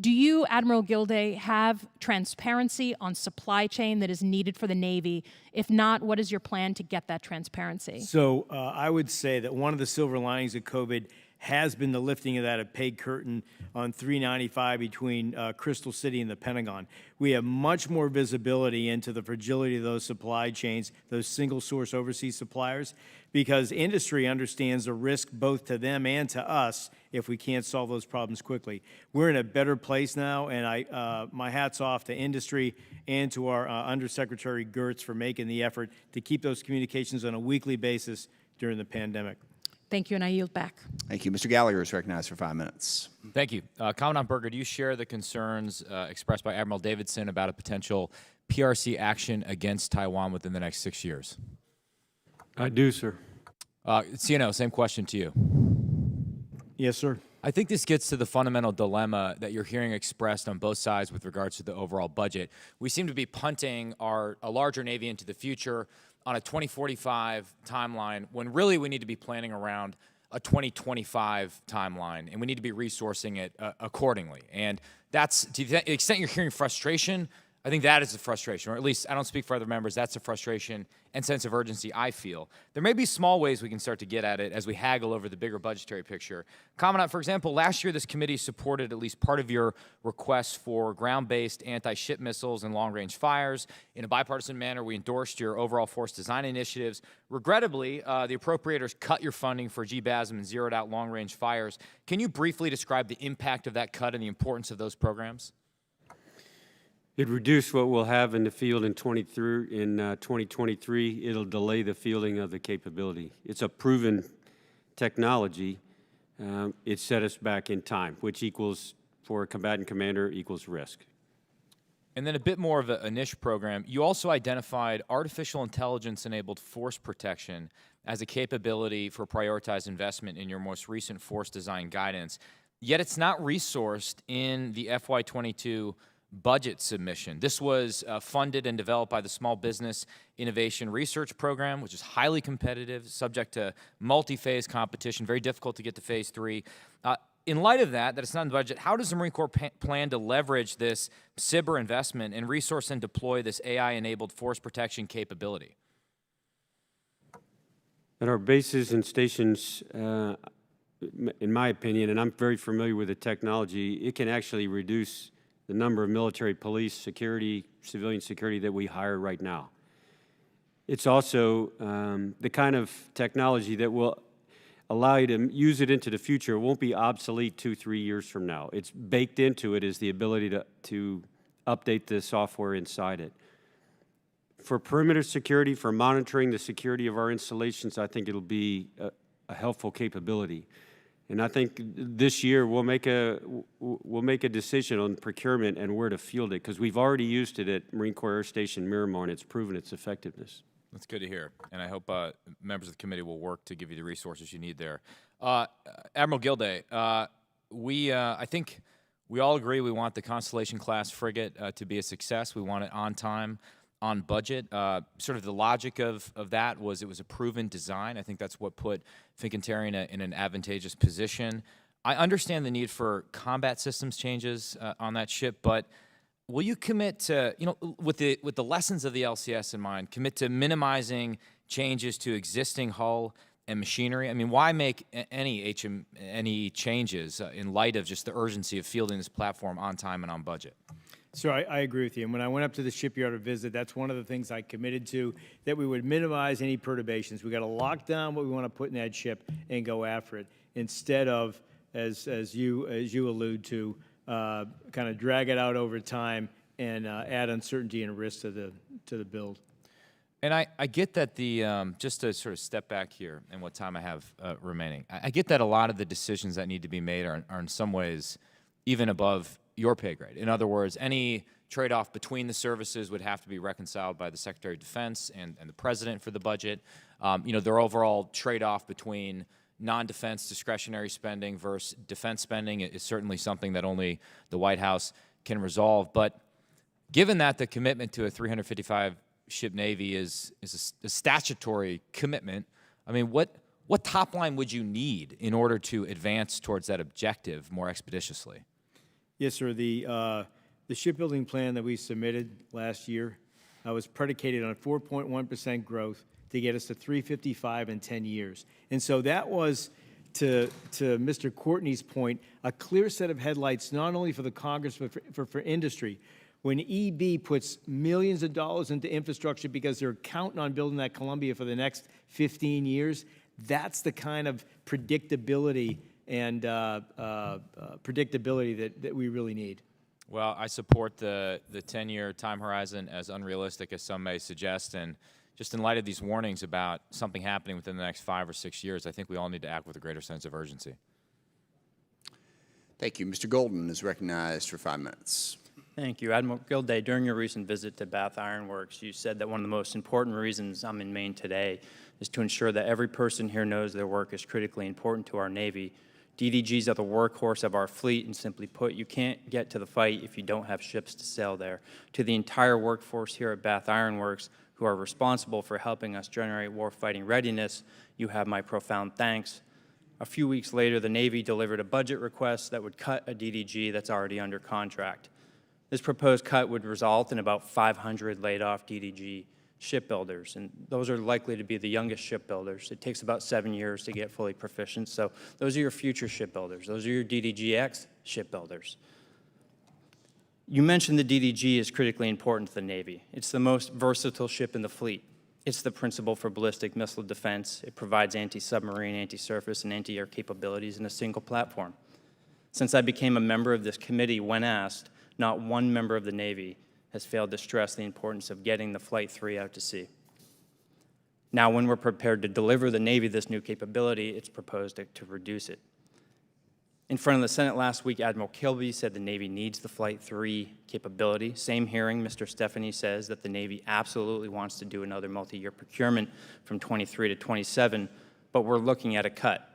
Speaker 20: Do you, Admiral Gilday, have transparency on supply chain that is needed for the Navy? If not, what is your plan to get that transparency?
Speaker 4: So I would say that one of the silver linings of COVID has been the lifting of that opaque curtain on 395 between Crystal City and the Pentagon. We have much more visibility into the fragility of those supply chains, those single-source overseas suppliers, because industry understands the risk both to them and to us if we can't solve those problems quickly. We're in a better place now, and my hat's off to industry and to our Undersecretary Gertz for making the effort to keep those communications on a weekly basis during the pandemic.
Speaker 20: Thank you, and I yield back.
Speaker 1: Thank you. Mr. Gallagher is recognized for 5 minutes.
Speaker 21: Thank you. Commandant Berger, do you share the concerns expressed by Admiral Davidson about a potential PRC action against Taiwan within the next 6 years?
Speaker 5: I do, sir.
Speaker 21: CNO, same question to you.
Speaker 4: Yes, sir.
Speaker 21: I think this gets to the fundamental dilemma that you're hearing expressed on both sides with regards to the overall budget. We seem to be punting a larger Navy into the future on a 2045 timeline, when really we need to be planning around a 2025 timeline, and we need to be resourcing it accordingly. And that's, to the extent you're hearing frustration, I think that is the frustration, or at least I don't speak for other members, that's the frustration and sense of urgency I feel. There may be small ways we can start to get at it as we haggle over the bigger budgetary picture. Commandant, for example, last year this committee supported at least part of your requests for ground-based anti-ship missiles and long-range fires. In a bipartisan manner, we endorsed your overall force design initiatives. Regrettably, the appropriators cut your funding for GBASM and zeroed out long-range fires. Can you briefly describe the impact of that cut and the importance of those programs?
Speaker 5: It reduced what we'll have in the field in 2023. It'll delay the fielding of the capability. It's a proven technology. It set us back in time, which equals, for a combatant commander, equals risk.
Speaker 21: And then a bit more of a niche program. You also identified artificial intelligence-enabled force protection as a capability for prioritized investment in your most recent force design guidance. Yet it's not resourced in the FY22 budget submission. This was funded and developed by the Small Business Innovation Research Program, which is highly competitive, subject to multi-phase competition, very difficult to get to phase 3. In light of that it's not in the budget, how does the Marine Corps plan to leverage this CIBR investment and resource and deploy this AI-enabled force protection capability?
Speaker 5: At our bases and stations, in my opinion, and I'm very familiar with the technology, it can actually reduce the number of military, police, security, civilian security that we hire right now. It's also the kind of technology that will allow you to use it into the future. It won't be obsolete 2-3 years from now. It's baked into it is the ability to update the software inside it. For perimeter security, for monitoring the security of our installations, I think it'll be a helpful capability. And I think this year we'll make a decision on procurement and where to field it, because we've already used it at Marine Corps Air Station Miramar, and it's proven its effectiveness.
Speaker 21: That's good to hear, and I hope members of the committee will work to give you the resources you need there. Admiral Gilday, I think we all agree we want the Constellation-class frigate to be a success. We want it on time, on budget. Sort of the logic of that was it was a proven design. I think that's what put Fincantieri in an advantageous position. I understand the need for combat systems changes on that ship, but will you commit to, with the lessons of the LCS in mind, commit to minimizing changes to existing hull and machinery? I mean, why make any changes in light of just the urgency of fielding this platform on time and on budget?
Speaker 4: So I agree with you. And when I went up to the shipyard to visit, that's one of the things I committed to, that we would minimize any perturbations. We got to lock down what we want to put in that ship and go after it, instead of, as you allude to, kind of drag it out over time and add uncertainty and risk to the build.
Speaker 21: And I get that just to sort of step back here in what time I have remaining, I get that a lot of the decisions that need to be made are in some ways even above your pay grade. In other words, any trade-off between the services would have to be reconciled by the Secretary of Defense and the President for the budget. Their overall trade-off between non-defense discretionary spending versus defense spending is certainly something that only the White House can resolve. But given that the commitment to a 355-ship Navy is a statutory commitment, I mean, what top line would you need in order to advance towards that objective more expeditiously?
Speaker 4: Yes, sir. The shipbuilding plan that we submitted last year was predicated on 4.1% growth to get us to 355 in 10 years. And so that was, to Mr. Courtney's point, a clear set of headlights not only for the Congress but for industry. When EB puts millions of dollars into infrastructure because they're counting on building that Columbia for the next 15 years, that's the kind of predictability and predictability that we really need.
Speaker 21: Well, I support the 10-year time horizon, as unrealistic as some may suggest, and just in light of these warnings about something happening within the next 5 or 6 years, I think we all need to act with a greater sense of urgency.
Speaker 1: Thank you. Mr. Golden is recognized for 5 minutes.
Speaker 2: Thank you. Admiral Gilday, during your recent visit to Bath Iron Works, you said that one of the most important reasons I'm in Maine today is to ensure that every person here knows their work is critically important to our Navy. DDGs are the workhorse of our fleet, and simply put, you can't get to the fight if you don't have ships to sail there. To the entire workforce here at Bath Iron Works, who are responsible for helping us generate warfighting readiness, you have my profound thanks. A few weeks later, the Navy delivered a budget request that would cut a DDG that's already under contract. This proposed cut would result in about 500 laid-off DDG shipbuilders, and those are likely to be the youngest shipbuilders. It takes about 7 years to get fully proficient, so those are your future shipbuilders. Those are your DDGX shipbuilders. You mentioned the DDG is critically important to the Navy. It's the most versatile ship in the fleet. It's the principal for ballistic missile defense. It provides anti-submarine, anti-surface, and anti-air capabilities in a single platform. Since I became a member of this committee, when asked, not one member of the Navy has failed to stress the importance of getting the Flight 3 out to sea. Now, when we're prepared to deliver the Navy this new capability, it's proposed to reduce it. In front of the Senate last week, Admiral Kilby said the Navy needs the Flight 3 capability. Same hearing, Mr. Stephanie says that the Navy absolutely wants to do another multi-year procurement from 23 to 27, but we're looking at a cut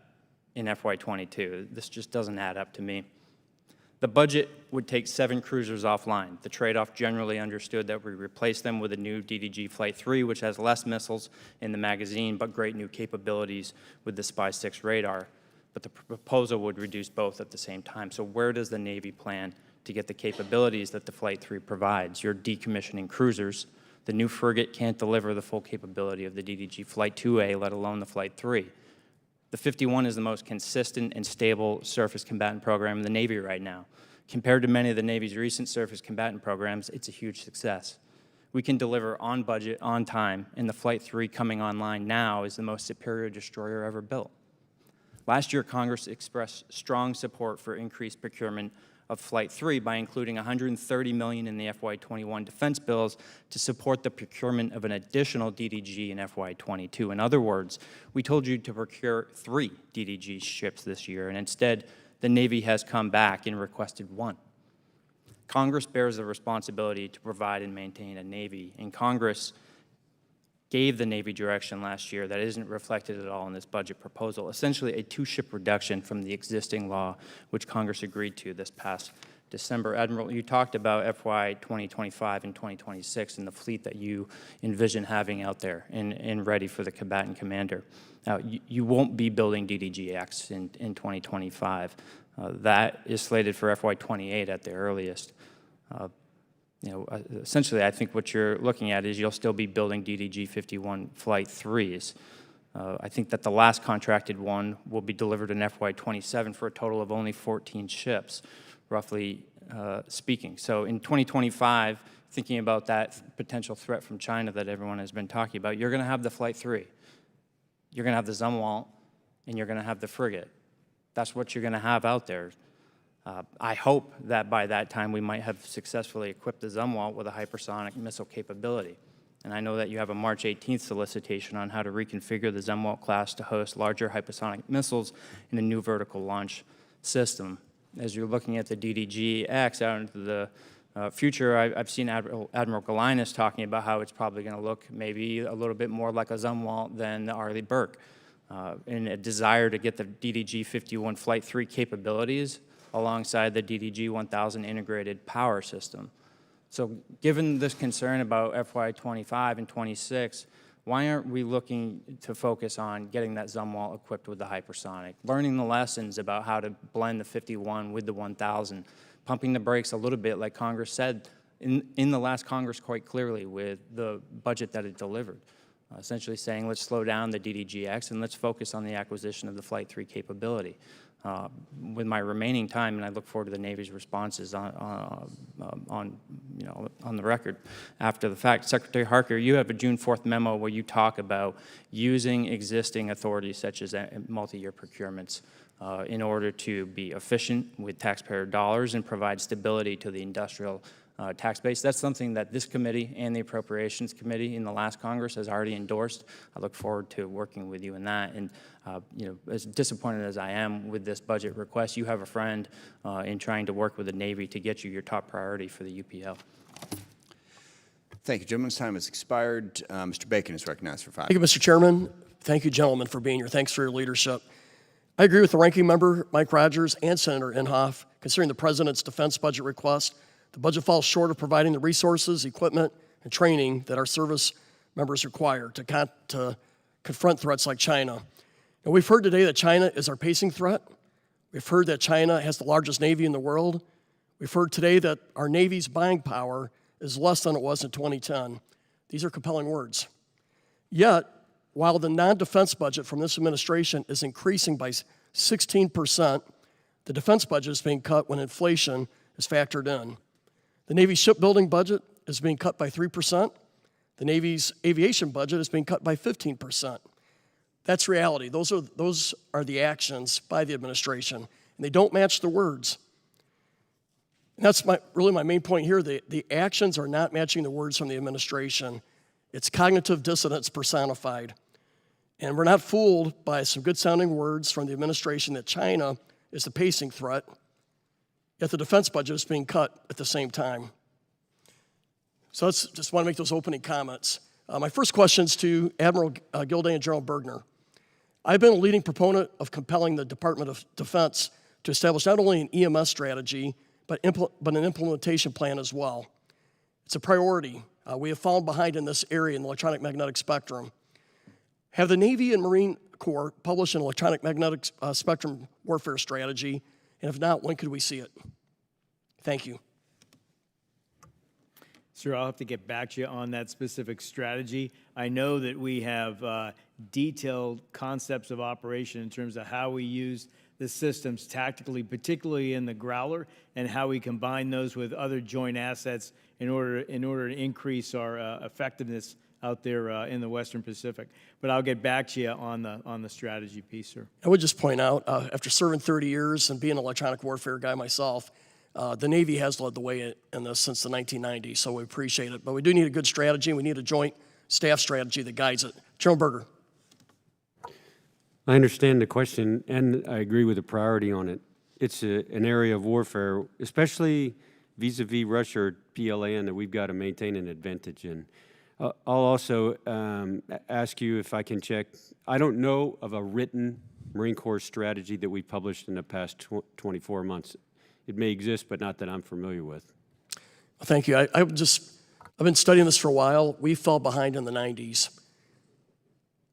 Speaker 2: in FY22. This just doesn't add up to me. The budget would take 7 cruisers offline. The trade-off generally understood that we replace them with a new DDG Flight 3, which has less missiles in the magazine, but great new capabilities with the SPY-6 radar. But the proposal would reduce both at the same time. So where does the Navy plan to get the capabilities that the Flight 3 provides? You're decommissioning cruisers. The new frigate can't deliver the full capability of the DDG Flight 2A, let alone the Flight 3. The 51 is the most consistent and stable surface combatant program in the Navy right now. Compared to many of the Navy's recent surface combatant programs, it's a huge success. We can deliver on budget, on time, and the Flight 3 coming online now is the most superior destroyer ever built. Last year, Congress expressed strong support for increased procurement of Flight 3 by including $130 million in the FY21 defense bills to support the procurement of an additional DDG in FY22. In other words, we told you to procure 3 DDG ships this year, and instead, the Navy has come back and requested 1. Congress bears the responsibility to provide and maintain a Navy, and Congress gave the Navy direction last year that isn't reflected at all in this budget proposal, essentially a 2-ship reduction from the existing law, which Congress agreed to this past December. Admiral, you talked about FY 2025 and 2026 and the fleet that you envision having out there and ready for the combatant commander. Now, you won't be building DDGX in 2025. That is slated for FY 28 at the earliest. Essentially, I think what you're looking at is you'll still be building DDG 51 Flight 3s. I think that the last contracted one will be delivered in FY27 for a total of only 14 ships, roughly speaking. So in 2025, thinking about that potential threat from China that everyone has been talking about, you're going to have the Flight 3, you're going to have the Zumwalt, and you're going to have the frigate. That's what you're going to have out there. I hope that by that time we might have successfully equipped the Zumwalt with a hypersonic missile capability. And I know that you have a March 18th solicitation on how to reconfigure the Zumwalt class to host larger hypersonic missiles in a new vertical launch system. As you're looking at the DDG-X out into the future, I've seen Admiral Galinas talking about how it's probably going to look maybe a little bit more like a Zumwalt than the Arleigh Burke, in a desire to get the DDG-51 Flight 3 capabilities alongside the DDG-1000 integrated power system. So given this concern about FY25 and 26, why aren't we looking to focus on getting that Zumwalt equipped with the hypersonic, learning the lessons about how to blend the 51 with the 1000, pumping the brakes a little bit like Congress said in the last Congress quite clearly with the budget that it delivered, essentially saying let's slow down the DDG-X and let's focus on the acquisition of the Flight 3 capability. With my remaining time, and I look forward to the Navy's responses on the record after the fact. Secretary Harker, you have a June 4th memo where you talk about using existing authorities such as multi-year procurements in order to be efficient with taxpayer dollars and provide stability to the industrial tax base. That's something that this committee and the Appropriations Committee in the last Congress has already endorsed. I look forward to working with you in that. And as disappointed as I am with this budget request, you have a friend in trying to work with the Navy to get you your top priority for the UPL.
Speaker 1: Thank you, gentlemen's time has expired. Mr. Bacon is recognized for 5
Speaker 6: Thank you, Mr. Chairman. Thank you, gentlemen, for being here. Thanks for your leadership. I agree with the ranking member, Mike Rogers, and Senator Inhofe. Considering the President's defense budget request, the budget falls short of providing the resources, equipment, and training that our service members require to confront threats like China. And we've heard today that China is our pacing threat. We've heard that China has the largest Navy in the world. We've heard today that our Navy's buying power is less than it was in 2010. These are compelling words. Yet, while the non-defense budget from this administration is increasing by 16%, the defense budget is being cut when inflation is factored in. The Navy's shipbuilding budget is being cut by 3%. The Navy's aviation budget is being cut by 15%. That's reality. Those are the actions by the administration, and they don't match the words. And that's really my main point here. The actions are not matching the words from the administration. It's cognitive dissonance personified. And we're not fooled by some good-sounding words from the administration that China is the pacing threat, yet the defense budget is being cut at the same time. So just want to make those opening comments. My first question is to Admiral Gilday and General Bergner. I've been a leading proponent of compelling the Department of Defense to establish not only an EMS strategy, but an implementation plan as well. It's a priority. We have fallen behind in this area in the electronic magnetic spectrum. Have the Navy and Marine Corps published an electronic magnetic spectrum warfare strategy? And if not, when could we see it? Thank you.
Speaker 4: Sir, I'll have to get back to you on that specific strategy. I know that we have detailed concepts of operation in terms of how we use the systems tactically, particularly in the Growler, and how we combine those with other joint assets in order to increase our effectiveness out there in the Western Pacific. But I'll get back to you on the strategy piece, sir.
Speaker 6: I would just point out, after serving 30 years and being an electronic warfare guy myself, the Navy has led the way in this since the 1990s, so we appreciate it. But we do need a good strategy, and we need a joint staff strategy that guides it. General Berger.
Speaker 5: I understand the question, and I agree with the priority on it. It's an area of warfare, especially vis-a-vis Russia or PLAN, that we've got to maintain an advantage in. I'll also ask you if I can check. I don't know of a written Marine Corps strategy that we've published in the past 24 months. It may exist, but not that I'm familiar with.
Speaker 6: Thank you. I've been studying this for a while. We fell behind in the 90s.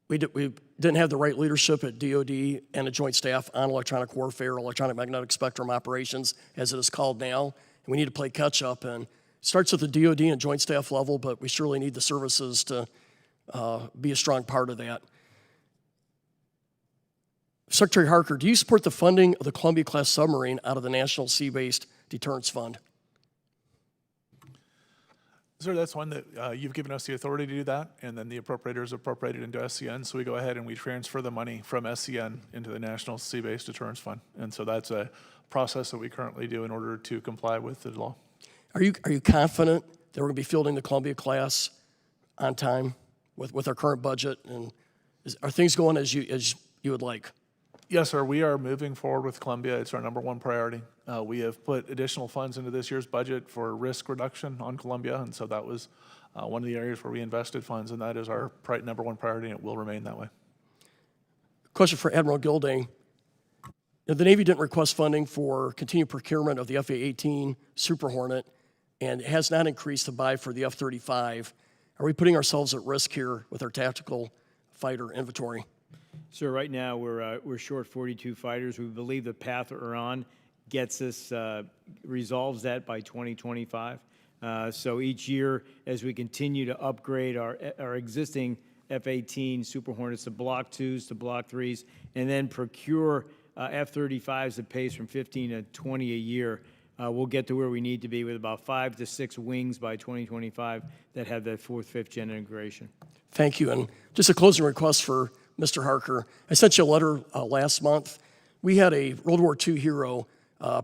Speaker 6: We didn't have the right leadership at DOD and a joint staff on electronic warfare, electronic magnetic spectrum operations, as it is called now. And we need to play catch up. And it starts at the DOD and joint staff level, but we surely need the services to be a strong part of that. Secretary Harker, do you support the funding of the Columbia-class submarine out of the National Sea-Based Deterrence Fund?
Speaker 3: Sir, that's one that you've given us the authority to do that, and then the appropriators appropriated into SCN, so we go ahead and we transfer the money from SCN into the National Sea-Based Deterrence Fund. And so that's a process that we currently do in order to comply with the law.
Speaker 6: Are you confident that we're going to be fielding the Columbia-class on time with our current budget? And are things going as you would like?
Speaker 3: Yes, sir. We are moving forward with Columbia. It's our #1 priority. We have put additional funds into this year's budget for risk reduction on Columbia, and so that was one of the areas where we invested funds, and that is our #1 priority, and it will remain that way.
Speaker 6: Question for Admiral Gilday. The Navy didn't request funding for continued procurement of the FA-18 Super Hornet, and it has not increased the buy for the F-35. Are we putting ourselves at risk here with our tactical fighter inventory?
Speaker 4: Sir, right now we're short 42 fighters. We believe the path we're on gets us, resolves that by 2025. So each year, as we continue to upgrade our existing F-18 Super Hornets to Block 2s to Block 3s, and then procure F-35s at pace from 15 to 20 a year, we'll get to where we need to be with about 5 to 6 wings by 2025 that have that 4th, 5th gen integration.
Speaker 6: Thank you. And just a closing request for Mr. Harker. I sent you a letter last month. We had a World War II hero,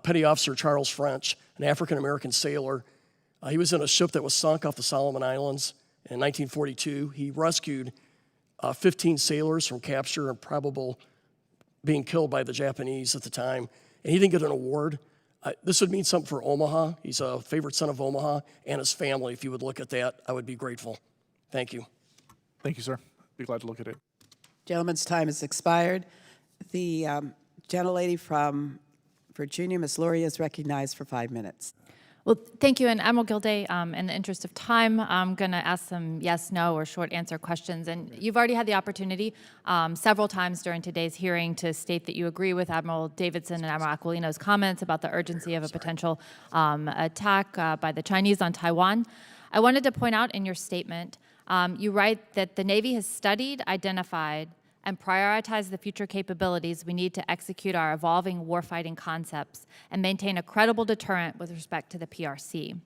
Speaker 6: Petty Officer Charles French, an African-American sailor. He was in a ship that was sunk off the Solomon Islands in 1942. He rescued 15 sailors from capture and probable being killed by the Japanese at the time, and he didn't get an award. This would mean something for Omaha. He's a favorite son of Omaha and his family. If you would look at that, I would be grateful. Thank you.
Speaker 3: Thank you, sir. Be glad to look at it.
Speaker 7: Gentleman's time has expired. The gentlelady from Virginia, Ms. Luria, is recognized for 5 minutes.
Speaker 18: Well, thank you. And Admiral Gilday, in the interest of time, I'm going to ask some yes, no, or short answer questions. And you've already had the opportunity several times during today's hearing to state that you agree with Admiral Davidson and Admiral Aquilino's comments about the urgency of a potential attack by the Chinese on Taiwan. I wanted to point out in your statement, you write that the Navy has studied, identified, and prioritize the future capabilities we need to execute our evolving warfighting concepts and maintain a credible deterrent with respect to the PRC.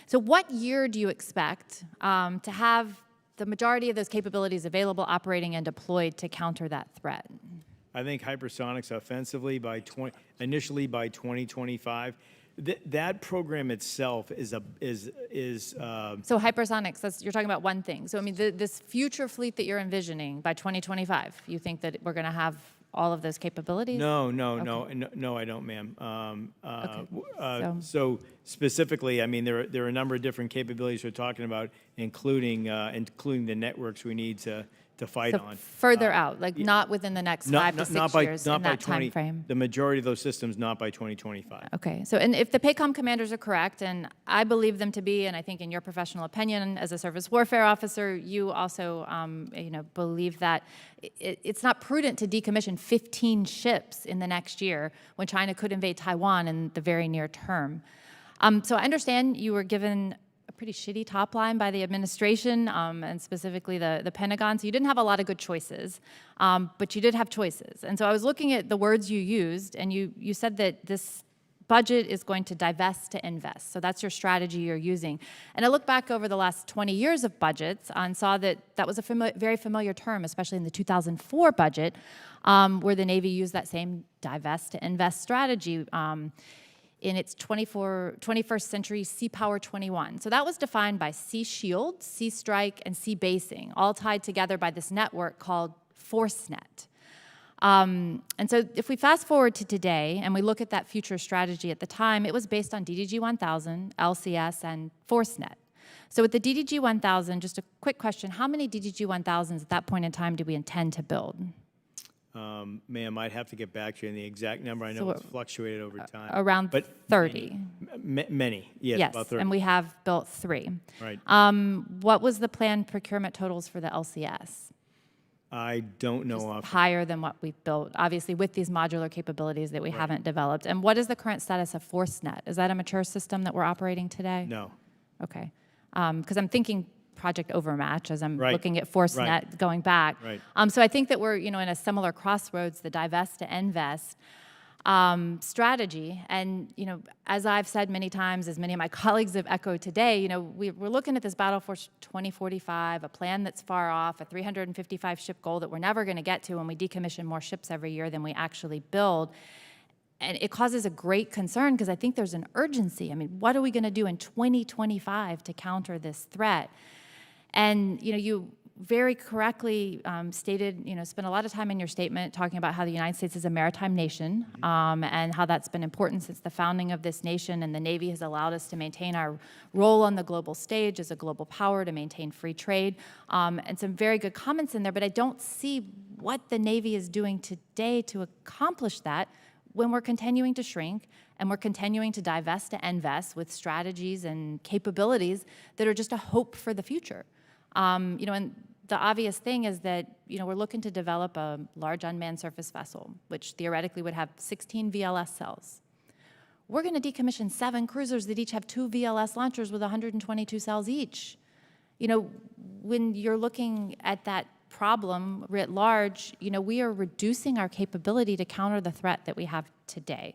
Speaker 18: So what year do you expect to have the majority of those capabilities available, operating, and deployed to counter that threat?
Speaker 4: I think hypersonics offensively initially by 2025. That program itself is
Speaker 18: So hypersonics, you're talking about one thing. So I mean, this future fleet that you're envisioning by 2025, you think that we're going to have all of those capabilities?
Speaker 4: No,
Speaker 18: Okay.
Speaker 4: I don't, ma'am.
Speaker 18: So
Speaker 4: So specifically, I mean, there are a number of different capabilities we're talking about, including the networks we need to fight
Speaker 18: So
Speaker 4: on.
Speaker 18: further out, like not within the next 5 to 6 years in that time frame.
Speaker 4: The majority of those systems not by 2025.
Speaker 18: Okay, so and if the PACOM commanders are correct, and I believe them to be, and I think in your professional opinion as a surface warfare officer, you also believe that it's not prudent to decommission 15 ships in the next year when China could invade Taiwan in the very near term. So I understand you were given a pretty shitty top line by the administration and specifically the Pentagon. So you didn't have a lot of good choices, but you did have choices. And so I was looking at the words you used, and you said that this budget is going to divest to invest. So that's your strategy you're using. And I looked back over the last 20 years of budgets and saw that that was a very familiar term, especially in the 2004 budget, where the Navy used that same divest to invest strategy in its 21st century Sea Power 21. So that was defined by Sea Shield, Sea Strike, and Sea Basing, all tied together by this network called ForceNet. And so if we fast forward to today and we look at that future strategy at the time, it was based on DDG 1000, LCS, and ForceNet. So with the DDG 1000, just a quick question, how many DDG 1000s at that point in time do we intend to build?
Speaker 4: Ma'am, I'd have to get back to you on the exact number. I know
Speaker 18: So
Speaker 4: it's fluctuated over time.
Speaker 18: Around 30.
Speaker 4: Many, yes,
Speaker 18: Yes,
Speaker 4: about 30.
Speaker 18: and we have built 3.
Speaker 4: Right.
Speaker 18: What was the planned procurement totals for the LCS?
Speaker 4: I don't know off.
Speaker 18: Higher than what we've built, obviously with these modular capabilities that we haven't developed. And what is the current status of ForceNet? Is that a mature system that we're operating today?
Speaker 4: No.
Speaker 18: Okay. Because I'm thinking
Speaker 8: Project Overmatch, as I'm
Speaker 4: Right.
Speaker 8: looking at ForceNet
Speaker 4: Right.
Speaker 8: going back.
Speaker 4: Right.
Speaker 8: So I think that we're, in a similar crossroads, the divest to invest strategy. And, as I've said many times, as many of my colleagues have echoed today, we're looking at this Battle Force 2045, a plan that's far off, a 355 ship goal that we're never going to get to when we decommission more ships every year than we actually build. And it causes a great concern because I think there's an urgency. I mean, what are we going to do in 2025 to counter this threat? And, you very correctly stated, spent a lot of time in your statement talking about how the United States is a maritime nation and how that's been important since the founding of this nation, and the Navy has allowed us to maintain our role on the global stage as a global power, to maintain free trade, and some very good comments in there, but I don't see what the Navy is doing today to accomplish that when we're continuing to shrink and we're continuing to divest to invest with strategies and capabilities that are just a hope for the future. And the obvious thing is that, we're looking to develop a large unmanned surface vessel, which theoretically would have 16 VLS cells. We're going to decommission 7 cruisers that each have 2 VLS launchers with 122 cells each. When you're looking at that problem writ large, we are reducing our capability to counter the threat that we have today.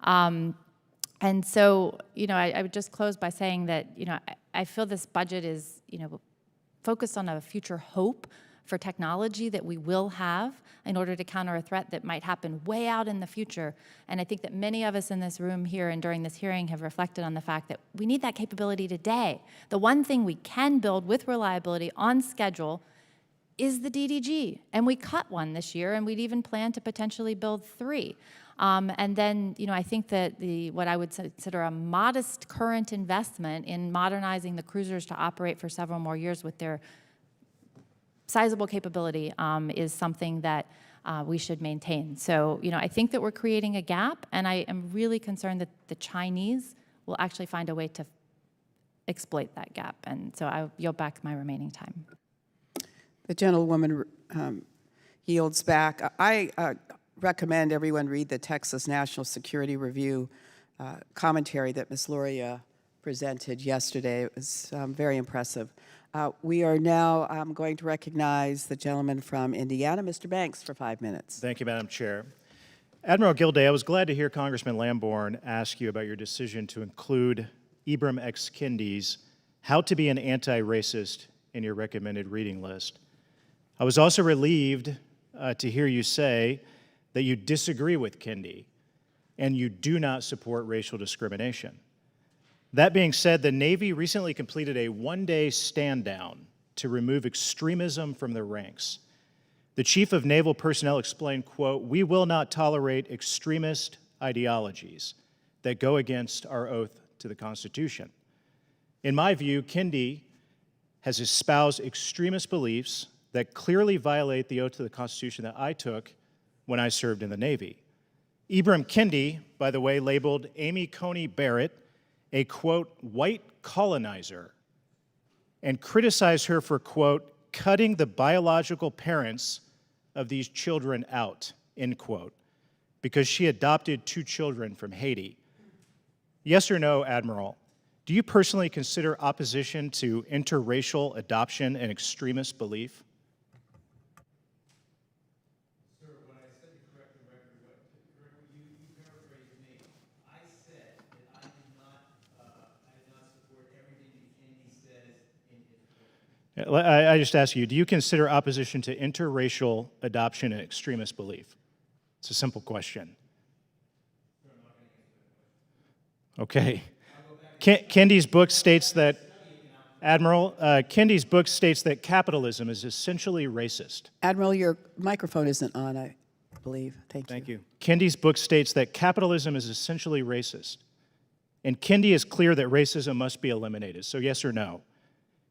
Speaker 8: And so, I would just close by saying that, I feel this budget is, focused on a future hope for technology that we will have in order to counter a threat that might happen way out in the future. And I think that many of us in this room here and during this hearing have reflected on the fact that we need that capability today. The one thing we can build with reliability on schedule is the DDG. And we cut one this year, and we'd even plan to potentially build 3. And then, I think that what I would consider a modest current investment in modernizing the cruisers to operate for several more years with their sizable capability is something that we should maintain. So, I think that we're creating a gap, and I am really concerned that the Chinese will actually find a way to exploit that gap. And so I'll yield back my remaining time.
Speaker 7: The gentlewoman yields back. I recommend everyone read the Texas National Security Review commentary that Ms. Luria presented yesterday. It was very impressive. We are now going to recognize the gentleman from Indiana, Mr. Banks, for 5 minutes.
Speaker 22: Thank you, Madam Chair. Admiral Gilday, I was glad to hear Congressman Lamborn ask you about your decision to include Ibram X. Kendi's How to Be an Anti-Racist in your recommended reading list. I was also relieved to hear you say that you disagree with Kendi and you do not support racial discrimination. That being said, the Navy recently completed a one-day stand-down to remove extremism from their ranks. The Chief of Naval Personnel explained, quote, "We will not tolerate extremist ideologies that go against our oath to the Constitution." In my view, Kendi has espoused extremist beliefs that clearly violate the oath to the Constitution that I took when I served in the Navy. Ibram Kendi, by the way, labeled Amy Coney Barrett a, quote, white colonizer, and criticized her for, quote, cutting the biological parents of these children out, end quote, because she adopted 2 children from Haiti. Yes or no, Admiral, do you personally consider opposition to interracial adoption an extremist belief? I just ask you, do you consider opposition to interracial adoption an extremist belief? It's a simple question. Okay. Kendi's book states that, Admiral, Kendi's book states that capitalism is essentially racist.
Speaker 7: Admiral, your microphone isn't on, I believe. Thank you.
Speaker 22: Kendi's book states that capitalism is essentially racist. And Kendi is clear that racism must be eliminated. So yes or no?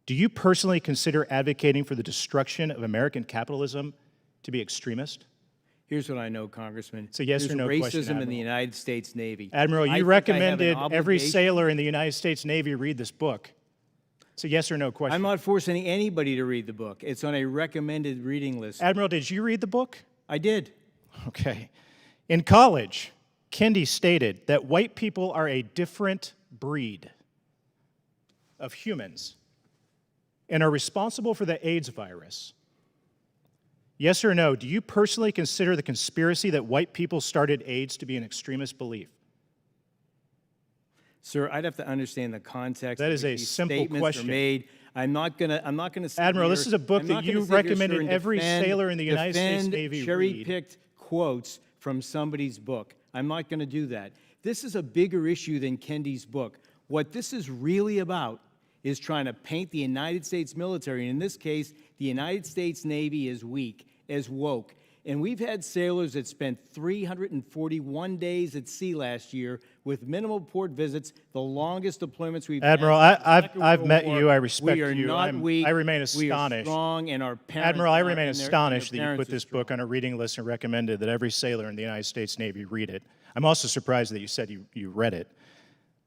Speaker 22: Do you personally consider advocating for the destruction of American capitalism to be extremist?
Speaker 4: Here's what I know, Congressman.
Speaker 22: It's a yes or no question,
Speaker 4: There's racism in
Speaker 22: Admiral.
Speaker 4: the United States Navy.
Speaker 22: Admiral,
Speaker 4: I
Speaker 22: you
Speaker 4: think
Speaker 22: recommended
Speaker 4: I have an
Speaker 22: every
Speaker 4: obligation-
Speaker 22: sailor in the United States Navy read this book. It's a yes or no question.
Speaker 4: I'm not forcing anybody to read the book. It's on a recommended reading list.
Speaker 22: Admiral, did you read the book?
Speaker 4: I did.
Speaker 22: Okay. In college, Kendi stated that white people are a different breed of humans. and are responsible for the AIDS virus. Yes or no, do you personally consider the conspiracy that white people started AIDS to be an extremist belief?
Speaker 4: Sir, I'd have to understand the context.
Speaker 22: That
Speaker 4: in
Speaker 22: is
Speaker 4: which
Speaker 22: a
Speaker 4: these
Speaker 22: simple
Speaker 4: statements
Speaker 22: question.
Speaker 4: Are made. I'm not gonna sit
Speaker 22: Admiral,
Speaker 4: here-
Speaker 22: this is a book
Speaker 4: I'm
Speaker 22: that
Speaker 4: not
Speaker 22: you
Speaker 4: gonna sit here, sir,
Speaker 22: recommended
Speaker 4: and
Speaker 22: every sailor in the United States
Speaker 4: defend
Speaker 22: Navy read.
Speaker 4: cherry-picked quotes from somebody's book. I'm not going to do that. This is a bigger issue than Kendi's book. What this is really about is trying to paint the United States military, and in this case, the United States Navy as weak, as woke. And we've had sailors that spent 341 days at sea last year with minimal port visits, the longest deployments we've
Speaker 22: Admiral,
Speaker 4: had. since the
Speaker 22: I've
Speaker 4: Second
Speaker 22: met
Speaker 4: World
Speaker 22: you.
Speaker 4: War.
Speaker 22: I respect
Speaker 4: we are
Speaker 22: you.
Speaker 4: Not weak.
Speaker 22: I remain
Speaker 4: We are
Speaker 22: astonished.
Speaker 4: strong, and our parents.
Speaker 22: Admiral, I
Speaker 4: are-
Speaker 22: remain
Speaker 4: and their
Speaker 22: astonished that you
Speaker 4: parents
Speaker 22: put
Speaker 4: are
Speaker 22: this
Speaker 4: strong.
Speaker 22: book on a reading list and recommended that every sailor in the United States Navy read it. I'm also surprised that you said you read it.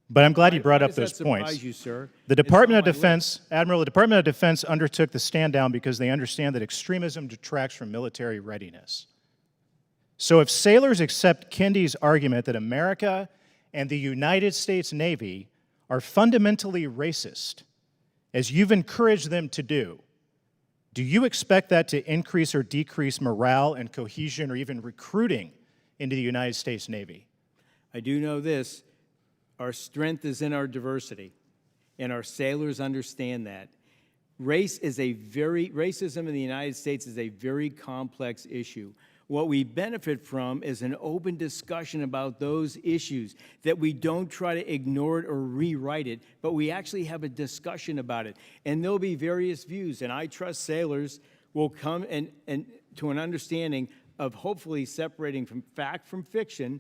Speaker 22: But I'm glad you brought
Speaker 4: Why
Speaker 22: up
Speaker 4: does that
Speaker 22: those points.
Speaker 4: surprise you, sir?
Speaker 22: The
Speaker 4: It's
Speaker 22: Department
Speaker 4: on
Speaker 22: of
Speaker 4: my
Speaker 22: Defense, Admiral, the Department of Defense undertook the stand down because they understand that extremism detracts from military readiness. So if sailors accept Kendi's argument that America and the United States Navy are fundamentally racist, as you've encouraged them to do you expect that to increase or decrease morale and cohesion or even recruiting into the United States Navy?
Speaker 4: I do know this. Our strength is in our diversity, and our sailors understand that. Racism in the United States is a very complex issue. What we benefit from is an open discussion about those issues, that we don't try to ignore it or rewrite it, but we actually have a discussion about it. And there'll be various views, and I trust sailors will come and to an understanding of hopefully separating from fact from fiction,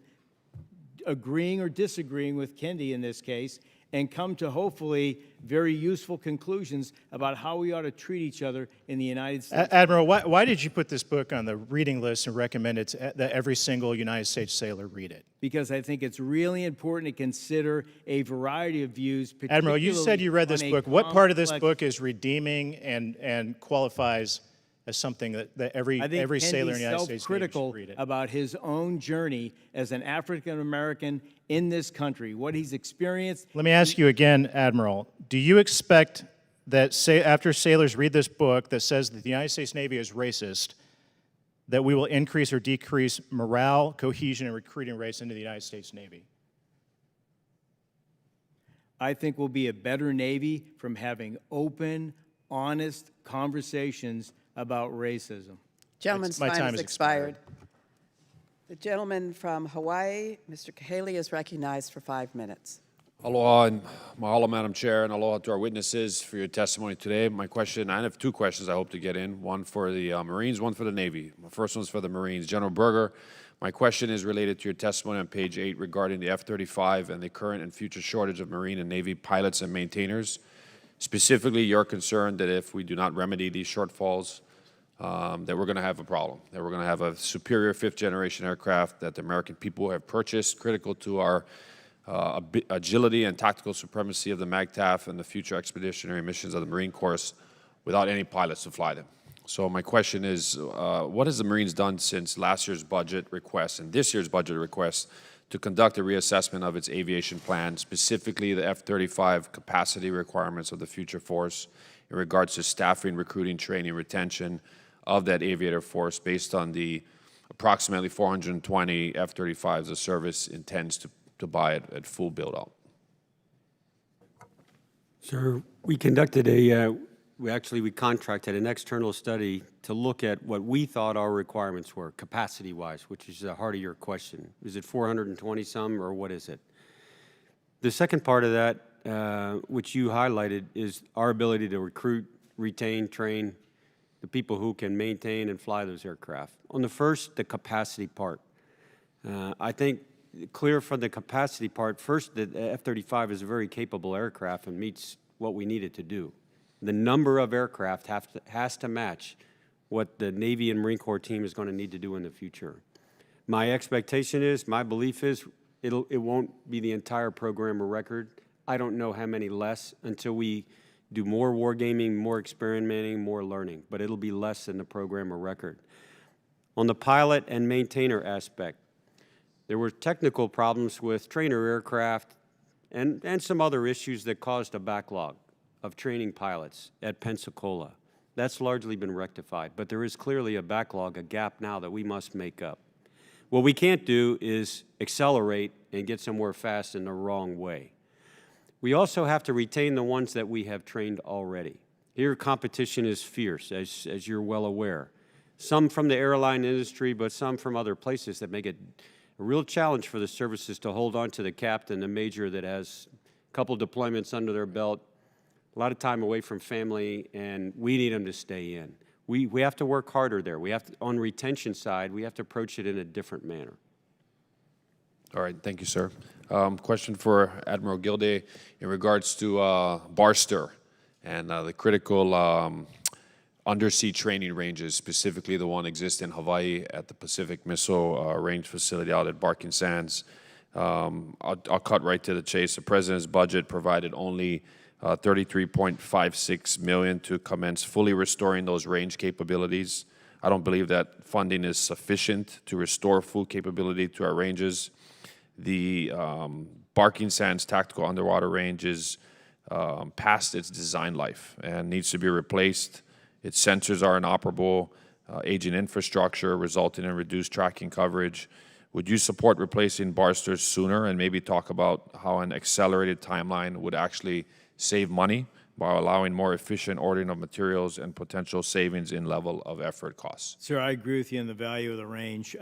Speaker 4: agreeing or disagreeing with Kendi in this case, and come to hopefully very useful conclusions about how we ought to treat each other in the United States.
Speaker 22: Admiral, why did you put this book on the reading list and recommend that every single United States sailor read it?
Speaker 4: Because I think it's really important to consider a variety of views.
Speaker 22: Admiral, you said you read this book. What part of this
Speaker 4: complex-
Speaker 22: book is redeeming and qualifies as something that every sailor in the United States Navy should
Speaker 4: self-critical
Speaker 22: read it?
Speaker 4: about his own journey as an African American in this country, what he's experienced.
Speaker 22: Let me ask you again, Admiral. Do you expect that after sailors read this book that says that the United States Navy is racist, that we will increase or decrease morale, cohesion, and recruiting rates into the United States Navy?
Speaker 4: I think we'll be a better Navy from having open, honest conversations about racism.
Speaker 7: Gentleman's
Speaker 22: My
Speaker 7: time
Speaker 22: time
Speaker 7: has
Speaker 22: has
Speaker 7: expired. The gentleman from Hawaii, Mr. Kahale, is recognized for 5 minutes.
Speaker 9: Aloha, and mahalo, Madam Chair, and aloha to our witnesses for your testimony today. My question, I have two questions I hope to get in, one for the Marines, one for the Navy. My first one's for the Marines. General Berger, my question is related to your testimony on page 8 regarding the F-35 and the current and future shortage of Marine and Navy pilots and maintainers. Specifically, you're concerned that if we do not remedy these shortfalls, that we're going to have a problem, that we're going to have a superior fifth-generation aircraft that the American people have purchased, critical to our agility and tactical supremacy of the MAGTF and the future expeditionary missions of the Marine Corps, without any pilots to fly them. So my question is, what has the Marines done since last year's budget request and this year's budget request to conduct a reassessment of its aviation plan, specifically the F-35 capacity requirements of the future force in regards to staffing, recruiting, training, retention of that aviator force based on the approximately 420 F-35s the service intends to buy at full build-out?
Speaker 5: Sir, we conducted we contracted an external study to look at what we thought our requirements were, capacity-wise, which is the heart of your question. Is it 420 some, or what is it? The second part of that, which you highlighted, is our ability to recruit, retain, train the people who can maintain and fly those aircraft. On the first, the capacity part, I think clear from the capacity part, first, the F-35 is a very capable aircraft and meets what we need it to do. The number of aircraft has to match what the Navy and Marine Corps team is going to need to do in the future. My expectation is, my belief is, it won't be the entire program of record. I don't know how many less until we do more wargaming, more experimenting, more learning, but it'll be less than the program of record. On the pilot and maintainer aspect, there were technical problems with trainer aircraft and some other issues that caused a backlog of training pilots at Pensacola. That's largely been rectified, but there is clearly a backlog, a gap now that we must make up. What we can't do is accelerate and get somewhere fast in the wrong way. We also have to retain the ones that we have trained already. Here, competition is fierce, as you're well aware. Some from the airline industry, but some from other places that make it a real challenge for the services to hold on to the captain, the major that has a couple deployments under their belt, a lot of time away from family, and we need them to stay in. We have to work harder there. We have to, on retention side, we have to approach it in a different manner.
Speaker 9: All right, thank you, sir. Question for Admiral Gilday in regards to Barster and the critical undersea training ranges, specifically the one exists in Hawaii at the Pacific Missile Range Facility out at Barking Sands. I'll cut right to the chase. The president's budget provided only $33.56 million to commence fully restoring those range capabilities. I don't believe that funding is sufficient to restore full capability to our ranges. The Barking Sands Tactical Underwater Range is past its design life and needs to be replaced. Its sensors are inoperable, aging infrastructure resulting in reduced tracking coverage. Would you support replacing Barsters sooner and maybe talk about how an accelerated timeline would actually save money by allowing more efficient ordering of materials and potential savings in level of effort costs?
Speaker 4: Sir, I agree with you on the value of the range.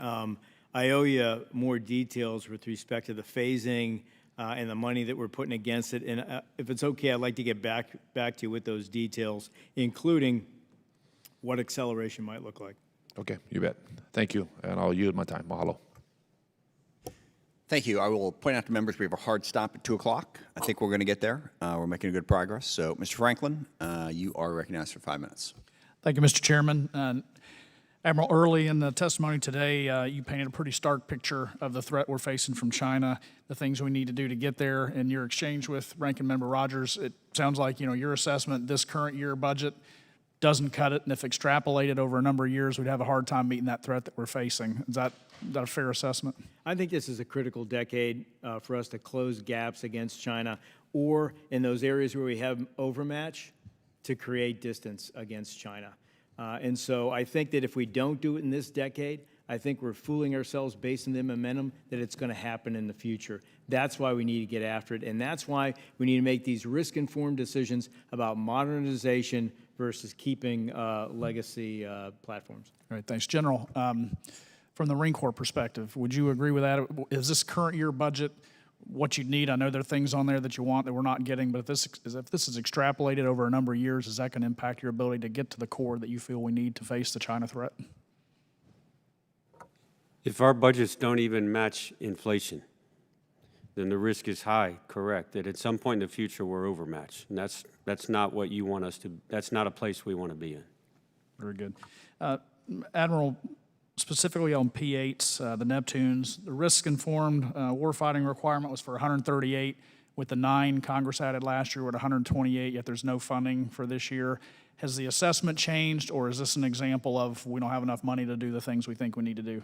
Speaker 4: I owe you more details with respect to the phasing and the money that we're putting against it. And if it's okay, I'd like to get back to you with those details, including what acceleration might look like.
Speaker 9: Okay, you bet. Thank you, and I'll yield my time. Mahalo.
Speaker 1: Thank you. I will point out to members we have a hard stop at 2 o'clock. I think we're going to get there. We're making good progress. So, Mr. Franklin, you are recognized for 5 minutes.
Speaker 11: Thank you, Mr. Chairman. Admiral, early in the testimony today, you painted a pretty stark picture of the threat we're facing from China, the things we need to do to get there. In your exchange with Ranking Member Rogers, it sounds like, your assessment, this current year budget doesn't cut it, and if extrapolated over a number of years, we'd have a hard time meeting that threat that we're facing. Is that a fair assessment?
Speaker 4: I think this is a critical decade for us to close gaps against China, or in those areas where we have overmatch, to create distance against China. And so I think that if we don't do it in this decade, I think we're fooling ourselves based on the momentum that it's going to happen in the future. That's why we need to get after it, and that's why we need to make these risk-informed decisions about modernization versus keeping legacy platforms.
Speaker 11: All right, thanks. General, from the Marine Corps perspective, would you agree with that? Is this current year budget what you need? I know there are things on there that you want that we're not getting, but if this is extrapolated over a number of years, is that going to impact your ability to get to the core that you feel we need to face the China threat?
Speaker 5: If our budgets don't even match inflation, then the risk is high, correct, that at some point in the future we're overmatched. And that's not what you want us to, that's not a place we want to be in.
Speaker 11: Very good. Admiral, specifically on P-8s, the Neptunes, the risk-informed warfighting requirement was for 138. With the 9 Congress added last year, we're at 128, yet there's no funding for this year. Has the assessment changed, or is this an example of we don't have enough money to do the things we think we need to do?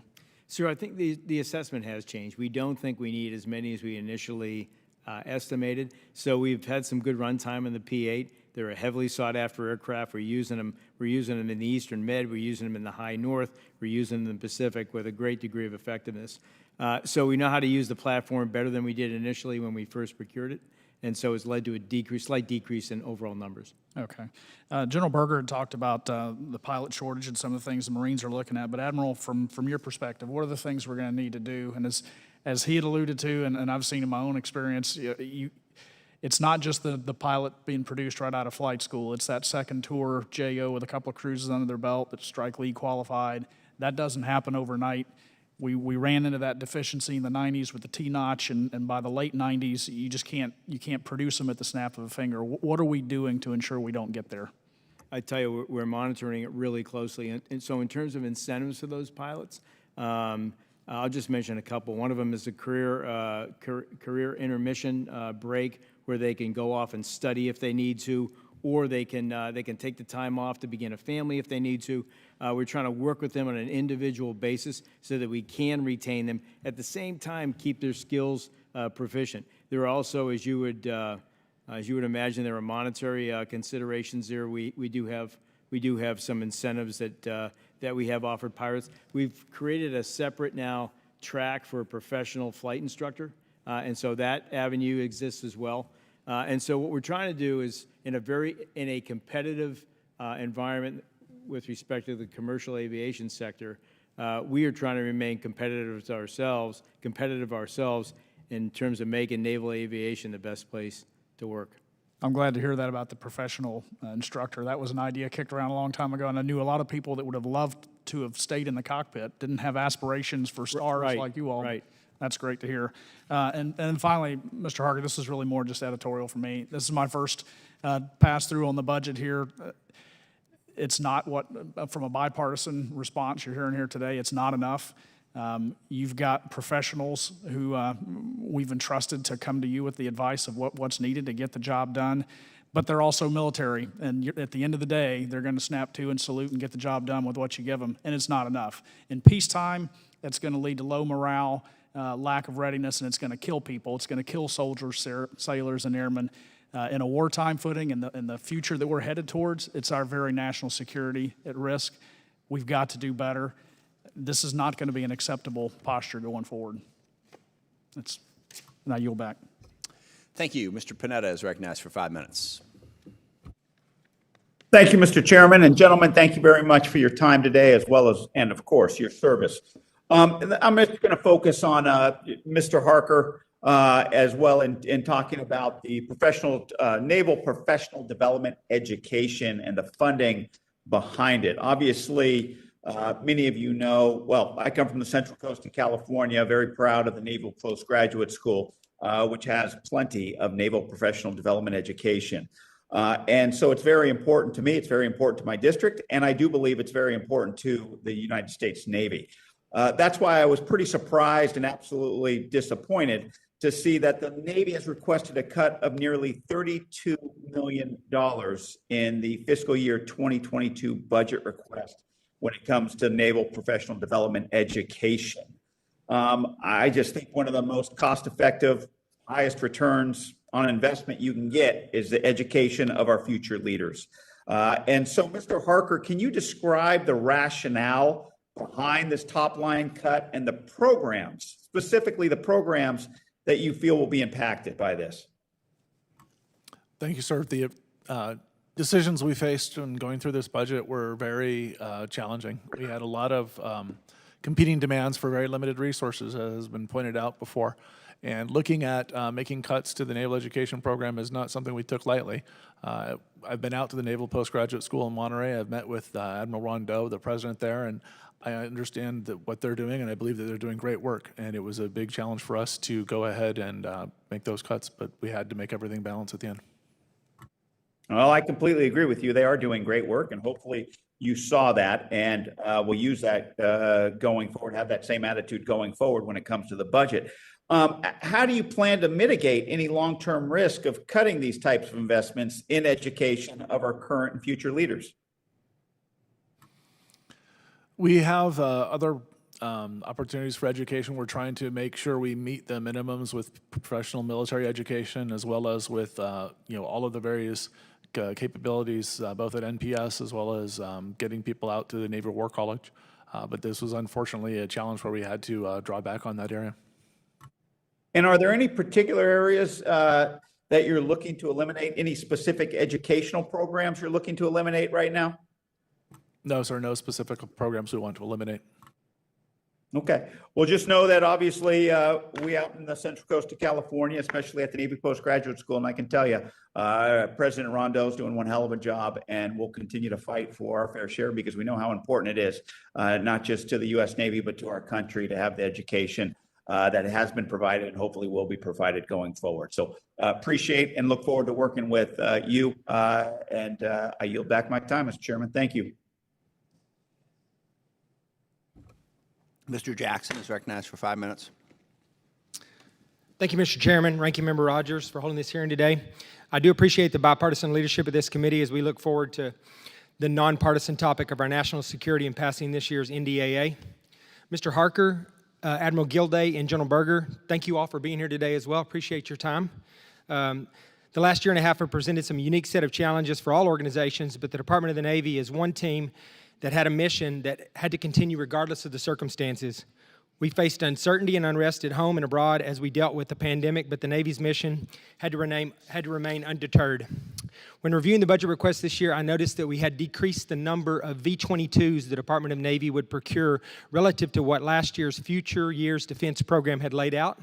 Speaker 4: Sir, I think the assessment has changed. We don't think we need as many as we initially estimated. So we've had some good run time in the P-8. They're a heavily sought-after aircraft. We're using them in the Eastern Med. We're using them in the High North. We're using them in the Pacific with a great degree of effectiveness. So we know how to use the platform better than we did initially when we first procured it. And so it's led to a slight decrease in overall numbers.
Speaker 11: Okay. General Berger had talked about the pilot shortage and some of the things the Marines are looking at. But Admiral, from your perspective, what are the things we're going to need to do? And as he had alluded to, and I've seen in my own experience, it's not just the pilot being produced right out of flight school. It's that second tour JO with a couple of cruises under their belt that's strike league qualified. That doesn't happen overnight. We ran into that deficiency in the 90s with the T-notch, and by the late 90s, you can't produce them at the snap of a finger. What are we doing to ensure we don't get there?
Speaker 4: I tell you, we're monitoring it really closely. And so in terms of incentives for those pilots, I'll just mention a couple. One of them is a career intermission break where they can go off and study if they need to, or they can take the time off to begin a family if they need to. We're trying to work with them on an individual basis so that we can retain them. At the same time, keep their skills proficient. There are also, as you would As you would imagine, there are monetary considerations there. We do have some incentives that we have offered pilots. We've created a separate now track for a professional flight instructor, and so that avenue exists as well. And so what we're trying to do is in a competitive environment with respect to the commercial aviation sector, we are trying to remain competitive ourselves in terms of making naval aviation the best place to work.
Speaker 11: I'm glad to hear that about the professional instructor. That was an idea kicked around a long time ago, and I knew a lot of people that would have loved to have stayed in the cockpit, didn't have aspirations for stars like you all.
Speaker 4: Right.
Speaker 11: That's great to hear. And finally, Mr. Harker, this is really more just editorial for me. This is my first pass-through on the budget here. It's not what, from a bipartisan response you're hearing here today, it's not enough. You've got professionals who we've entrusted to come to you with the advice of what's needed to get the job done, but they're also military, and at the end of the day, they're going to snap to and salute and get the job done with what you give them, and it's not enough. In peacetime, that's going to lead to low morale, lack of readiness, and it's going to kill people. It's going to kill soldiers, sailors, and airmen. In a wartime footing, in the future that we're headed towards, it's our very national security at risk. We've got to do better. This is not going to be an acceptable posture going forward. And I yield back.
Speaker 1: Thank you. Mr. Panetta is recognized for 5 minutes.
Speaker 14: Thank you, Mr. Chairman, and gentlemen, thank you very much for your time today, as well as, and of course, your service. I'm just going to focus on Mr. Harker as well in talking about the naval professional development education and the funding behind it. Obviously, many of you know, well, I come from the Central Coast of California, very proud of the Naval Postgraduate School, which has plenty of naval professional development education. And so it's very important to me, it's very important to my district, and I do believe it's very important to the United States Navy. That's why I was pretty surprised and absolutely disappointed to see that the Navy has requested a cut of nearly $32 million in the fiscal year 2022 budget request when it comes to naval professional development education. I just think one of the most cost-effective, highest returns on investment you can get is the education of our future leaders. And so, Mr. Harker, can you describe the rationale behind this top-line cut and the programs, specifically the programs that you feel will be impacted by this?
Speaker 3: Thank you, sir. The decisions we faced in going through this budget were very challenging. We had a lot of competing demands for very limited resources, as has been pointed out before. And looking at making cuts to the Naval Education Program is not something we took lightly. I've been out to the Naval Postgraduate School in Monterey. I've met with Admiral Rondeau, the president there, and I understand that what they're doing, and I believe that they're doing great work. And it was a big challenge for us to go ahead and make those cuts, but we had to make everything balance at the end.
Speaker 14: Well, I completely agree with you. They are doing great work, and hopefully you saw that, and we'll use that going forward, have that same attitude going forward when it comes to the budget. How do you plan to mitigate any long-term risk of cutting these types of investments in education of our current and future leaders?
Speaker 3: We have other opportunities for education. We're trying to make sure we meet the minimums with professional military education, as well as with all of the various capabilities, both at NPS as well as getting people out to the Naval War College. But this was unfortunately a challenge where we had to draw back on that area.
Speaker 14: And are there any particular areas that you're looking to eliminate? Any specific educational programs you're looking to eliminate right now?
Speaker 3: No, sir, no specific programs we want to eliminate.
Speaker 14: Okay. Well, just know that obviously we out in the Central Coast of California, especially at the Navy Postgraduate School, and I can tell you, President Rondeau is doing one hell of a job, and we'll continue to fight for our fair share because we know how important it is, not just to the U.S. Navy, but to our country to have the education that has been provided and hopefully will be provided going forward. So appreciate and look forward to working with you, and I yield back my time, Mr. Chairman. Thank you.
Speaker 1: Mr. Jackson is recognized for 5 minutes.
Speaker 12: Thank you, Mr. Chairman, Ranking Member Rogers, for holding this hearing today. I do appreciate the bipartisan leadership of this committee as we look forward to the nonpartisan topic of our national security and passing this year's NDAA. Mr. Harker, Admiral Gilday, and General Berger, thank you all for being here today as well. Appreciate your time. The last year and a half have presented some unique set of challenges for all organizations, but the Department of the Navy is one team that had a mission that had to continue regardless of the circumstances. We faced uncertainty and unrest at home and abroad as we dealt with the pandemic, but the Navy's mission had to remain undeterred. When reviewing the budget request this year, I noticed that we had decreased the number of V-22s the Department of Navy would procure relative to what last year's Future Years Defense Program had laid out.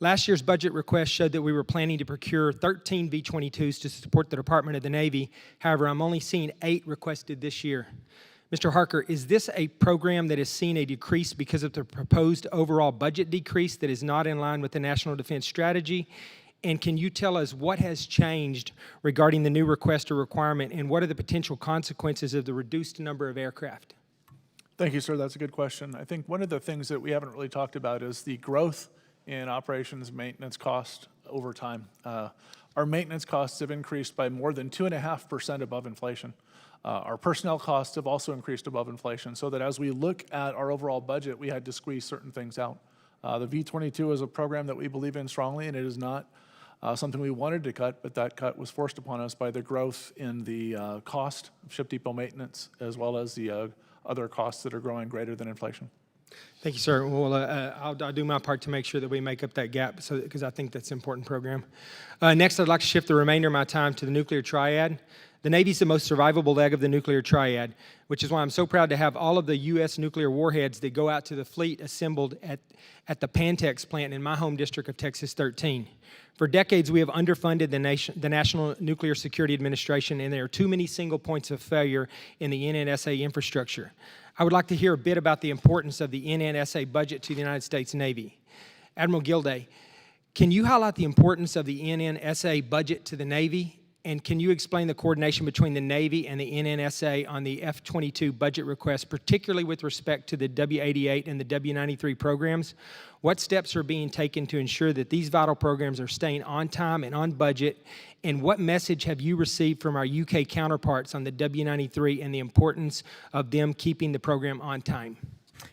Speaker 12: Last year's budget request showed that we were planning to procure 13 V-22s to support the Department of the Navy. However, I'm only seeing 8 requested this year. Mr. Harker, is this a program that has seen a decrease because of the proposed overall budget decrease that is not in line with the National Defense Strategy? And can you tell us what has changed regarding the new request or requirement, and what are the potential consequences of the reduced number of aircraft?
Speaker 3: Thank you, sir. That's a good question. I think one of the things that we haven't really talked about is the growth in operations maintenance cost over time. Our maintenance costs have increased by more than 2.5% above inflation. Our personnel costs have also increased above inflation, so that as we look at our overall budget, we had to squeeze certain things out. The V-22 is a program that we believe in strongly, and it is not something we wanted to cut, but that cut was forced upon us by the growth in the cost of ship depot maintenance, as well as the other costs that are growing greater than inflation.
Speaker 12: Thank you, sir. Well, I'll do my part to make sure that we make up that gap, because I think that's an important program. Next, I'd like to shift the remainder of my time to the nuclear triad. The Navy's the most survivable leg of the nuclear triad, which is why I'm so proud to have all of the U.S. nuclear warheads that go out to the fleet assembled at the Pantex plant in my home district of Texas 13. For decades, we have underfunded the National Nuclear Security Administration, and there are too many single points of failure in the NNSA infrastructure. I would like to hear a bit about the importance of the NNSA budget to the United States Navy. Admiral Gilday, can you highlight the importance of the NNSA budget to the Navy? And can you explain the coordination between the Navy and the NNSA on the F-22 budget request, particularly with respect to the W-88 and the W-93 programs? What steps are being taken to ensure that these vital programs are staying on time and on budget? And what message have you received from our UK counterparts on the W-93 and the importance of them keeping the program on time?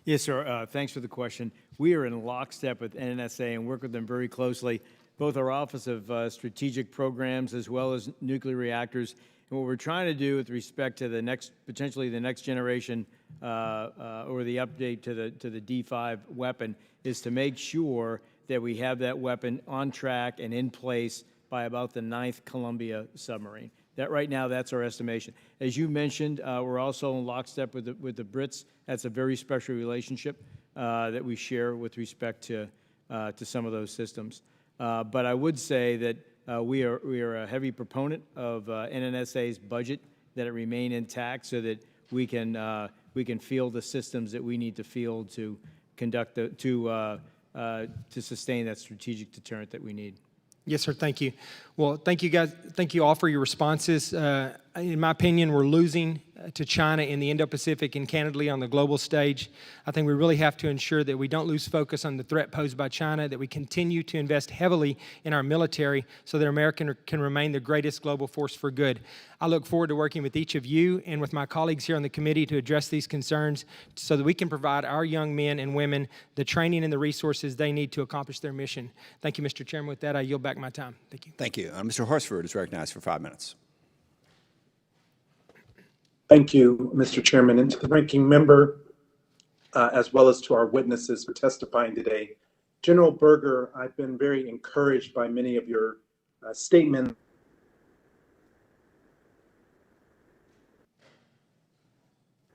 Speaker 4: Yes, sir. Thanks for the question. We are in lockstep with NNSA and work with them very closely, both our Office of Strategic Programs as well as nuclear reactors. And what we're trying to do with respect to the next, potentially the next generation or the update to the D5 weapon is to make sure that we have that weapon on track and in place by about the 9th Columbia submarine. That right now, that's our estimation. As you mentioned, we're also in lockstep with the Brits. That's a very special relationship that we share with respect to some of those systems. But I would say that we are a heavy proponent of NNSA's budget, that it remain intact so that we can field the systems that we need to field to conduct to sustain that strategic deterrent that we need.
Speaker 12: Yes, sir. Thank you. Well, thank you guys. Thank you all for your responses. In my opinion, we're losing to China in the Indo-Pacific and candidly on the global stage. I think we really have to ensure that we don't lose focus on the threat posed by China, that we continue to invest heavily in our military so that America can remain the greatest global force for good. I look forward to working with each of you and with my colleagues here on the committee to address these concerns so that we can provide our young men and women the training and the resources they need to accomplish their mission. Thank you, Mr. Chairman. With that, I yield back my time. Thank you.
Speaker 1: Thank you. Mr. Horsford is recognized for 5 minutes.
Speaker 10: Thank you, Mr. Chairman, and to the ranking member, as well as to our witnesses for testifying today. General Berger, I've been very encouraged by many of your statements.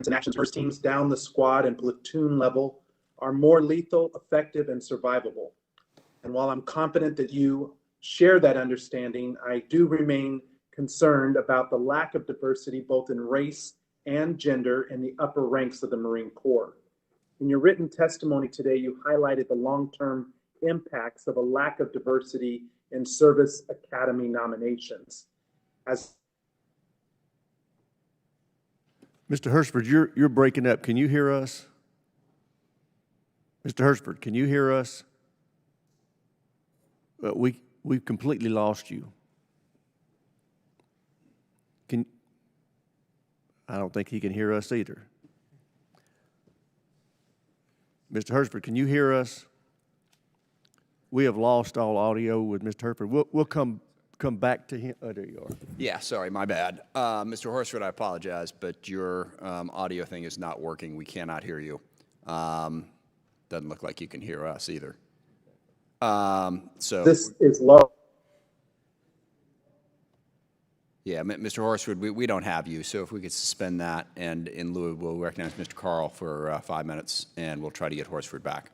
Speaker 10: And actions first teams down the squad and platoon level are more lethal, effective, and survivable. And while I'm confident that you share that understanding, I do remain concerned about the lack of diversity both in race and gender in the upper ranks of the Marine Corps. In your written testimony today, you highlighted the long-term impacts of a lack of diversity in service academy nominations. As
Speaker 13: Mr. Hershford, you're breaking up. Can you hear us? Mr. Hershford, can you hear us? We've completely lost you. I don't think he can hear us either. Mr. Hershford, can you hear us? We have lost all audio with Mr. Hershford. We'll come come back to him. Oh, there you are.
Speaker 1: Yeah, sorry, my bad. Mr. Horsford, I apologize, but your audio thing is not working. We cannot hear you. Doesn't look like you can hear us either. So
Speaker 10: This is low.
Speaker 1: yeah, Mr. Horsford, we don't have you, so if we could suspend that, and in lieu, we'll recognize Mr. Carl for 5 minutes, and we'll try to get Horsford back.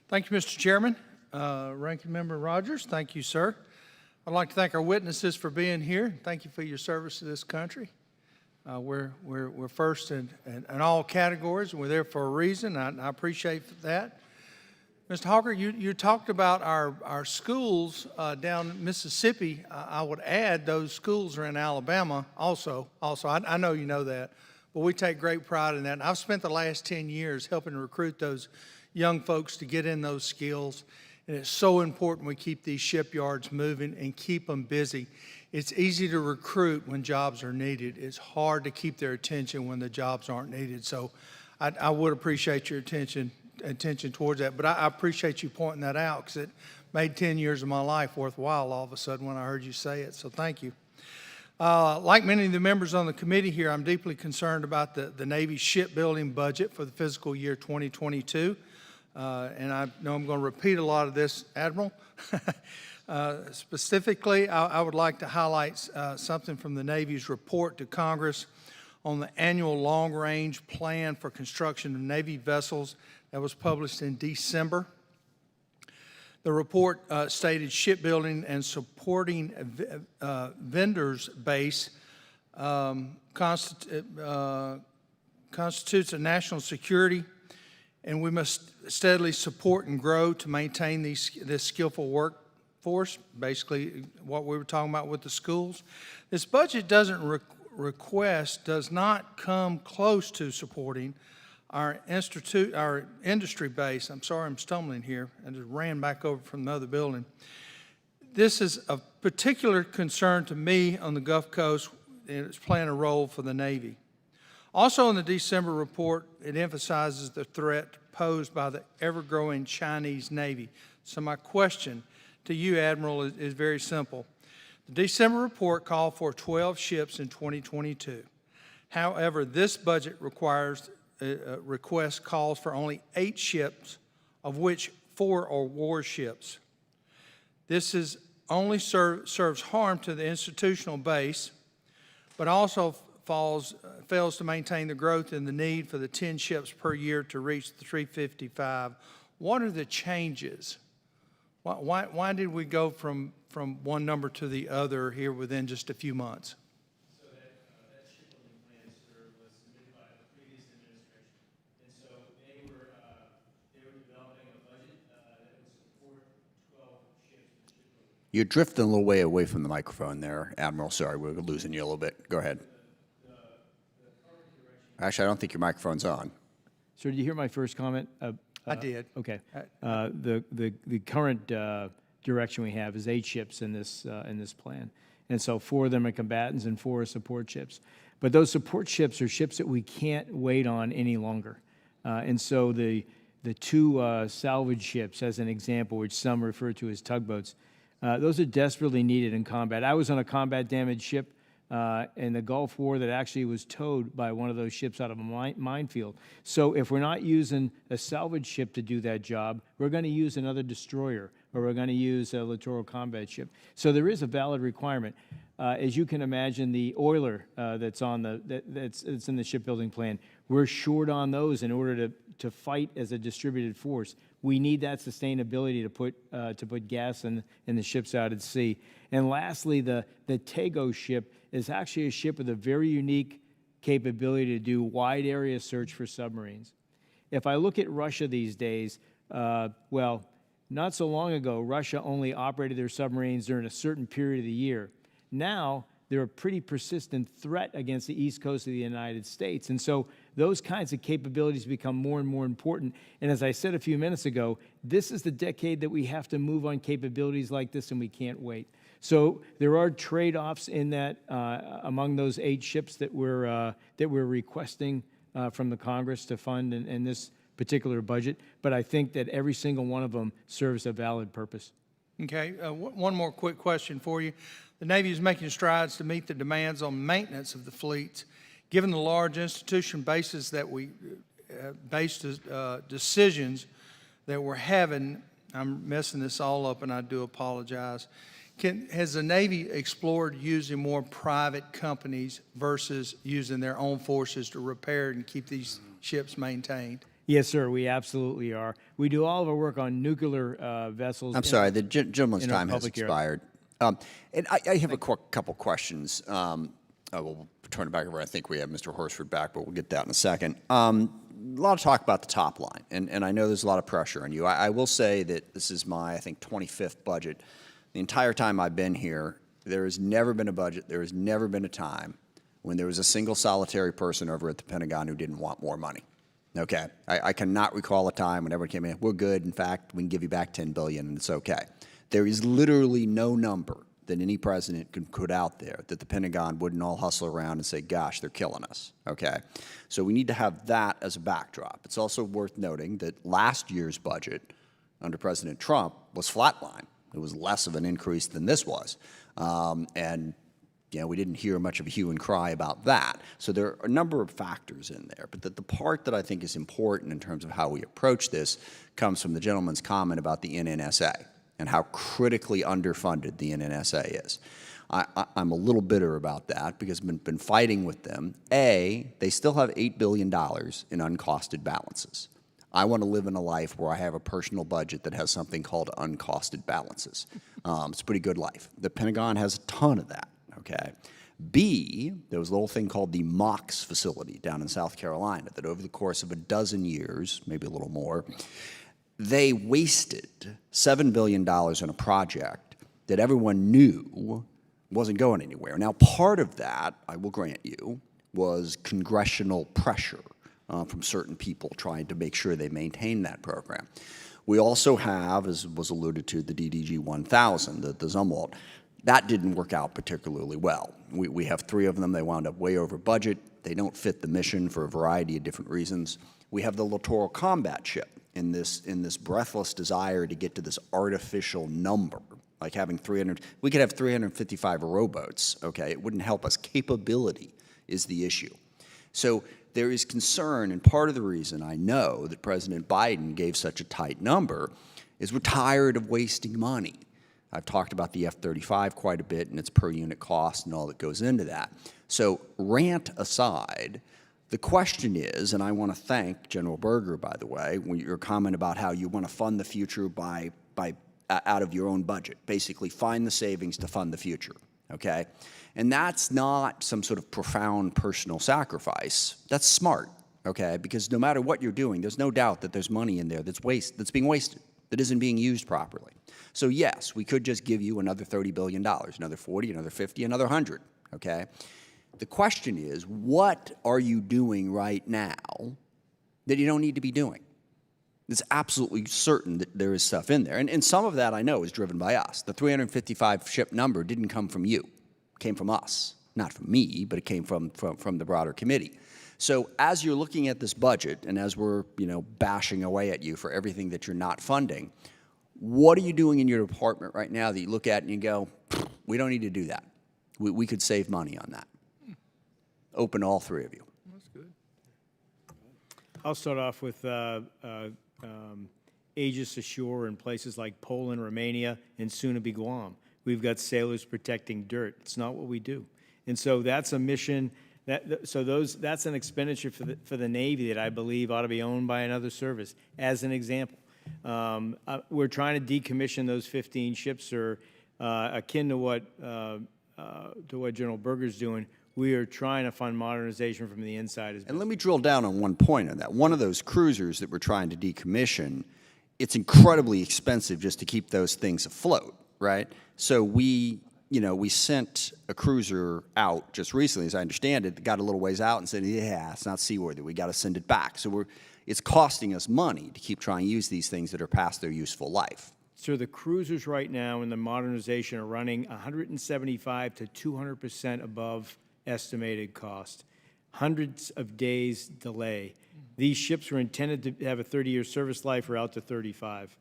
Speaker 15: Thank you, Mr. Chairman. Ranking Member Rogers, thank you, sir. I'd like to thank our witnesses for being here. Thank you for your service to this country. We're first in all categories, and we're there for a reason. I appreciate that. Mr. Hawker, you talked about our schools down in Mississippi. I would add those schools are in Alabama also. I know you know that, but we take great pride in that. And I've spent the last 10 years helping to recruit those young folks to get in those skills. And it's so important we keep these shipyards moving and keep them busy. It's easy to recruit when jobs are needed. It's hard to keep their attention when the jobs aren't needed. So I would appreciate your attention towards that. But I appreciate you pointing that out, because it made 10 years of my life worthwhile all of a sudden when I heard you say it. So thank you. Like many of the members on the committee here, I'm deeply concerned about the Navy shipbuilding budget for the fiscal year 2022. And I know I'm going to repeat a lot of this, Admiral. Specifically, I would like to highlight something from the Navy's report to Congress on the annual long-range plan for construction of Navy vessels that was published in December. The report stated shipbuilding and supporting vendors base constitutes a national security, and we must steadily support and grow to maintain this skillful workforce, basically what we were talking about with the schools. This budget does not come close to supporting our industry base. I'm sorry I'm stumbling here. I just ran back over from the other building. This is of particular concern to me on the Gulf Coast, and it's playing a role for the Navy. Also in the December report, it emphasizes the threat posed by the ever-growing Chinese Navy. So my question to you, Admiral, is very simple. The December report called for 12 ships in 2022. However, this budget request calls for only 8 ships, of which 4 are warships. This only serves harm to the institutional base, but also fails to maintain the growth in the need for the 10 ships per year to reach the 355. What are the changes? Why did we go from one number to the other here within just a few months?
Speaker 4: So that shipbuilding plan, sir, was submitted by the previous administration. And so they were developing a budget that would support 12 ships in shipbuilding.
Speaker 1: You're drifting a little way away from the microphone there, Admiral. Sorry, we're losing you a little bit. Go ahead. Actually, I don't think your microphone's on.
Speaker 4: Sir, did you hear my first comment?
Speaker 15: I did.
Speaker 4: Okay. The current direction we have is 8 ships in this plan, and so 4 of them are combatants and 4 are support ships. But those support ships are ships that we can't wait on any longer, and so the 2 salvage ships, as an example, which some refer to as tugboats, those are desperately needed in combat. I was on a combat damaged ship in the Gulf War that actually was towed by one of those ships out of a minefield. So if we're not using a salvage ship to do that job, we're going to use another destroyer, or we're going to use a littoral combat ship. So there is a valid requirement. As you can imagine, the oiler that's in the shipbuilding plan, we're short on those in order to fight as a distributed force. We need that sustainability to put gas in the ships out at sea. And lastly, the Tego ship is actually a ship with a very unique capability to do wide area search for submarines. If I look at Russia these days, well, not so long ago, Russia only operated their submarines during a certain period of the year. Now, they're a pretty persistent threat against the east coast of the United States. And so those kinds of capabilities become more and more important. And as I said a few minutes ago, this is the decade that we have to move on capabilities like this, and we can't wait. So there are trade-offs in that among those 8 ships that we're requesting from the Congress to fund in this particular budget. But I think that every single one of them serves a valid purpose.
Speaker 15: Okay, one more quick question for you. The Navy is making strides to meet the demands on maintenance of the fleets. Given the large institution basis that we based decisions that we're having, I'm messing this all up and I do apologize. Has the Navy explored using more private companies versus using their own forces to repair and keep these ships maintained?
Speaker 4: Yes, sir, we absolutely are. We do all of our work on nuclear vessels.
Speaker 1: I'm sorry, the gentleman's
Speaker 4: in our
Speaker 1: time has
Speaker 4: public area.
Speaker 1: expired. And I have a couple questions. We'll turn it back over. I think we have Mr. Horsford back, but we'll get that in a second. A lot of talk about the top line, and I know there's a lot of pressure on you. I will say that this is my, I think, 25th budget. The entire time I've been here, there has never been a budget, there has never been a time when there was a single solitary person over at the Pentagon who didn't want more money. Okay, I cannot recall a time when everyone came in, we're good, in fact, we can give you back $10 billion and it's okay. There is literally no number that any president could put out there that the Pentagon wouldn't all hustle around and say, gosh, they're killing us, okay? So we need to have that as a backdrop. It's also worth noting that last year's budget under President Trump was flatline. It was less of an increase than this was. And you know, we didn't hear much of a hue and cry about that. So there are a number of factors in there. But the part that I think is important in terms of how we approach this comes from the gentleman's comment about the NNSA and how critically underfunded the NNSA is. I'm a little bitter about that because I've been fighting with them. They still have $8 billion in uncosted balances. I want to live in a life where I have a personal budget that has something called uncosted balances. It's a pretty good life. The Pentagon has a ton of that, okay? B, there was a little thing called the MOX facility down in South Carolina that over the course of a dozen years, maybe a little more, they wasted $7 billion on a project that everyone knew wasn't going anywhere. Now, part of that, I will grant you, was congressional pressure from certain people trying to make sure they maintain that program. We also have, as was alluded to, the DDG 1000, the Zumwalt. That didn't work out particularly well. We have 3 of them. They wound up way over budget. They don't fit the mission for a variety of different reasons. We have the Littoral Combat Ship in this breathless desire to get to this artificial number, like having 300. We could have 355 rowboats, okay? It wouldn't help us. Capability is the issue. So there is concern, and part of the reason I know that President Biden gave such a tight number is we're tired of wasting money. I've talked about the F-35 quite a bit and its per unit cost and all that goes into that. So rant aside, the question is, and I want to thank General Berger, by the way, when your comment about how you want to fund the future by out of your own budget, basically find the savings to fund the future, okay? And that's not some sort of profound personal sacrifice. That's smart, okay? Because no matter what you're doing, there's no doubt that there's money in there that's being wasted, that isn't being used properly. So yes, we could just give you another $30 billion, another 40, another 50, another 100, okay? The question is, what are you doing right now that you don't need to be doing? It's absolutely certain that there is stuff in there. And some of that I know is driven by us. The 355 ship number didn't come from you. It came from us. Not from me, but it came from the broader committee. So as you're looking at this budget and as we're, bashing away at you for everything that you're not funding, what are you doing in your department right now that you look at and you go, we don't need to do that. We could save money on that. Open to all 3 of you.
Speaker 15: That's good.
Speaker 4: I'll start off with Aegis ashore in places like Poland, Romania, and soon-to-be Guam. We've got sailors protecting dirt. It's not what we do. And so that's a mission, that's an expenditure for the Navy that I believe ought to be owned by another service, as an example. We're trying to decommission those 15 ships, or akin to what General Berger's doing. We are trying to fund modernization from the inside.
Speaker 1: And let me drill down on one point on that. One of those cruisers that we're trying to decommission, it's incredibly expensive just to keep those things afloat, right? So we sent a cruiser out just recently, as I understand it, that got a little ways out and said, yeah, it's not seaworthy. We got to send it back. So it's costing us money to keep trying to use these things that are past their useful life.
Speaker 4: So the cruisers right now in the modernization are running 175 to 200% above estimated cost, hundreds of days delay. These ships were intended to have a 30-year service life. We're out to 35.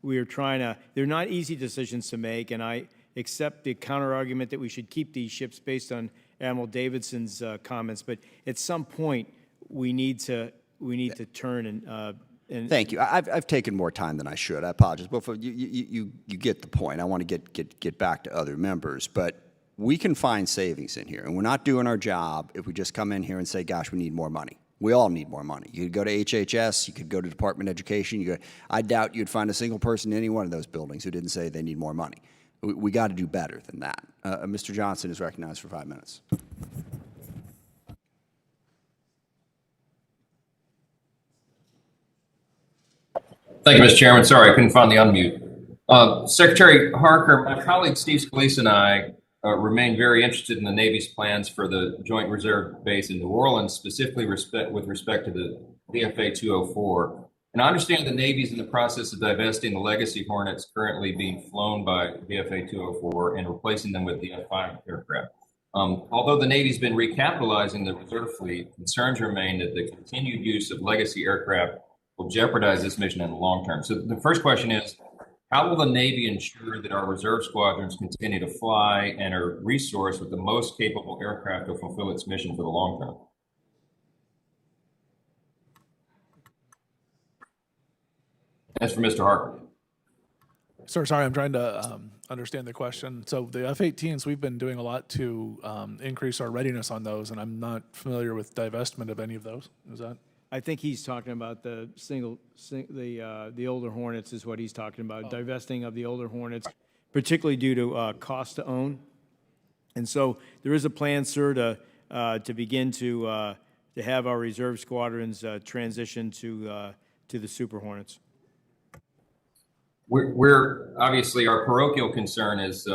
Speaker 4: we are trying to, they're not easy decisions to make, and I accept the counter argument that we should keep these ships based on Admiral Davidson's comments, but at some point, we need to turn and
Speaker 1: Thank you. I've taken more time than I should. I apologize. But you get the point. I want to get back to other members, but we can find savings in here, and we're not doing our job if we just come in here and say, "Gosh, we need more money." We all need more money. You could go to HHS, you could go to Department of Education. I doubt you'd find a single person in any one of those buildings who didn't say they need more money. We got to do better than that. Mr. Johnson is recognized for 5 minutes.
Speaker 16: Thank you, Mr. Chairman. Sorry, I couldn't find the unmute. Secretary Harker, my colleague Steve Scalise and I remain very interested in the Navy's plans for the Joint Reserve Base in New Orleans, specifically with respect to the VFA 204. And I understand the Navy's in the process of divesting the legacy Hornets currently being flown by VFA 204 and replacing them with the F-5 aircraft. Although the Navy's been recapitalizing the reserve fleet, concerns remain that the continued use of legacy aircraft will jeopardize this mission in the long term. So the first question is, how will the Navy ensure that our reserve squadrons continue to fly and are resourced with the most capable aircraft to fulfill its mission for the long term? That's for Mr. Harker.
Speaker 3: Sir, sorry, I'm trying to understand the question. So the F-18s, we've been doing a lot to increase our readiness on those, and I'm not familiar with divestment of any of those. Is that?
Speaker 4: I think he's talking about the older Hornets is what he's talking about, divesting of the older Hornets, particularly due to cost to own. And so there is a plan, sir, to begin to have our reserve squadrons transition to the Super Hornets.
Speaker 16: We're obviously, our parochial concern is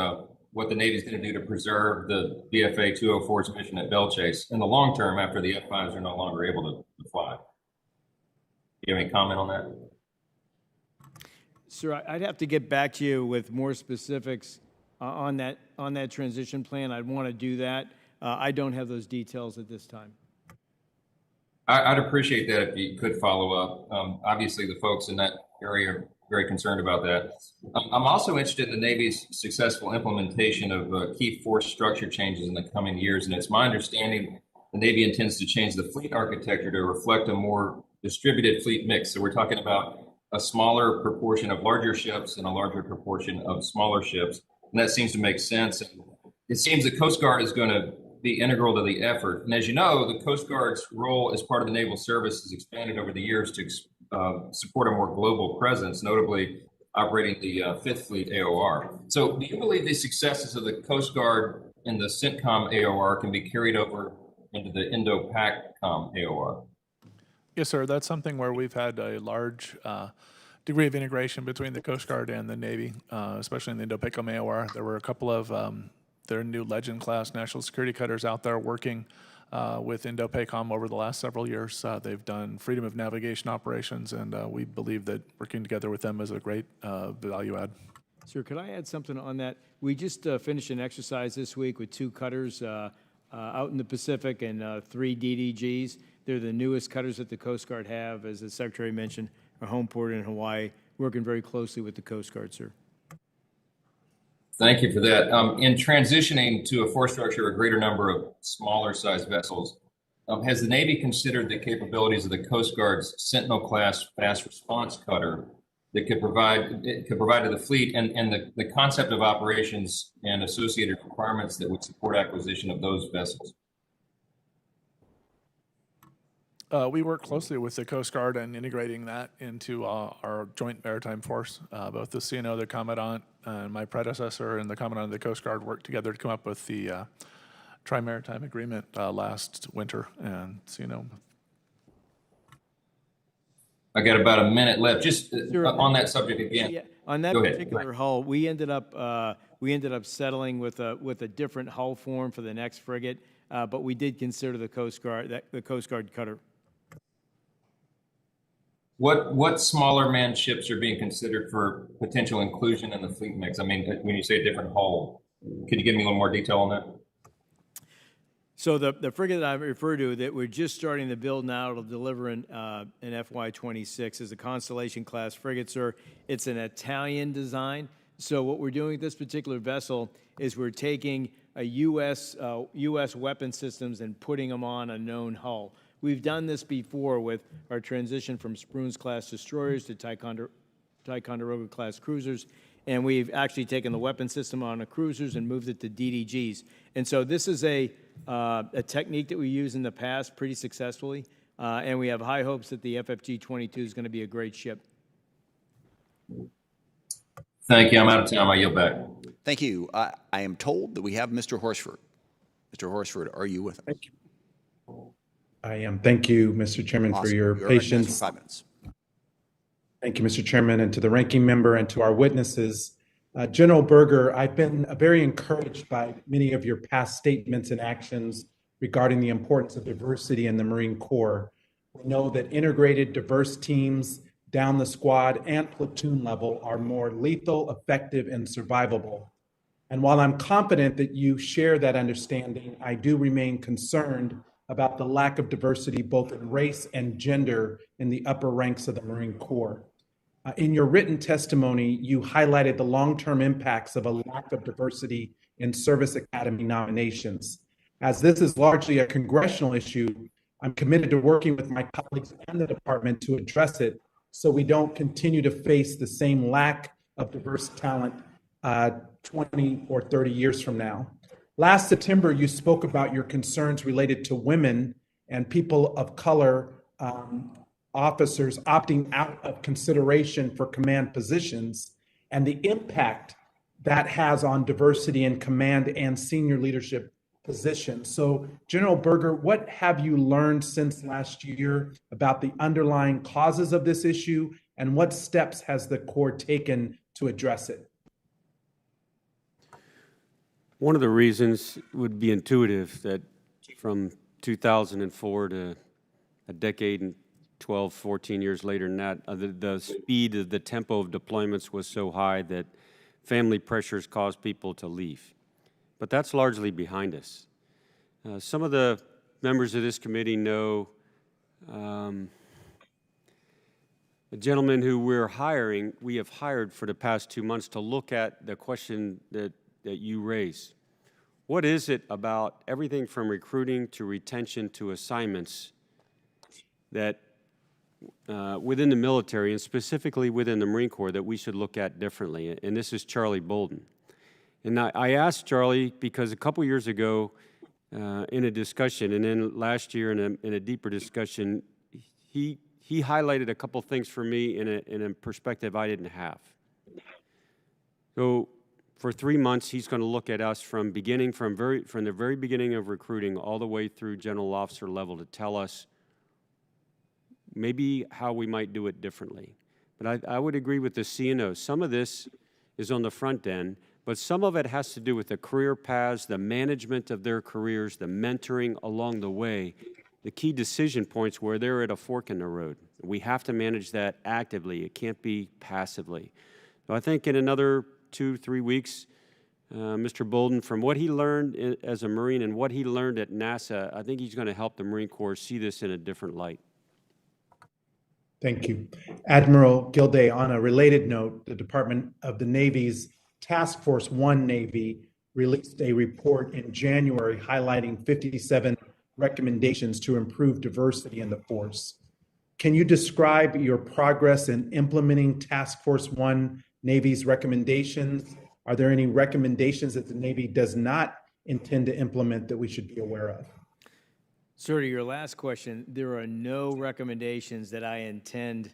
Speaker 16: what the Navy's going to do to preserve the VFA 204's mission at Belle Chase in the long term after the F-5s are no longer able to fly. Do you have any comment on that?
Speaker 4: Sir, I'd have to get back to you with more specifics on that transition plan. I'd want to do that. I don't have those details at this time.
Speaker 16: I'd appreciate that if you could follow up. Obviously, the folks in that area are very concerned about that. I'm also interested in the Navy's successful implementation of key force structure changes in the coming years, and it's my understanding the Navy intends to change the fleet architecture to reflect a more distributed fleet mix. So we're talking about a smaller proportion of larger ships and a larger proportion of smaller ships, and that seems to make sense. And it seems the Coast Guard is going to be integral to the effort. And as you know, the Coast Guard's role as part of the Naval Service has expanded over the years to support a more global presence, notably operating the 5th Fleet AOR. So do you believe the successes of the Coast Guard in the CENTCOM AOR can be carried over into the Indo-PACOM AOR?
Speaker 3: Yes, sir. That's something where we've had a large degree of integration between the Coast Guard and the Navy, especially in the Indo-PACOM AOR. There were a couple of their new Legend-class national security cutters out there working with Indo-PACOM over the last several years. They've done freedom of navigation operations, and we believe that working together with them is a great value add.
Speaker 4: Sir, could I add something on that? We just finished an exercise this week with 2 cutters out in the Pacific and 3 DDGs. They're the newest cutters that the Coast Guard have, as the Secretary mentioned, are homeported in Hawaii, working very closely with the Coast Guard, sir.
Speaker 16: Thank you for that. In transitioning to a force structure, a greater number of smaller sized vessels, has the Navy considered the capabilities of the Coast Guard's Sentinel-class fast response cutter that could provide to the fleet and the concept of operations and associated requirements that would support acquisition of those vessels?
Speaker 3: We work closely with the Coast Guard and integrating that into our joint maritime force. Both the CNO, the Commandant, and my predecessor and the Commandant of the Coast Guard worked together to come up with the Tri-Maritime Agreement last winter. And CNO.
Speaker 16: I got about a minute left. Just on that subject again.
Speaker 4: Yeah, on that particular hull, we ended up settling with a different hull form for the next frigate, but we did consider the Coast Guard cutter.
Speaker 16: What smaller manned ships are being considered for potential inclusion in the fleet mix? I mean, when you say a different hull, could you give me a little more detail on that?
Speaker 4: So the frigate that I referred to that we're just starting to build now, it'll deliver in FY26, is a Constellation-class frigate, sir. It's an Italian design. So what we're doing with this particular vessel is we're taking a U.S. weapon systems and putting them on a known hull. We've done this before with our transition from Spruance-class destroyers to Ticonderoga-class cruisers, and we've actually taken the weapon system on the cruisers and moved it to DDGs. And so this is a technique that we used in the past pretty successfully, and we have high hopes that the FFG-22 is going to be a great ship.
Speaker 16: Thank you. I'm out of time. I yield back.
Speaker 1: Thank you. I am told that we have Mr. Horsford. Mr. Horsford, are you with us?
Speaker 10: I am. Thank you, Mr. Chairman, for
Speaker 1: Awesome.
Speaker 10: your
Speaker 1: You're recognized for
Speaker 10: patience.
Speaker 1: 5 minutes.
Speaker 10: Thank you, Mr. Chairman, and to the ranking member and to our witnesses. General Berger, I've been very encouraged by many of your past statements and actions regarding the importance of diversity in the Marine Corps. We know that integrated, diverse teams down the squad and platoon level are more lethal, effective, and survivable. And while I'm confident that you share that understanding, I do remain concerned about the lack of diversity both in race and gender in the upper ranks of the Marine Corps. In your written testimony, you highlighted the long-term impacts of a lack of diversity in Service Academy nominations. As this is largely a congressional issue, I'm committed to working with my colleagues and the department to address it so we don't continue to face the same lack of diverse talent 20 or 30 years from now. Last September, you spoke about your concerns related to women and people of color officers opting out of consideration for command positions and the impact that has on diversity in command and senior leadership positions. So, General Berger, what have you learned since last year about the underlying causes of this issue, and what steps has the Corps taken to address it?
Speaker 5: One of the reasons would be intuitive that from 2004 to a decade and 12, 14 years later than that, the speed of the tempo of deployments was so high that family pressures caused people to leave. But that's largely behind us. Some of the members of this committee know a gentleman who we have hired for the past 2 months to look at the question that you raised. What is it about everything from recruiting to retention to assignments that within the military and specifically within the Marine Corps that we should look at differently? And this is Charlie Bolden. And I asked Charlie because a couple years ago in a discussion, and then last year in a deeper discussion, he highlighted a couple things for me in a perspective I didn't have. So for 3 months, he's going to look at us from the very beginning of recruiting all the way through general officer level to tell us maybe how we might do it differently. But I would agree with the CNO. Some of this is on the front end, but some of it has to do with the career paths, the management of their careers, the mentoring along the way, the key decision points where they're at a fork in the road. We have to manage that actively. It can't be passively. So I think in another 2-3 weeks, Mr. Bolden, from what he learned as a Marine and what he learned at NASA, I think he's going to help the Marine Corps see this in a different light.
Speaker 10: Thank you. Admiral Gilday, on a related note, the Department of the Navy's Task Force 1 Navy released a report in January highlighting 57 recommendations to improve diversity in the force. Can you describe your progress in implementing Task Force 1 Navy's recommendations? Are there any recommendations that the Navy does not intend to implement that we should be aware of?
Speaker 4: Sir, to your last question, there are no recommendations that I intend.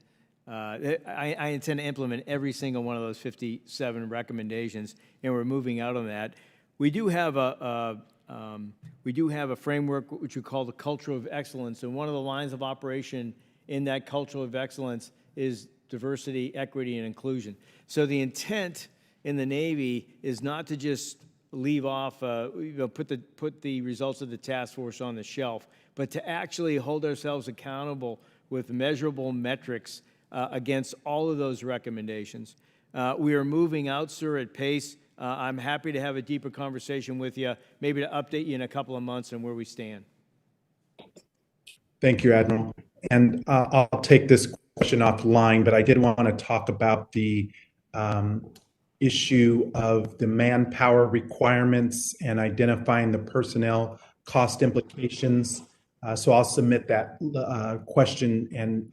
Speaker 4: I intend to implement every single one of those 57 recommendations, and we're moving out on that. We do have a framework which we call the culture of excellence, and one of the lines of operation in that culture of excellence is diversity, equity, and inclusion. So the intent in the Navy is not to just leave off, put the results of the task force on the shelf, but to actually hold ourselves accountable with measurable metrics against all of those recommendations. We are moving out, sir, at pace. I'm happy to have a deeper conversation with you, maybe to update you in a couple of months on where we stand.
Speaker 10: Thank you, Admiral. And I'll take this question offline, but I did want to talk about the issue of the manpower requirements and identifying the personnel cost implications. So I'll submit that question and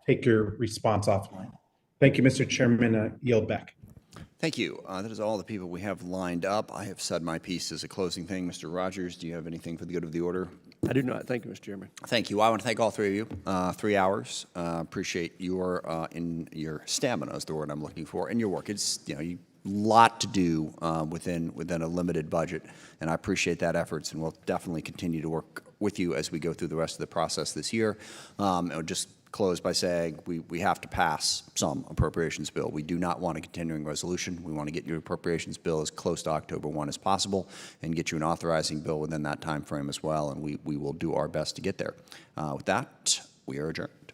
Speaker 10: take your response offline. Thank you, Mr. Chairman. Yield back.
Speaker 1: Thank you. That is all the people we have lined up. I have said my piece as a closing thing. Mr. Rogers, do you have anything for the good of the order?
Speaker 13: I do not. Thank you, Mr. Chairman.
Speaker 1: Thank you. I want to thank all three of you. 3 hours. Appreciate your stamina is the word I'm looking for, and your work. It's a lot to do within a limited budget, and I appreciate that efforts, and we'll definitely continue to work with you as we go through the rest of the process this year. And just close by saying we have to pass some appropriations bill. We do not want a continuing resolution. We want to get your appropriations bill as close to October 1 as possible and get you an authorizing bill within that time frame as well, and we will do our best to get there. With that, we are adjourned.